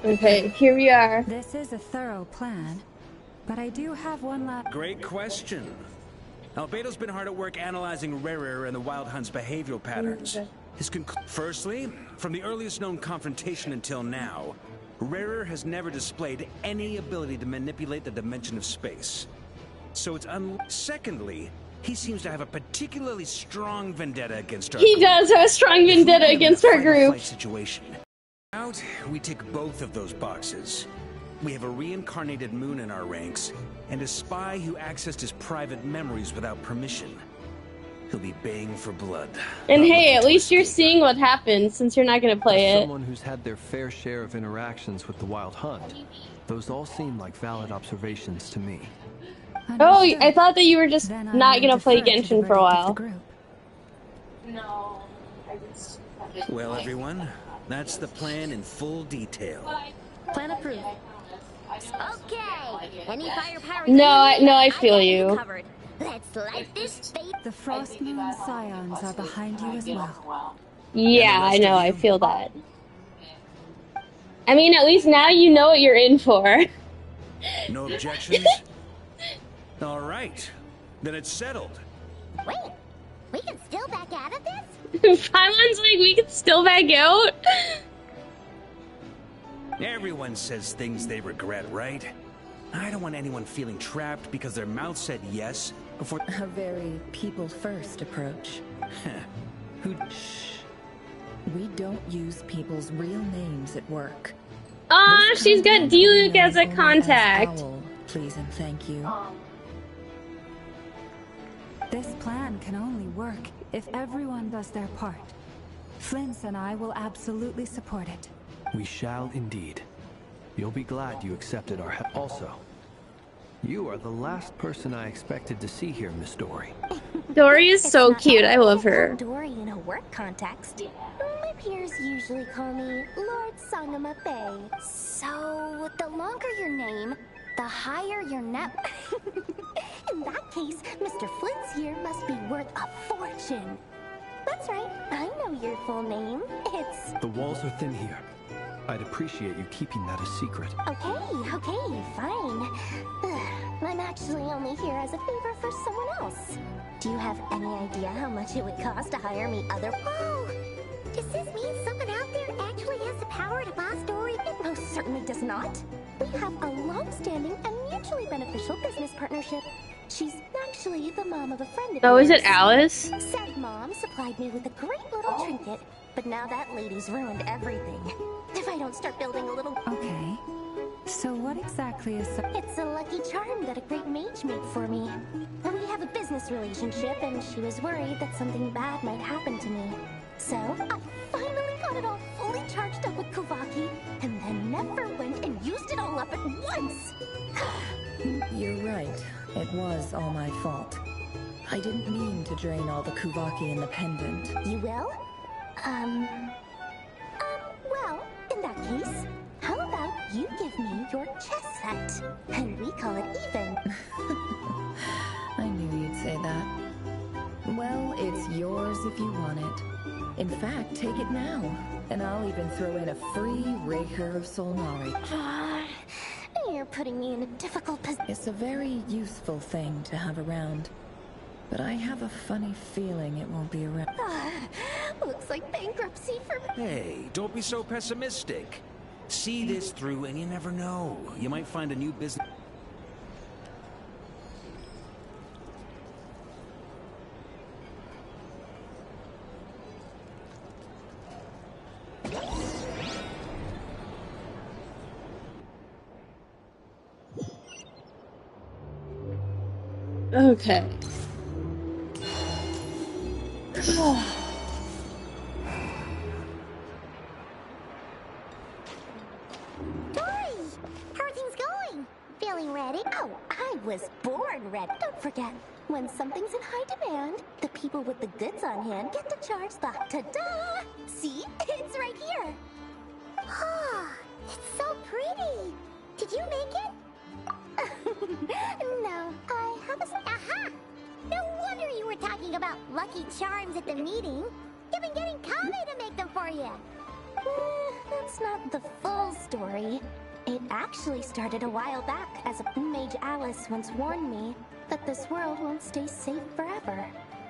Okay, here we are. This is a thorough plan, but I do have one last... Great question. Albedo's been hard at work analyzing Rerir and the Wild Hunt's behavioral patterns. Firstly, from the earliest known confrontation until now, Rerir has never displayed any ability to manipulate the dimension of space. So it's Secondly, he seems to have a particularly strong vendetta against our He does have a strong vendetta against our group. Situation. Out, we tick both of those boxes. We have a reincarnated moon in our ranks, and a spy who accessed his private memories without permission. He'll be baying for blood. And hey, at least you're seeing what happened, since you're not gonna play As it. someone who's had their fair share of interactions with the Wild Hunt, those all seem like valid observations to me. Oh, I thought that you were just not gonna play Genshin for a while. No, I just... Well, everyone, that's the plan in full detail. Plan approved. Okay. Any firepower? No, I feel you. Covered. Let's light this fate. The Frost Moon Scions are behind you as well. Yeah, I know, I feel that. I mean, at least now you know what you're in for. No objections? All right, then it's settled. Wait, we can still back out of this? Paimon's like, we can still back out? Everyone says things they regret, right? I don't want anyone feeling trapped because their mouth said yes before... A very people-first approach. Who... Shh. We don't use people's real names at work. Ah, she's got Duke as a contact. Owl, please and thank you. This plan can only work if everyone does their part. Flint's and I will absolutely support it. We shall indeed. You'll be glad you accepted our help. Also, you are the last person I expected to see here, Miss Dory. Dory is so cute. I love her. Dory in a work context. My peers usually call me Lord Sangamafe. So, the longer your name, the higher your net. In that case, Mr. Flint's here must be worth a fortune. That's right, I know your full name. It's... The walls are thin here. I'd appreciate you keeping that a secret. Okay, fine. I'm actually only here as a favor for someone else. Do you have any idea how much it would cost to hire me other... Oh! Does this mean someone out there actually has the power to boss Dory? It most certainly does not. We have a long-standing and mutually beneficial business partnership. She's actually the mom of a friend of Oh, yours. is it Alice? Said mom supplied me with a great little trinket, but now that lady's ruined everything. If I don't start building a little... Okay. So what exactly is... It's a lucky charm that a great mage made for me. We have a business relationship, and she was worried that something bad might happen to me. So, I finally got it all fully charged up with Kuvaki, and then never went and used it all up at once! You're right. It was all my fault. I didn't mean to drain all the Kuvaki in the pendant. You will? Well, in that case, how about you give me your chess set? And we call it even. I knew you'd say that. Well, it's yours if you want it. In fact, take it now. And I'll even throw in a free Raker of Solnari. You're putting me in a difficult position. It's a very useful thing to have around. But I have a funny feeling it won't be around. Looks like bankruptcy for me. Hey, don't be so pessimistic. See this through and you never know. You might find a new business... Okay. Dory! How are things going? Feeling ready? Oh, I was born ready. Don't forget, when something's in high demand, the people with the goods on hand get to charge the ta-da! See? It's right here. Ah, it's so pretty. Did you make it? No, I have a... Aha! No wonder you were talking about lucky charms at the meeting. You've been getting Kame to make them for you. That's not the full story. It actually started a while back, as Mage Alice once warned me that this world won't stay safe forever.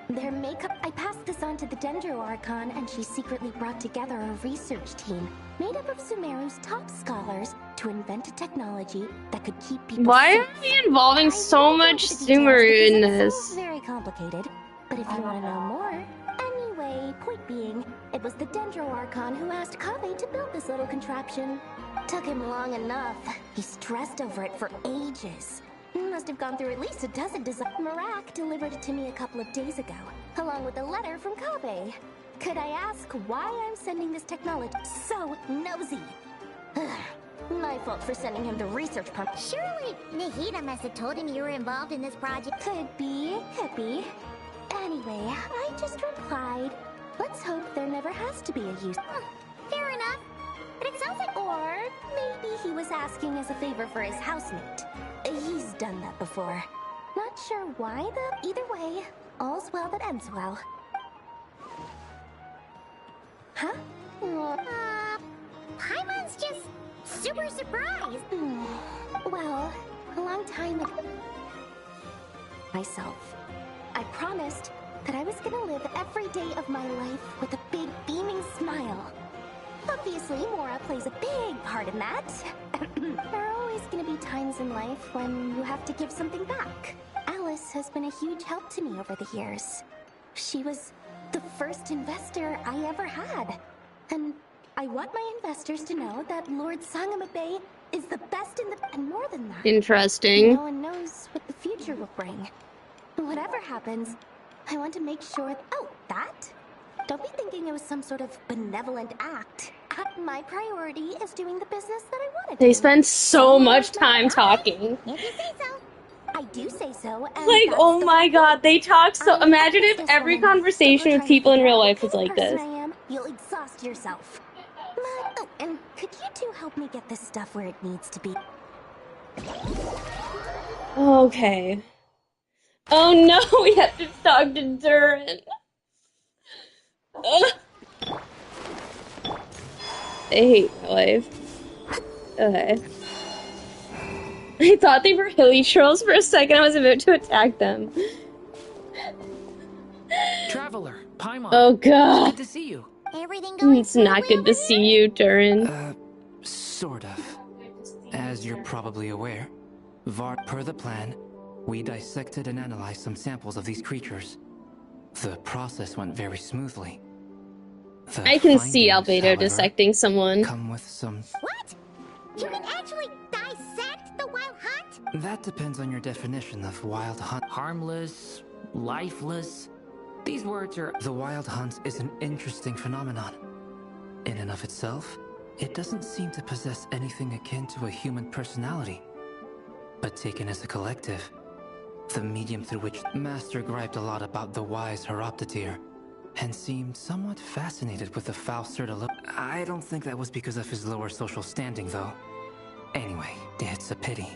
Their makeup... I passed this on to the Dendro Archon, and she secretly brought together a research team made up of Sumeru's top scholars to invent a technology that could keep people Why safe. are we involving so much Sumeru in this? It's very complicated, but if you want to know more... Anyway, point being, it was the Dendro Archon who asked Kame to build this little contraption. Took him long enough. He stressed over it for ages. Must have gone through at least a dozen designs. Marak delivered it to me a couple of days ago, along with a letter from Kame. Could I ask why I'm sending this technology? So nosy. My fault for sending him the research pump. Surely Nahida must have told him you were involved in this project. Could be. Anyway, I just replied, let's hope there never has to be a use. Fair enough. But it sounds like... Or maybe he was asking as a favor for his housemate. He's done that before. Not sure why, though. Either way, all's well that ends well. Huh? Paimon's just super surprised. Well, a long time ago... Myself. I promised that I was gonna live every day of my life with a big beaming smile. Obviously, Mora plays a big part in that. There are always gonna be times in life when you have to give something back. Alice has been a huge help to me over the years. She was the first investor I ever had. And I want my investors to know that Lord Sangamabe is the best in the... And more than that... Interesting. No one knows what the future will bring. Whatever happens, I want to make sure... Oh, that? Don't be thinking it was some sort of benevolent act. My priority is doing the business that I wanted to. They spend so much time talking. If you say so. I do say so, and Like, that's oh the my god, they talk so... I'm Imagine a if every businesswoman. conversation with people in real life was like Person this. I am, you'll exhaust yourself. But, oh, and could you two help me get this stuff where it needs to be? Okay. Oh no, we have to talk to Durin. Ugh. I hate my life. Okay. I thought they were hilly trolls for a second. I was about to attack them. Traveler, Paimon. Oh god. Good to see you. Everything going It's not good to see you, Durin. Sort of. As you're probably aware, per the plan, we dissected and analyzed some samples of these creatures. The process went very smoothly. I can see Albedo dissecting someone. Come with some... What? You can actually dissect the wild hunt? That depends on your definition of wild hunt. Harmless, lifeless. These words are... The wild hunt is an interesting phenomenon. In and of itself, it doesn't seem to possess anything akin to a human personality. But taken as a collective, the medium through which Master griped a lot about the wise Horoptotire, and seemed somewhat fascinated with the foul Serta. I don't think that was because of his lower social standing, though. Anyway, it's a pity.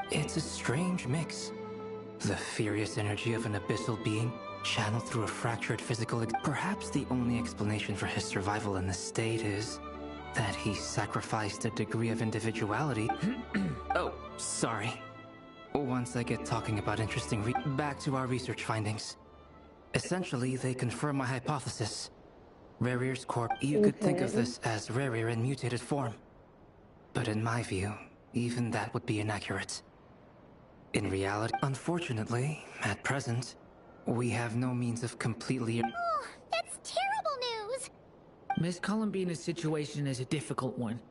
It's a strange mix. The furious energy of an abyssal being channeled through a fractured physical... Perhaps the only explanation for his survival in this state is that he sacrificed a degree of individuality. Oh, sorry. Once I get talking about interesting back to our research findings. Essentially, they confirm my hypothesis. Rarir's corpse... You could think of this as Rarir in mutated form. But in my view, even that would be inaccurate. In reality, unfortunately, at present, we have no means of completely... Oh, that's terrible news! Miss Columbina's situation is a difficult one.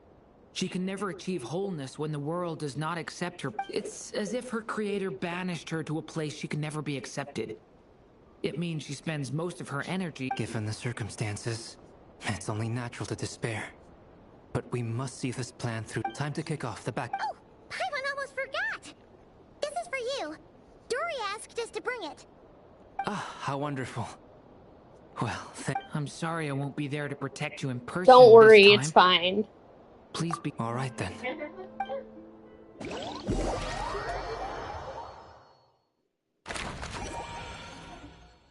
She can never achieve wholeness when the world does not accept her. It's as if her creator banished her to a place she can never be accepted. It means she spends most of her energy... Given the circumstances, it's only natural to despair. But we must see this plan through. Time to kick off the back... Oh, Paimon almost forgot! This is for you. Dory asked us to bring it. Ah, how wonderful. Well, I'm sorry I won't be there to protect you in person. Don't worry, this time. it's fine. Please be... All right, then.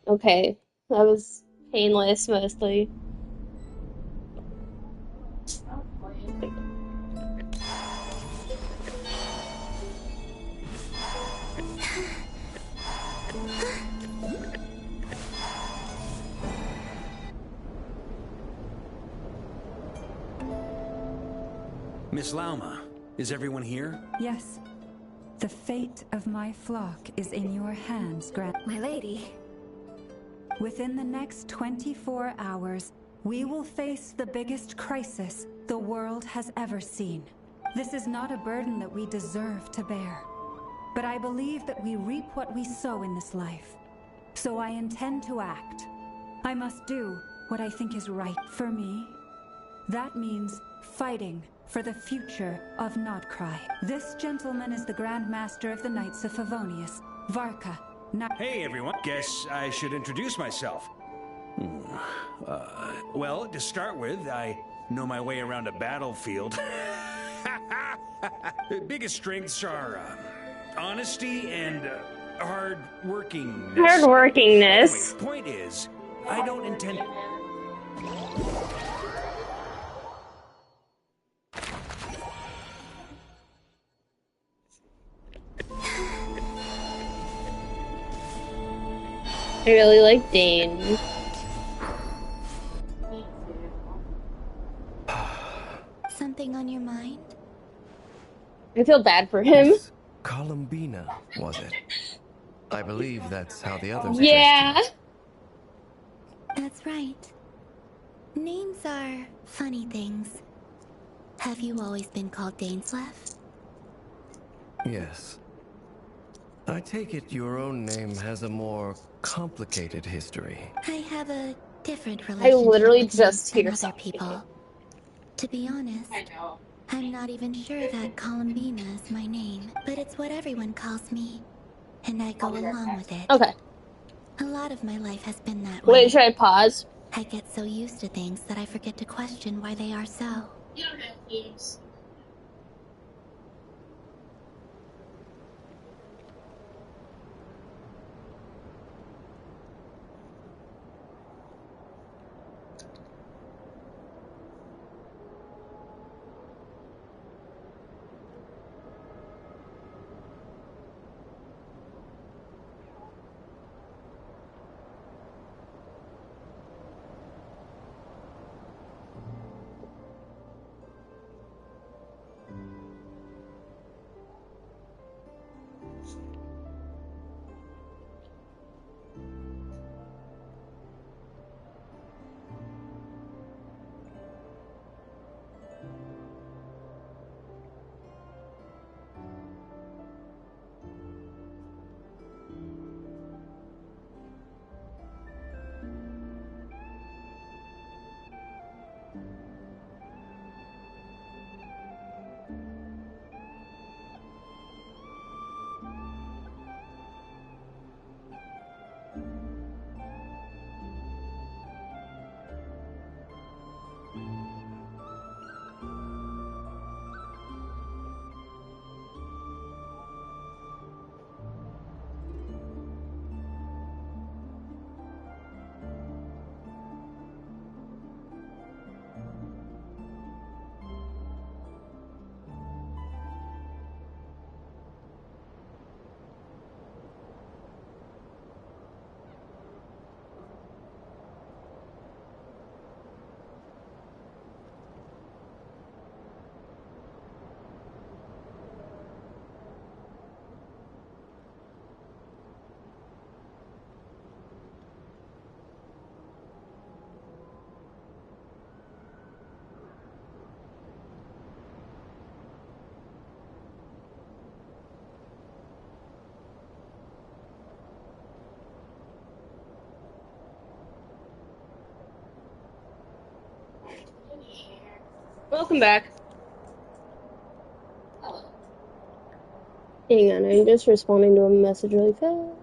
Okay, that was painless, mostly. Miss Lauma, is everyone here? Yes. The fate of my flock is in your hands, My lady. Within the next 24 hours, we will face the biggest crisis the world has ever seen. This is not a burden that we deserve to bear. But I believe that we reap what we sow in this life. So I intend to act. I must do what I think is right for me. That means fighting for the future of Nodkrai. This gentleman is the Grand Master of the Knights of Favonius, Varka. Hey everyone, guess I should introduce myself. Well, to start with, I know my way around a battlefield. The biggest strengths are honesty and hard-workingness. Hard-workingness. Anyway, point is, I don't intend... I really like Dane. I feel bad for him. Miss Columbina, was it? I believe that's how the others Yeah. addressed That's right. Names are funny things. Have you always been called Dainslev? you. Yes. I take it your own name has a more complicated history. I have a different I relationship literally with just names than hear other something. people. To be honest, I'm not even sure that Columbina is my name, but it's what everyone calls me, and I go along with it. Okay. A lot of my life has been that Wait, way. should I pause? I get so used to things that I forget to question why they are so. You don't have games. Welcome back. Hang on, I'm just responding to a message really fast.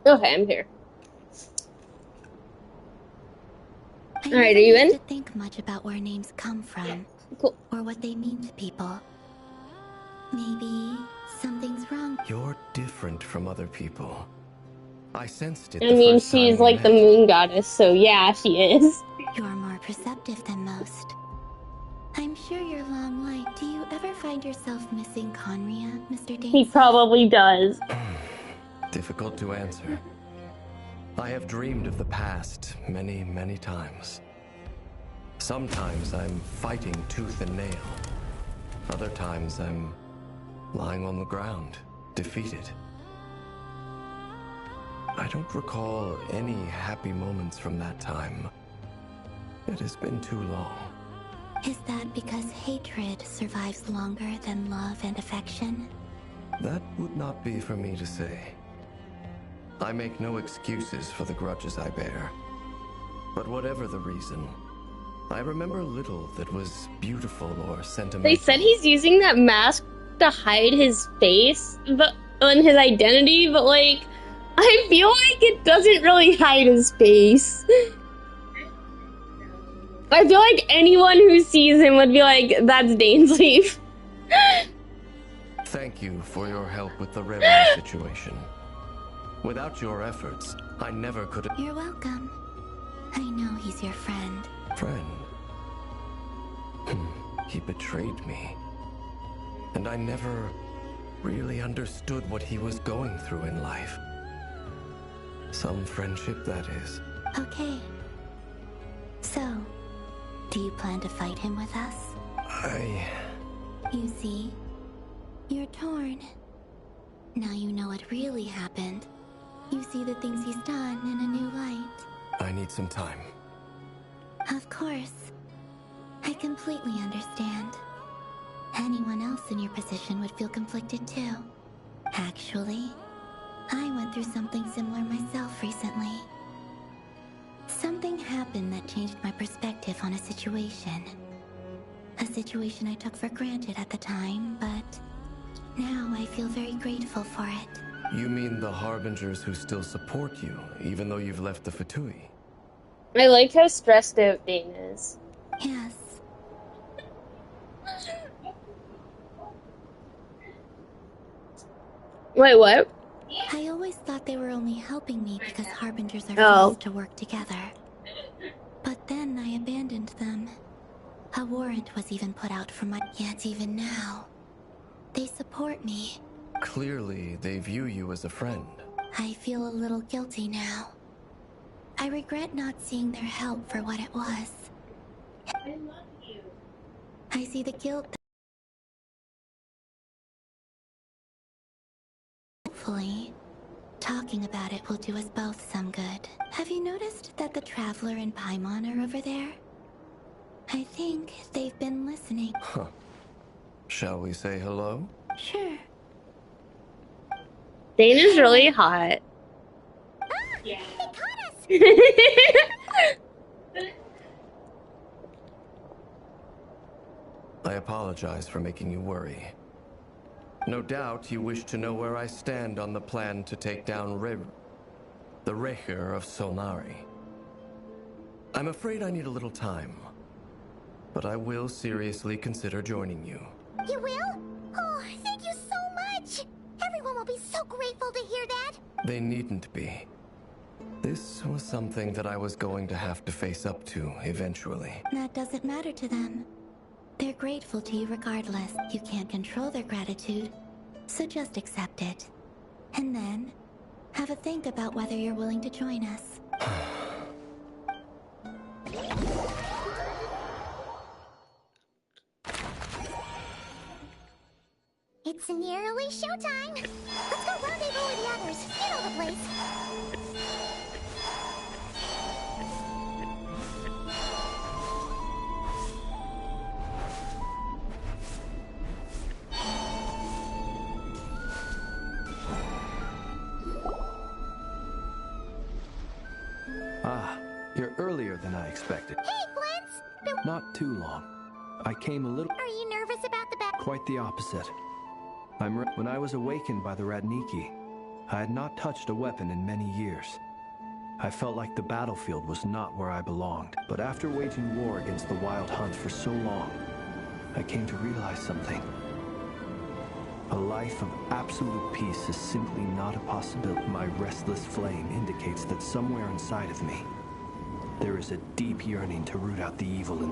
Okay, I'm here. Alright, are you in? To think much about where names come from, cool, or what they mean to people. Maybe something's wrong. You're different from other people. I sensed it. I mean, she's like the moon goddess, so yeah, she is. You're more perceptive than most. I'm sure you're long-light. Do you ever find yourself missing Conria, Mr. Dane? He probably does. Difficult to answer. I have dreamed of the past many, many times. Sometimes I'm fighting tooth and nail. Other times I'm lying on the ground, defeated. I don't recall any happy moments from that time. It has been too long. Is that because hatred survives longer than love and affection? That would not be for me to say. I make no excuses for the grudges I bear. But whatever the reason, I remember little that was beautiful or sentimental. They said he's using that mask to hide his face and his identity, but like, I feel like it doesn't really hide his face. I feel like anyone who sees him would be like, that's Dainsleif. Thank you for your help with the Reverie situation. Without your efforts, I never could have... You're welcome. I know he's your friend. Friend? He betrayed me. And I never really understood what he was going through in life. Some friendship, that is. Okay. So, do you plan to fight him with us? You see, you're torn. Now you know what really happened. You see the things he's done in a new light. I need some time. Of course. I completely understand. Anyone else in your position would feel conflicted too. Actually, I went through something similar myself recently. Something happened that changed my perspective on a situation. A situation I took for granted at the time, but now I feel very grateful for it. You mean the Harbingers who still support you, even though you've left the Fatui? I like how stressed out Dane is. Yes. Wait, what? I always thought they were only helping me because Harbingers are forced to work together. But then I abandoned them. A warrant was even put out for my... Yet even now, they support me. Clearly, they view you as a friend. I feel a little guilty now. I regret not seeing their help for what it was. I love you. I see the guilt that... Hopefully, talking about it will do us both some good. Have you noticed that the Traveler and Paimon are over there? I think they've been listening. Huh. Shall we say hello? Sure. Dane is really hot. Yeah. They caught us! I apologize for making you worry. No doubt you wish to know where I stand on the plan to take down the Recher of Solnari. I'm afraid I need a little time, but I will seriously consider joining you. You will? Oh, thank you so much! Everyone will be so grateful to hear that! They needn't be. This was something that I was going to have to face up to eventually. That doesn't matter to them. They're grateful to you regardless. You can't control their gratitude, so just accept it. And then, have a think about whether you're willing to join us. It's nearly showtime! Let's go rendezvous with the others. You know the place. Ah, you're earlier than I expected. Hey, Flint's! Not too long. I came a little... Are you nervous about the Quite the opposite. When I was awakened by the Radniki, I had not touched a weapon in many years. I felt like the battlefield was not where I belonged. But after waging war against the Wild Hunt for so long, I came to realize something. A life of absolute peace is simply not a possibility. My restless flame indicates that somewhere inside of me, there is a deep yearning to root out the evil in...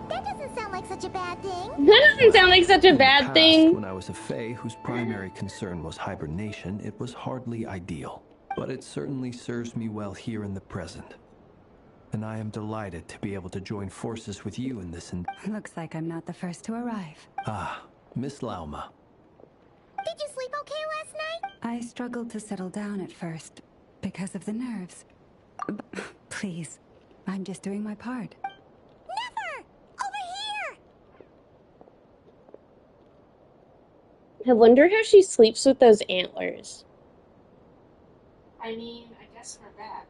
That doesn't sound like such a bad thing. That doesn't sound like such a bad thing. When I was a Fae whose primary concern was hibernation, it was hardly ideal. But it certainly serves me well here in the present. And I am delighted to be able to join forces with you in this Looks like I'm not the first to arrive. Ah, Miss Lauma. Did you sleep okay last night? I struggled to settle down at first, because of the nerves. Please, I'm just doing my part. Never! Over here! I wonder how she sleeps with those antlers. I mean, I guess for that.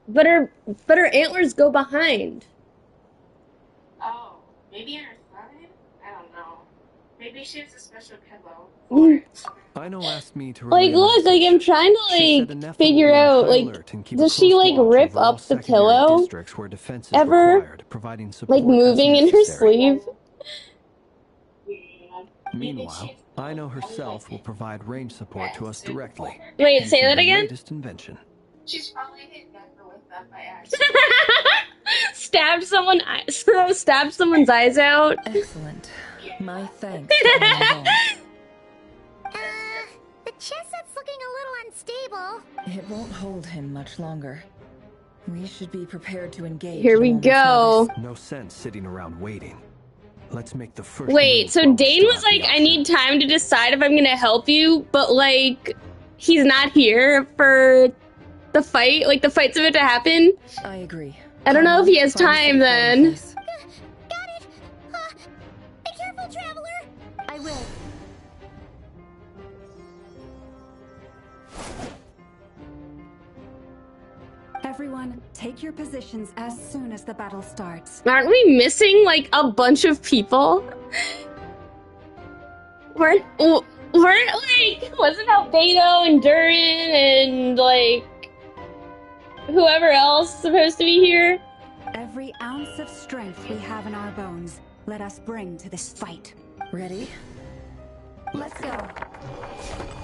But her antlers go behind. Oh, maybe on her side? I don't know. Maybe she has a special pillow. Aino asked me to Like, look, like, I'm trying to, like, figure out, like, does she, like, rip up the pillow ever? Like, moving in her sleeve? Meanwhile, Aino herself will provide range support to us directly. Wait, say that The again? latest invention. She's probably hit Never with them by accident. Stabbed someone. Stabbed someone's eyes out. Excellent. My thanks to anyone involved. The chess set's looking a little unstable. It won't hold him much longer. We should be prepared to engage. Here we go. No sense sitting around waiting. Let's make the first. Wait, so Dane was like, I need time to decide if I'm gonna help you, but like, he's not here for the fight? Like, the fight's about to happen? I agree. I don't know if he has time then. Got it. Be careful, traveler. I will. Everyone, take your positions as soon as the battle starts. Aren't we missing like a bunch of people? Weren't like, wasn't Albedo and Durin and like whoever else supposed to be here? Every ounce of strength we have in our bones, let us bring to this fight. Ready? Let's go.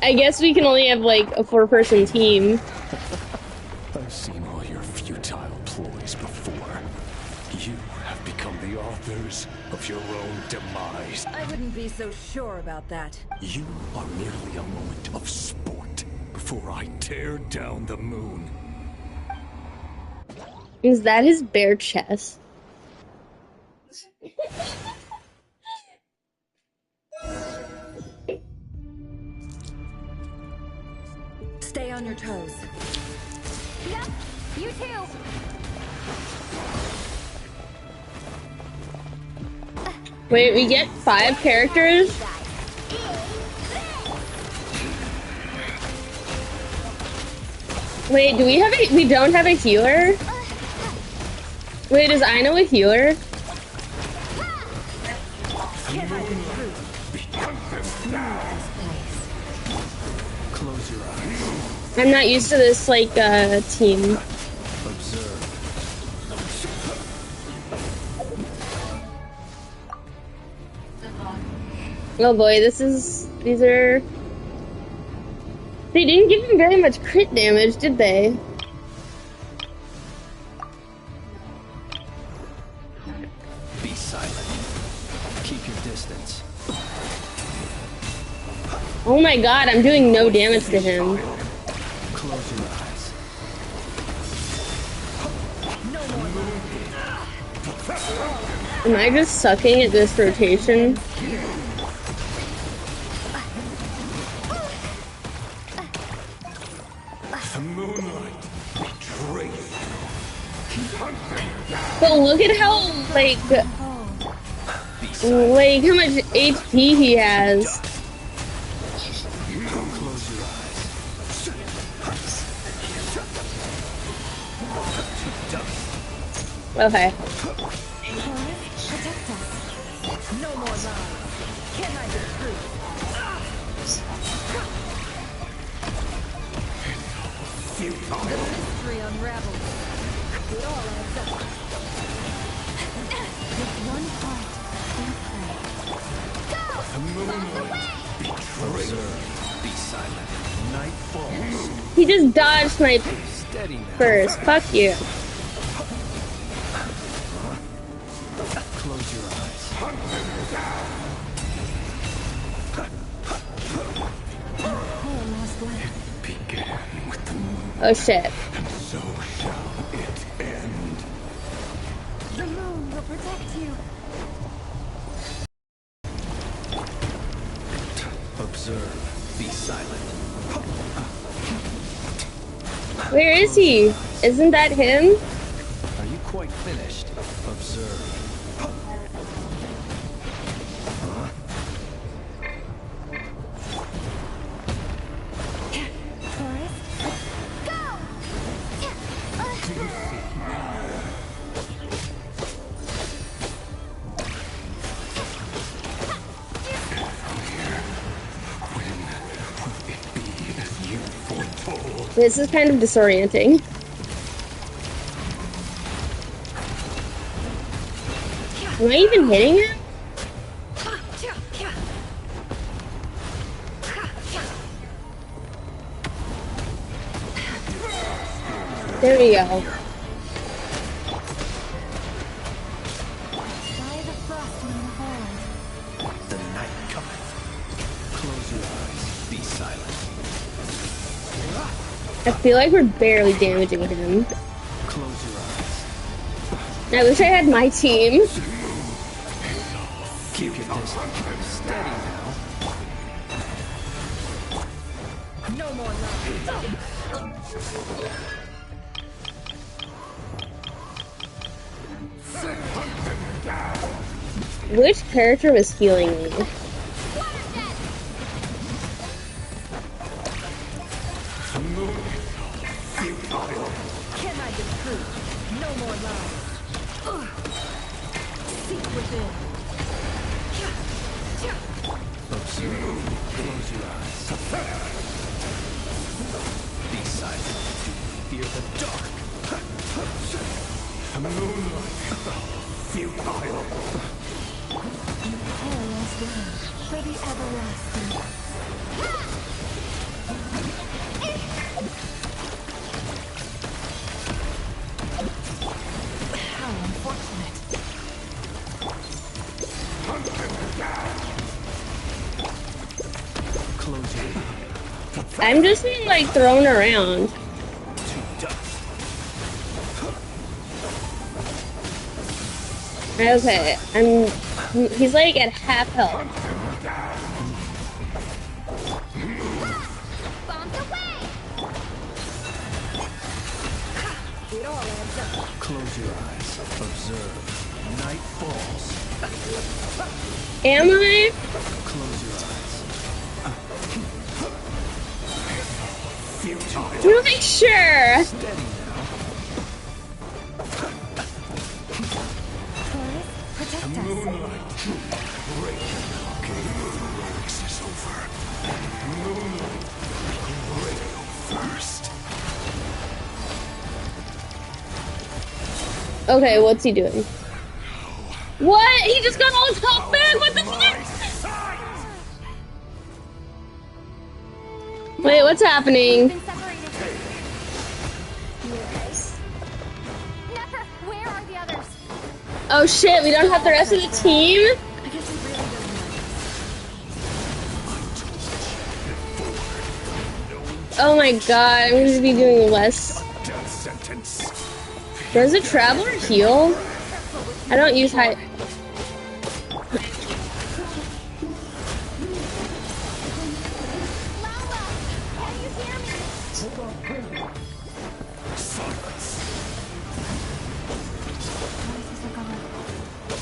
I guess we can only have like a 4-person team. I've seen all your futile ploys before. You have become the authors of your own demise. I wouldn't be so sure about that. You are merely a moment of sport before I tear down the moon. Is that his bare chest? Stay on your toes. Yep, you too. Wait, we get 5 characters? Wait, do we have a- we don't have a healer? Wait, is Aino a healer? Close your eyes. I'm not used to this, like, team. Observe. Oh boy, these are... They didn't give him very much crit damage, did they? Be silent. Keep your distance. Oh my god, I'm doing no damage to him. Close your eyes. Am I just sucking at this rotation? The moonlight betrays But look at how, like how much HP he has. Close your eyes. Okay. Protect us. No more lies. Can't hide the truth. The mystery unravels. It all adds up. With one heart, the moonlight betrays. Be silent. Night falls. He just dodged my Steady now. first. Fuck you. Close your eyes. Began with the moon, Oh shit. and so shall it end. the moon will protect you. Observe. Be silent. Where is he? Isn't that him? Are you quite finished? Observe. This is kind of disorienting. Am I even hitting him? There we go. I feel like we're barely damaging him. Close your eyes. I wish I had my team. Keep your distance. Steady now. No more love. Which character was healing me? Can I be true? No more lies. Seek within. Observe. Close your eyes. Be silent. Fear the dark. Moonlight. Futile. Prepare as well for the everlasting. How unfortunate. Close your eyes. I'm just being like thrown around. Okay, he's like at half health. It all adds up. Close your eyes. Observe. Night falls. Am I? Close your eyes. You're like, sure. Steady now. Protect us. Moonlight. Break. Heroics is over. Moonlight. Break first. Okay, what's he doing? What? He just got all his health back? What the fuck? Wait, what's happening? Never, where are the others? Oh shit, we don't have the rest of the team? Oh my god, I'm gonna be doing less. Death sentence. Does a traveler heal? I don't use high.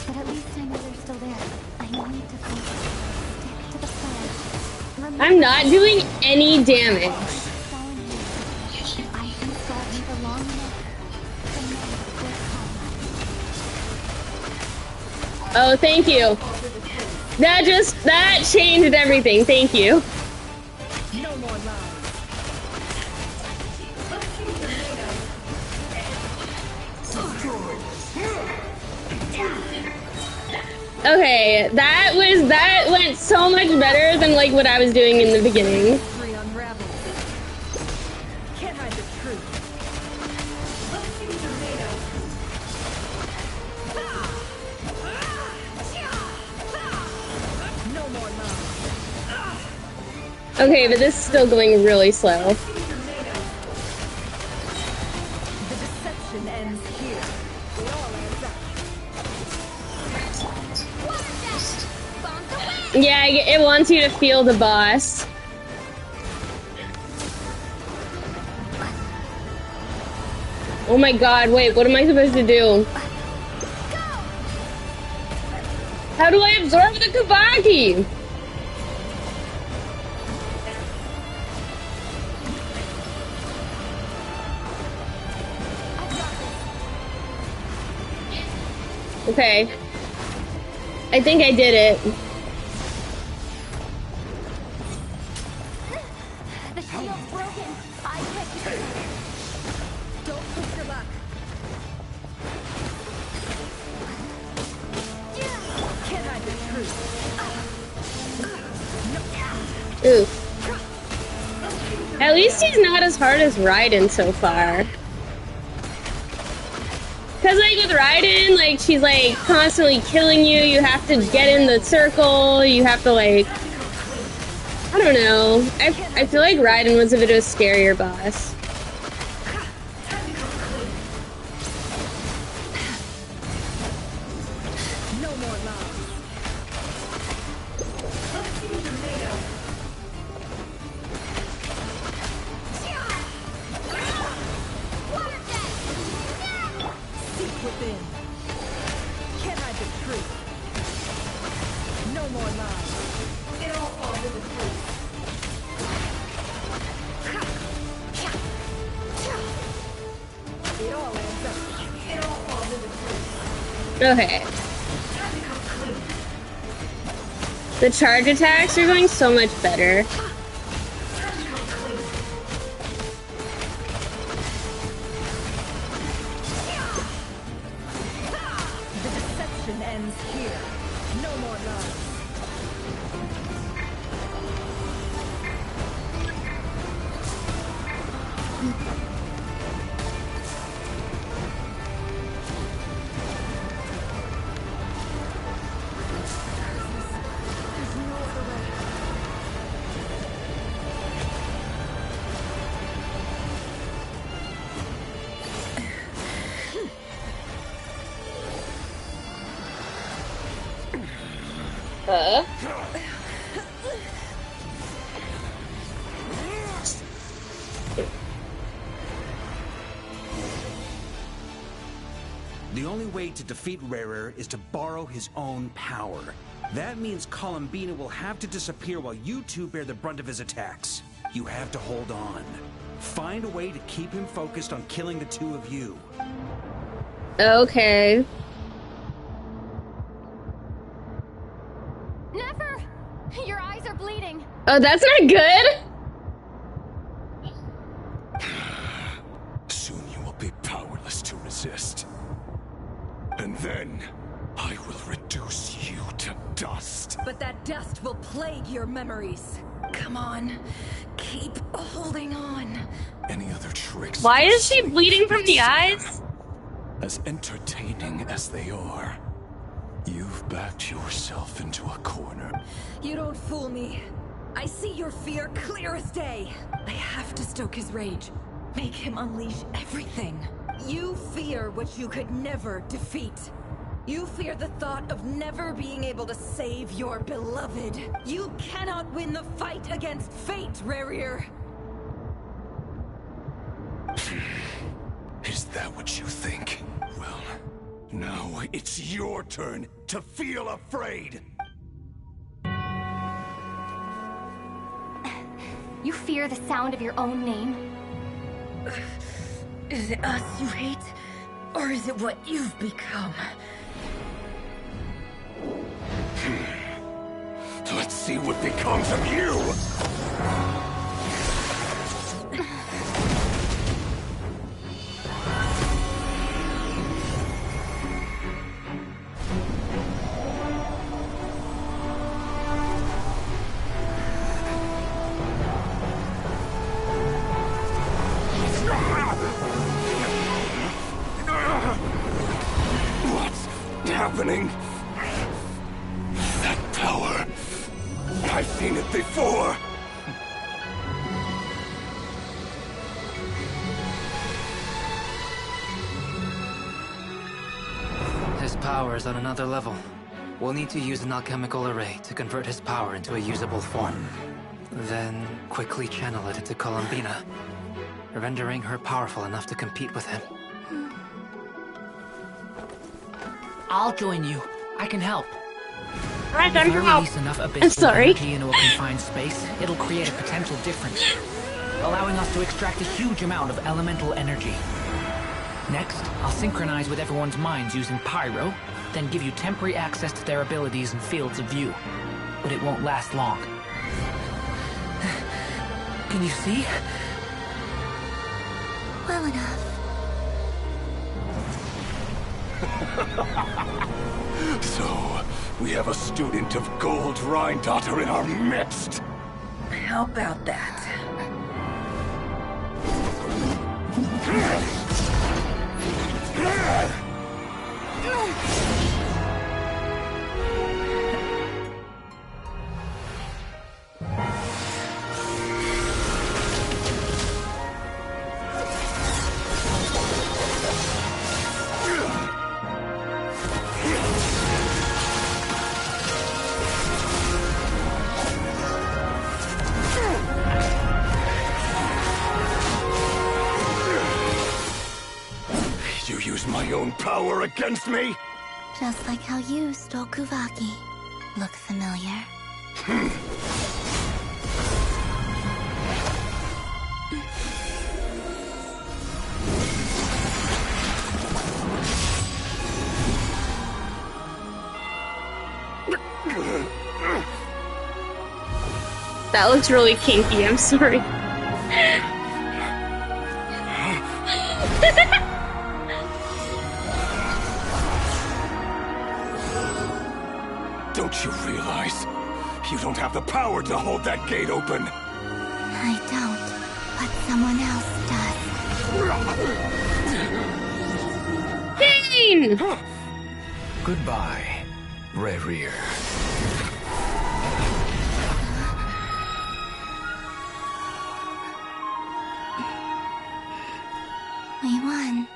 But at least I know they're still there. I need to focus. Stick to the plan. Remember, I'm not doing any damage. fallen here. I can scar me for long enough. And then we'll come. Oh, thank you. That changed everything. Thank you. No more lies. Okay, that went so much better than like what I was doing in the beginning. Three unraveled. Can't hide the truth. No more lies. Okay, but this is still going really slow. The deception ends here. It all adds up. Yeah, it wants you to feel the boss. Oh my god, wait, what am I supposed to do? How do I absorb the Kavaki? Okay. I think I did it. The shield's broken. I can't keep it. Don't push your luck. Can't hide the truth. Ooh. At least he's not as hard as Raiden so far. Cause like with Raiden, like she's like constantly killing you, you have to get in the circle, you have to like... I don't know. I feel like Raiden was a bit of a scarier boss. No more lies. Let's see what you're made of. Seek within. Can't hide the truth. No more lies. It all falls into place. It all ends up. It all falls into place. Okay. The charge attacks are going so much better. The deception ends here. No more lies. The only way to defeat Rarer is to borrow his own power. That means Columbina will have to disappear while you two bear the brunt of his attacks. You have to hold on. Find a way to keep him focused on killing the two of you. Okay. Never! Your eyes are bleeding. Oh, that's not good? Soon you will be powerless to resist. And then, I will reduce you to dust. But that dust will plague your memories. Come on. Keep holding on. Any other tricks? Why is she bleeding from the eyes? As entertaining as they are, you've backed yourself into a corner. You don't fool me. I see your fear clear as day. I have to stoke his rage. Make him unleash everything. You fear what you could never defeat. You fear the thought of never being able to save your beloved. You cannot win the fight against fate, Rarir. Is that what you think? Well, now it's your turn to feel afraid. You fear the sound of your own name? Is it us you hate? Or is it what you've become? Let's see what becomes of you! What's happening? That power. I've seen it before. His power is on another level. We'll need to use an alchemical array to convert his power into a usable form. Then quickly channel it into Columbina, rendering her powerful enough to compete with him. I'll join you. I can help. Alright, If I time for help. release enough I'm abyssal sorry. energy into a confined space, it'll create a potential difference, allowing us to extract a huge amount of elemental energy. Next, I'll synchronize with everyone's minds using Pyro, then give you temporary access to their abilities and fields of view. But it won't last long. Can you see? Well enough. So, we have a student of Gold Rhine-Daughter in our midst. How about that? power against me? Just like how you stole Kuvaki. Look familiar? That looks really kinky, I'm sorry. Don't you realize? You don't have the power to hold that gate open. I don't, but someone else does. Pain! Goodbye, Rerir. We won.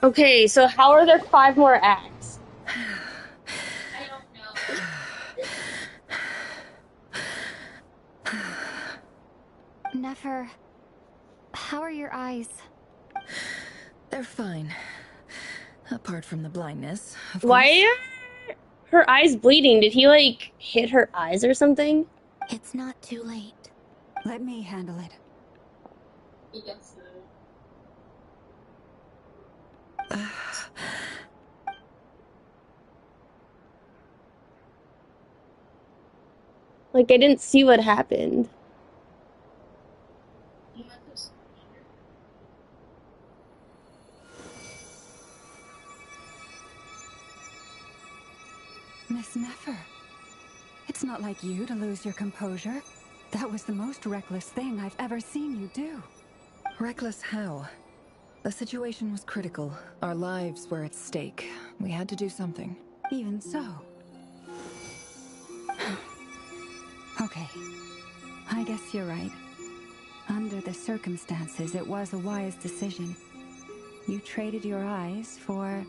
Okay, so how are there 5 more acts? Nefer, how are your eyes? They're fine. Apart from the blindness, of Why course. are her eyes bleeding? Did he, like, hit her eyes or something? It's not too late. Let me handle it. Like, I didn't see what happened. Miss Nefer, it's not like you to lose your composure. That was the most reckless thing I've ever seen you do. Reckless how? The situation was critical. Our lives were at stake. We had to do something. Even so. Okay. I guess you're right. Under the circumstances, it was a wise decision. You traded your eyes for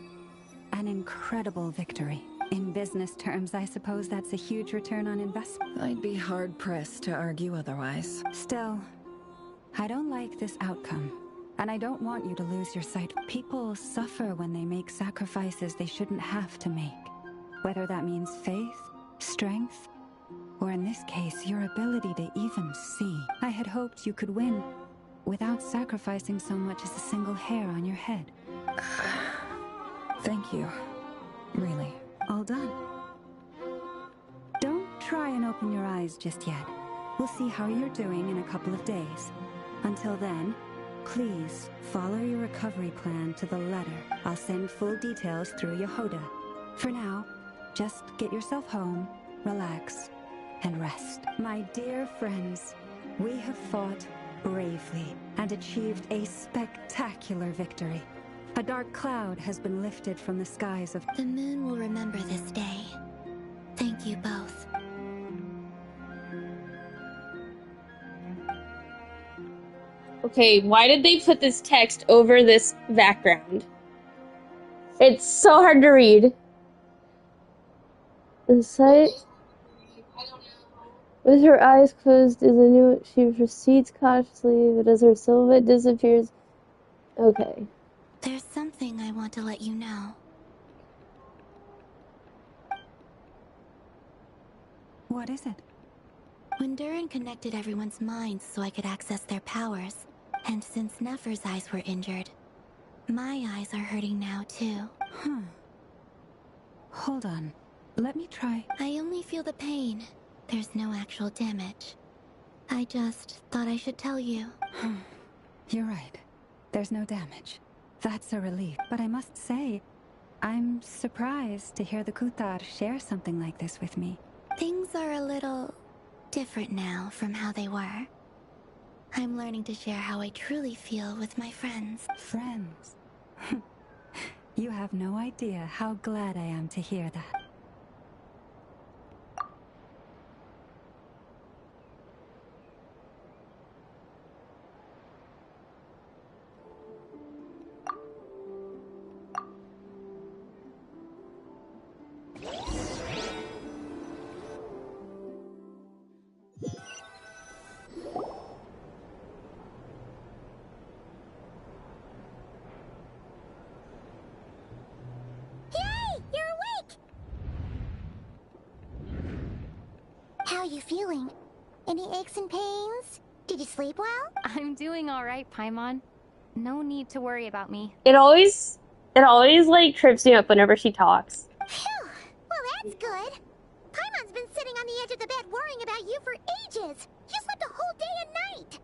an incredible victory. In business terms, I suppose that's a huge return on investment. I'd be hard-pressed to argue otherwise. Still, I don't like this outcome. And I don't want you to lose your sight. People suffer when they make sacrifices they shouldn't have to make. Whether that means faith, strength, or in this case, your ability to even see. I had hoped you could win without sacrificing so much as a single hair on your head. Thank you. Really. All done. Don't try and open your eyes just yet. We'll see how you're doing in a couple of days. Until then, please follow your recovery plan to the letter. I'll send full details through Yehoda. For now, just get yourself home, relax, and rest. My dear friends, we have fought bravely and achieved a spectacular victory. A dark cloud has been lifted from the skies of... The moon will remember this day. Thank you both. Okay, why did they put this text over this background? It's so hard to read. The sight... With her eyes closed, is a new... She proceeds cautiously, but as her silhouette disappears... Okay. There's something I want to let you know. What is it? When Durin connected everyone's minds so I could access their powers, and since Nefer's eyes were injured, my eyes are hurting now too. Hold on. Let me try. I only feel the pain. There's no actual damage. I just thought I should tell you. You're right. There's no damage. That's a relief. But I must say, I'm surprised to hear the Kutar share something like this with me. Things are a little different now from how they were. I'm learning to share how I truly feel with my friends. Friends? You have no idea how glad I am to hear that. How are you feeling? Any aches and pains? Did you sleep well? I'm doing all right, Paimon. No need to worry about me. It always like trips me up whenever she talks. Phew. Well, that's good. Paimon's been sitting on the edge of the bed worrying about you for ages. You slept a whole day and night.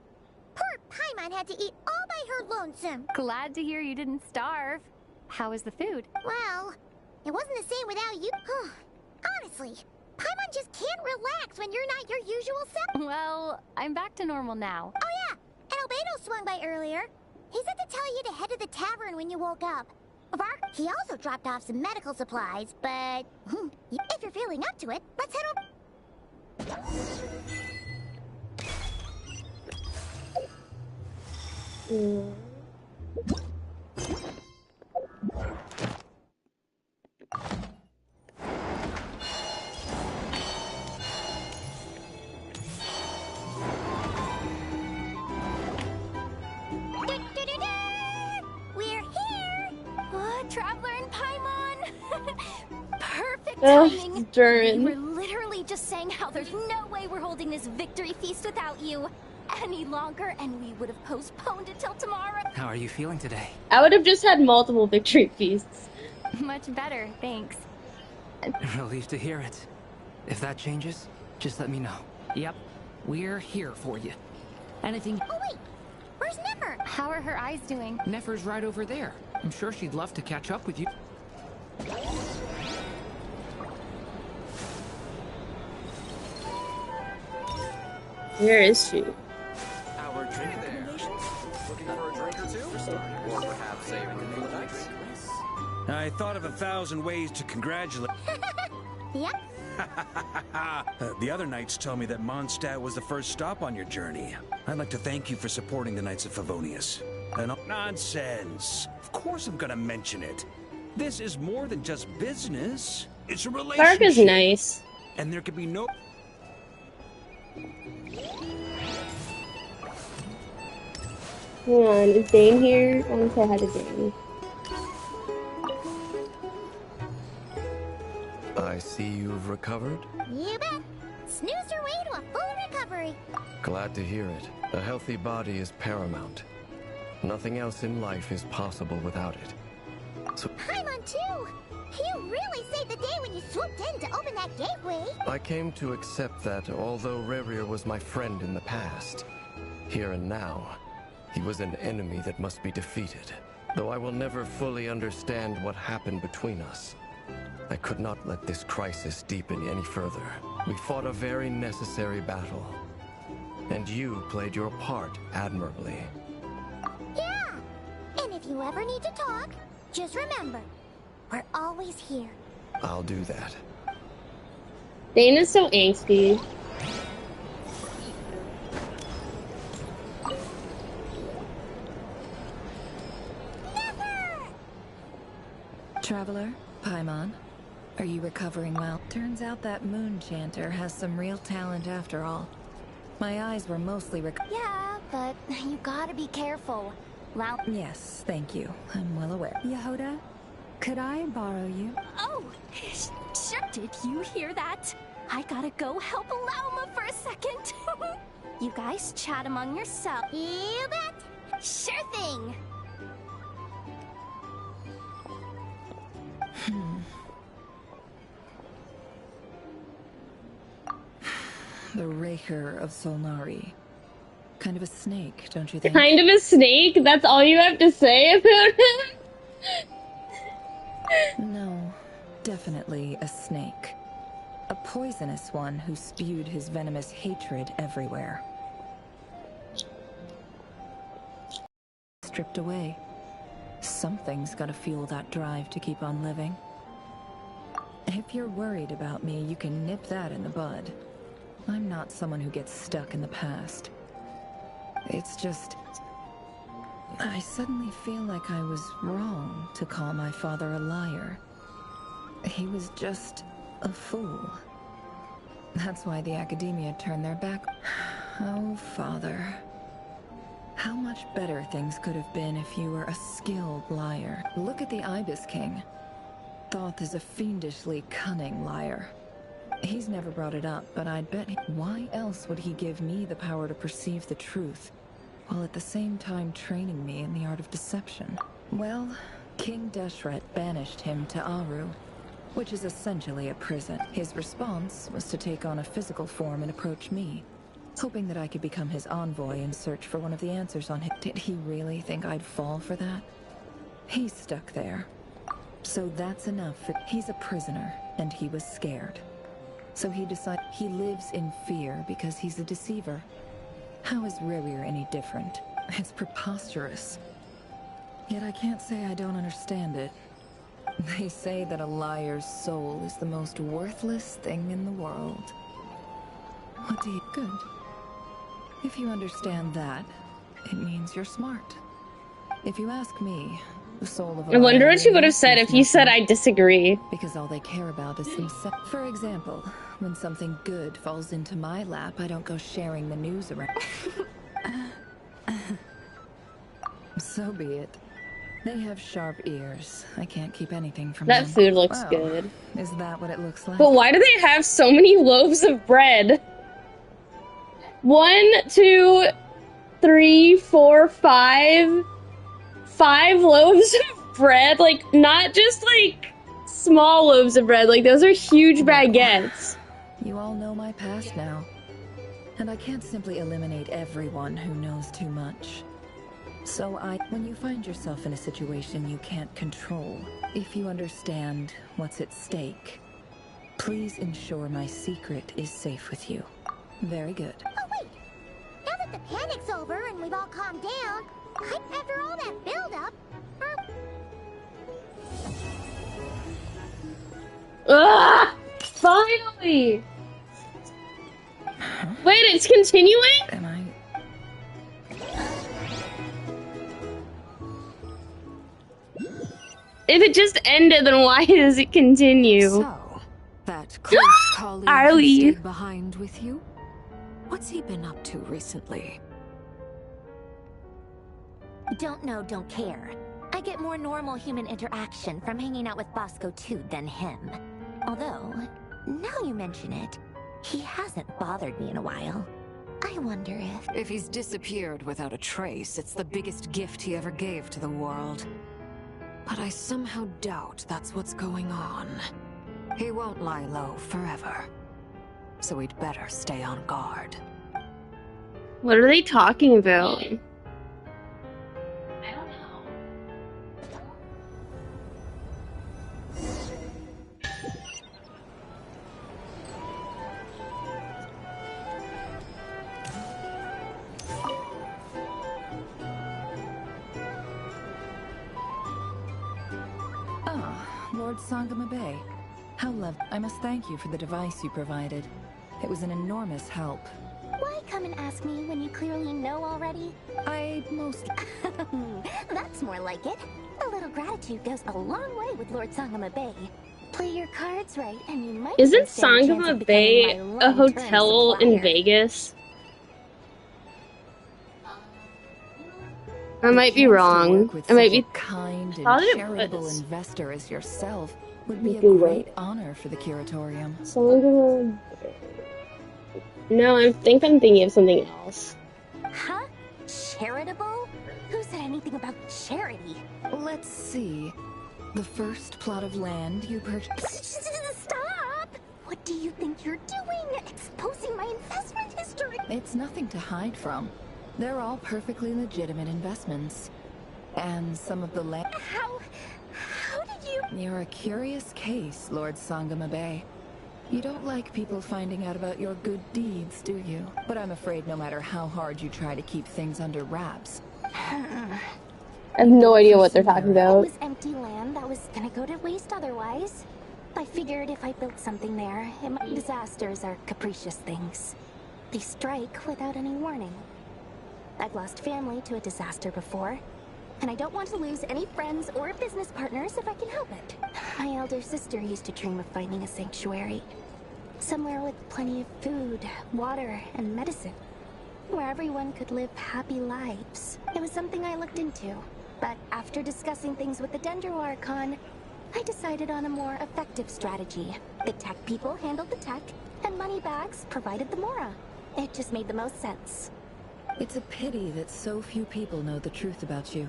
Poor Paimon had to eat all by her lonesome. Glad to hear you didn't starve. How was the food? Well, it wasn't the same without you. Honestly, Paimon just can't relax when you're not your usual self. Well, I'm back to normal now. Oh yeah, and Albedo swung by earlier. He said to tell you to head to the tavern when you woke up. Vark, he also dropped off some medical supplies, but if you're feeling up to it, let's head over. We're here! Traveler and Paimon! Perfect timing! Durin. We're literally just saying how there's no way we're holding this victory feast without you any longer, and we would have postponed it till tomorrow. How are you feeling today? I would have just had multiple victory feasts. Much better, thanks. Relieved to hear it. If that changes, just let me know. Yep, we're here for you. Anything... Oh wait, where's Nefer? How are her eyes doing? Nefer's right over there. I'm sure she'd love to catch up with you. Where is she? Our drink there. Looking for a drink or two? Or perhaps a vanilla ice? I thought of 1,000 ways to congratulate. Yep. The other knights told me that Mondstadt was the first stop on your journey. I'd like to thank you for supporting the Knights of Favonius. Nonsense! Of course I'm gonna mention it. This is more than just business. It's a relationship. Vark is nice. And there could be no... Hang on, is Dane here? I want to say hi to Dane. I see you've recovered. You bet. Snoozed her way to a full recovery. Glad to hear it. A healthy body is paramount. Nothing else in life is possible without it. So Paimon too! You really saved the day when you swooped in to open that gateway. I came to accept that although Rerir was my friend in the past, here and now, he was an enemy that must be defeated. Though I will never fully understand what happened between us, I could not let this crisis deepen any further. We fought a very necessary battle, and you played your part admirably. Yeah! And if you ever need to talk, just remember, we're always here. I'll do that. Dane is so angsty. Traveler, Paimon, are you recovering well? Turns out that moon chanter has some real talent after all. My eyes were mostly Yeah, but you gotta be careful. Yes, thank you. I'm well aware. Yehoda, could I borrow you? Oh, sure. Did you hear that? I gotta go help Lauma for a second. You guys chat among yourselves. You bet. Sure thing. The Raker of Solnari. Kind of a snake, don't you think? Kind of a snake? That's all you have to say about him? No, definitely a snake. A poisonous one who spewed his venomous hatred everywhere. Stripped away. Something's gotta fuel that drive to keep on living. If you're worried about me, you can nip that in the bud. I'm not someone who gets stuck in the past. It's just... I suddenly feel like I was wrong to call my father a liar. He was just a fool. That's why the academia turned their back. Oh, father. How much better things could have been if you were a skilled liar. Look at the Ibis King. Thoth is a fiendishly cunning liar. He He's never brought it up, but I'd bet why else would he give me the power to perceive the truth, while at the same time training me in the art of deception? Well, King Deshret banished him to Aru, which is essentially a prison. His response was to take on a physical form and approach me, hoping that I could become his envoy and search for one of the answers on him. Did he really think I'd fall for that? He's stuck there. So that's enough for— He's a prisoner, and he was scared. So he decided he lives in fear because he's a deceiver. How is Rerir any different? It's preposterous. Yet I can't say I don't understand it. They say that a liar's soul is the most worthless thing in the world. What do you— Good. If you understand that, it means you're smart. If you ask me, the soul of a— I wonder what she would have said if you said I disagree. Because all they care about is themselves. For example, when something good falls into my lap, I don't go sharing the news around. So be it. They have sharp ears. I can't keep anything from them. That food looks Wow. good. Is that what it looks like? But why do they have so many loaves of bread? 1, 2, 3, 4, 5. 5 loaves of bread? Like, not just like small loaves of bread. Like, those are huge baguettes. You all know my past now. And I can't simply eliminate everyone who knows too much. So when you find yourself in a situation you can't control, if you understand what's at stake, please ensure my secret is safe with you. Very good. Oh wait! Now that the panic's over and we've all calmed down, after all that build-up, Ugh! Finally! Wait, it's continuing? Am I? If it just ended, then why does it continue? So, that close colleague Arlie. who stayed behind with you? What's he been up to recently? don't know, don't care. I get more normal human interaction from hanging out with Bosco 2 than him. Although, now you mention it, he hasn't bothered me in a while. I wonder if... If he's disappeared without a trace, it's the biggest gift he ever gave to the world. But I somehow doubt that's what's going on. He won't lie low forever. So we'd better stay on guard. What are they talking about? I don't know. Lord Sangama Bay. How lovely. I must thank you for the device you provided. It was an enormous help. Why come and ask me when you clearly know already? That's more like it. A little gratitude goes a long way with Lord Sangama Bay. Play your cards right, and you might. Isn't stand a chance of Sangama Bay becoming my a long-term hotel in supplier. Vegas? I might be wrong. With I might such a be kind thought and it charitable was. investor as yourself would be a You're great right. honor for the curatorium. Sangama. No, I think I'm thinking of something else. Huh? Charitable? Who said anything about charity? Let's see. The first plot of land you purchased. Stop! What do you think you're doing? Exposing my investment history? It's nothing to hide from. They're all perfectly legitimate investments. And some of the land. How did you? You're a curious case, Lord Sangama Bay. You don't like people finding out about your good deeds, do you? But I'm afraid no matter how hard you try to keep things under wraps. I have no idea what they're talking It about. was empty land that was gonna go to waste otherwise. I figured if I built something there, disasters are capricious things. They strike without any warning. I've lost family to a disaster before, and I don't want to lose any friends or business partners if I can help it. My elder sister used to dream of finding a sanctuary. Somewhere with plenty of food, water, and medicine. Where everyone could live happy lives. It was something I looked into, but after discussing things with the Dendro Archon, I decided on a more effective strategy. The tech people handled the tech, and Moneybags provided the Mora. It just made the most sense. It's a pity that so few people know the truth about you.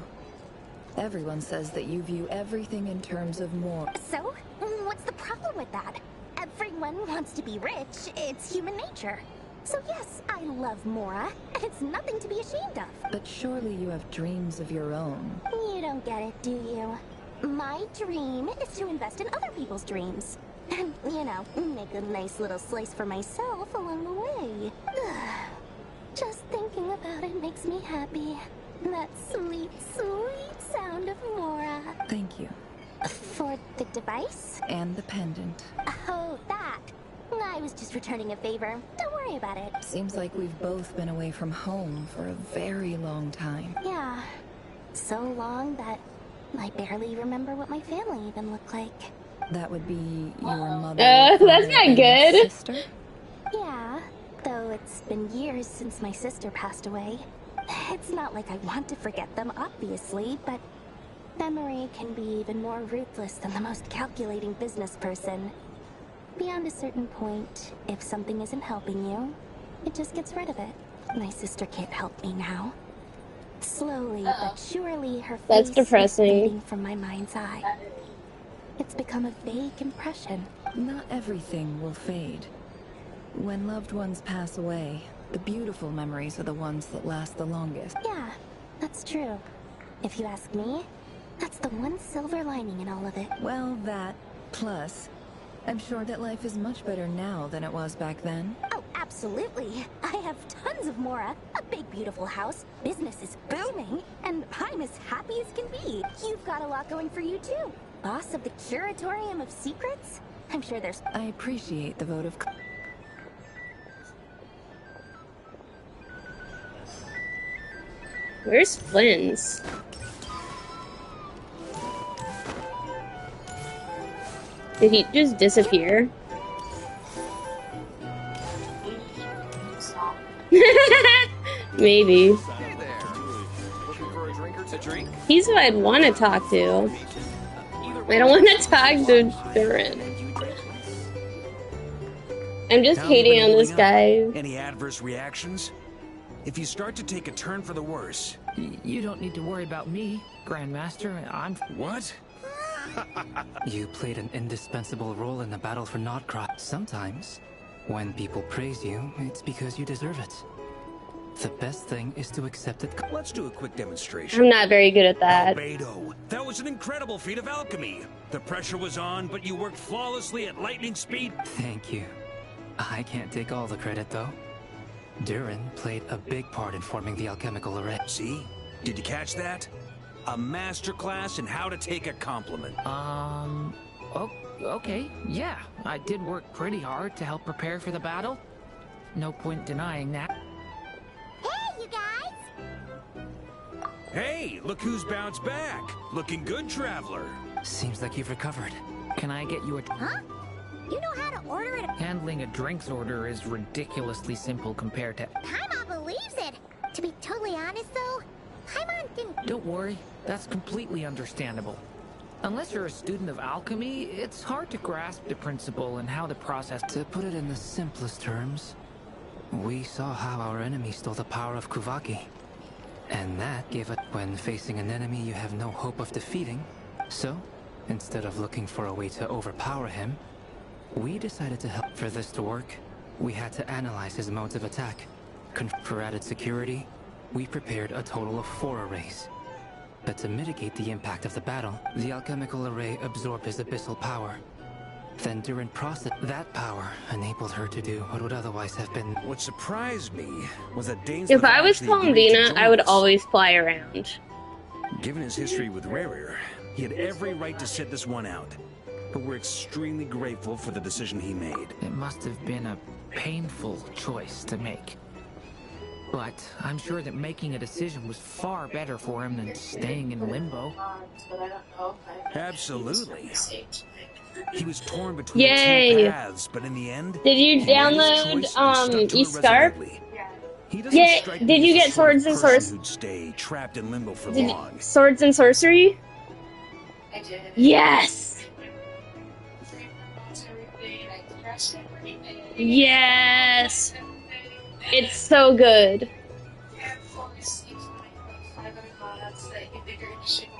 Everyone says that you view everything in terms of more. So, what's the problem with that? Everyone wants to be rich. It's human nature. So yes, I love Mora, and it's nothing to be ashamed of. But surely you have dreams of your own. You don't get it, do you? My dream is to invest in other people's dreams. And, you know, make a nice little slice for myself along the way. Just thinking about it makes me happy. That sweet, sweet sound of Mora. Thank you. For the device? And the pendant. Oh, that. I was just returning a favor. Don't worry about it. Seems like we've both been away from home for a very long time. Yeah. So long that I barely remember what my family even looked like. That would be your mother. That's not good. Sister? Yeah, though it's been years since my sister passed away. It's not like I want to forget them, obviously, but memory can be even more ruthless than the most calculating business person. Beyond a certain point, if something isn't helping you, it just gets rid of it. My sister can't help me now. Slowly but surely, her face is fading from my mind's eye. It's become a vague impression. Not everything will fade. When loved ones pass away, the beautiful memories are the ones that last the longest. Yeah, that's true. If you ask me, that's the one silver lining in all of it. Well, that, plus, I'm sure that life is much better now than it was back then. Oh, absolutely. I have tons of Mora, a big beautiful house, business is booming, and I'm as happy as can be. You've got a lot going for you too. Boss of the Curatorium of Secrets? I'm sure there's... I appreciate the vote of... Where's Flynn's? Did he just disappear? Maybe. Hey there. Looking for a drink or two? Drink? He's who I'd want to talk to. I don't want to talk to Durin. I'm just hating on this guy. Any adverse reactions? If you start to take a turn for the worse... You don't need to worry about me, Grandmaster. I'm... What? You played an indispensable role in the battle for Notcross. Sometimes, when people praise you, it's because you deserve it. The best thing is to accept it. Let's do a quick demonstration. I'm not very good at that. Albedo, that was an incredible feat of alchemy. The pressure was on, but you worked flawlessly at lightning speed. Thank you. I can't take all the credit, though. Durin played a big part in forming the alchemical array. See? Did you catch that? A masterclass in how to take a compliment. Oh, okay, yeah. I did work pretty hard to help prepare for the battle. No point denying that. Hey, you guys! Hey, look who's bounced back. Looking good, traveler. Seems like you've recovered. Can I get you a... Huh? You know how to order it? Handling a drinks order is ridiculously simple compared to... Paimon believes it! To be totally honest, though, Paimon didn't... Don't worry, that's completely understandable. Unless you're a student of alchemy, it's hard to grasp the principle and how the process... To put it in the simplest terms, we saw how our enemy stole the power of Kuvaki. And that gave it when facing an enemy you have no hope of defeating. So, instead of looking for a way to overpower him, we decided to help. For this to work, we had to analyze his modes of attack. For added security, we prepared a total of 4 arrays. But to mitigate the impact of the battle, the alchemical array absorbed his abyssal power. Then during process, that power enabled her to do what would otherwise have been... What surprised me was that Danes... If I was Palmdina, I would always fly around. Given his history with Rarir, he had every right to sit this one out. But we're extremely grateful for the decision he made. It must have been a painful choice to make. But I'm sure that making a decision was far better for him than staying in limbo. Absolutely. He was torn between two paths, but in the end... Did you download, eScarp? Yeah, did you get Swords and Sorcery? Stay trapped in limbo for long. Swords and Sorcery? I did. Yes! Yes! It's so good. That you figure it should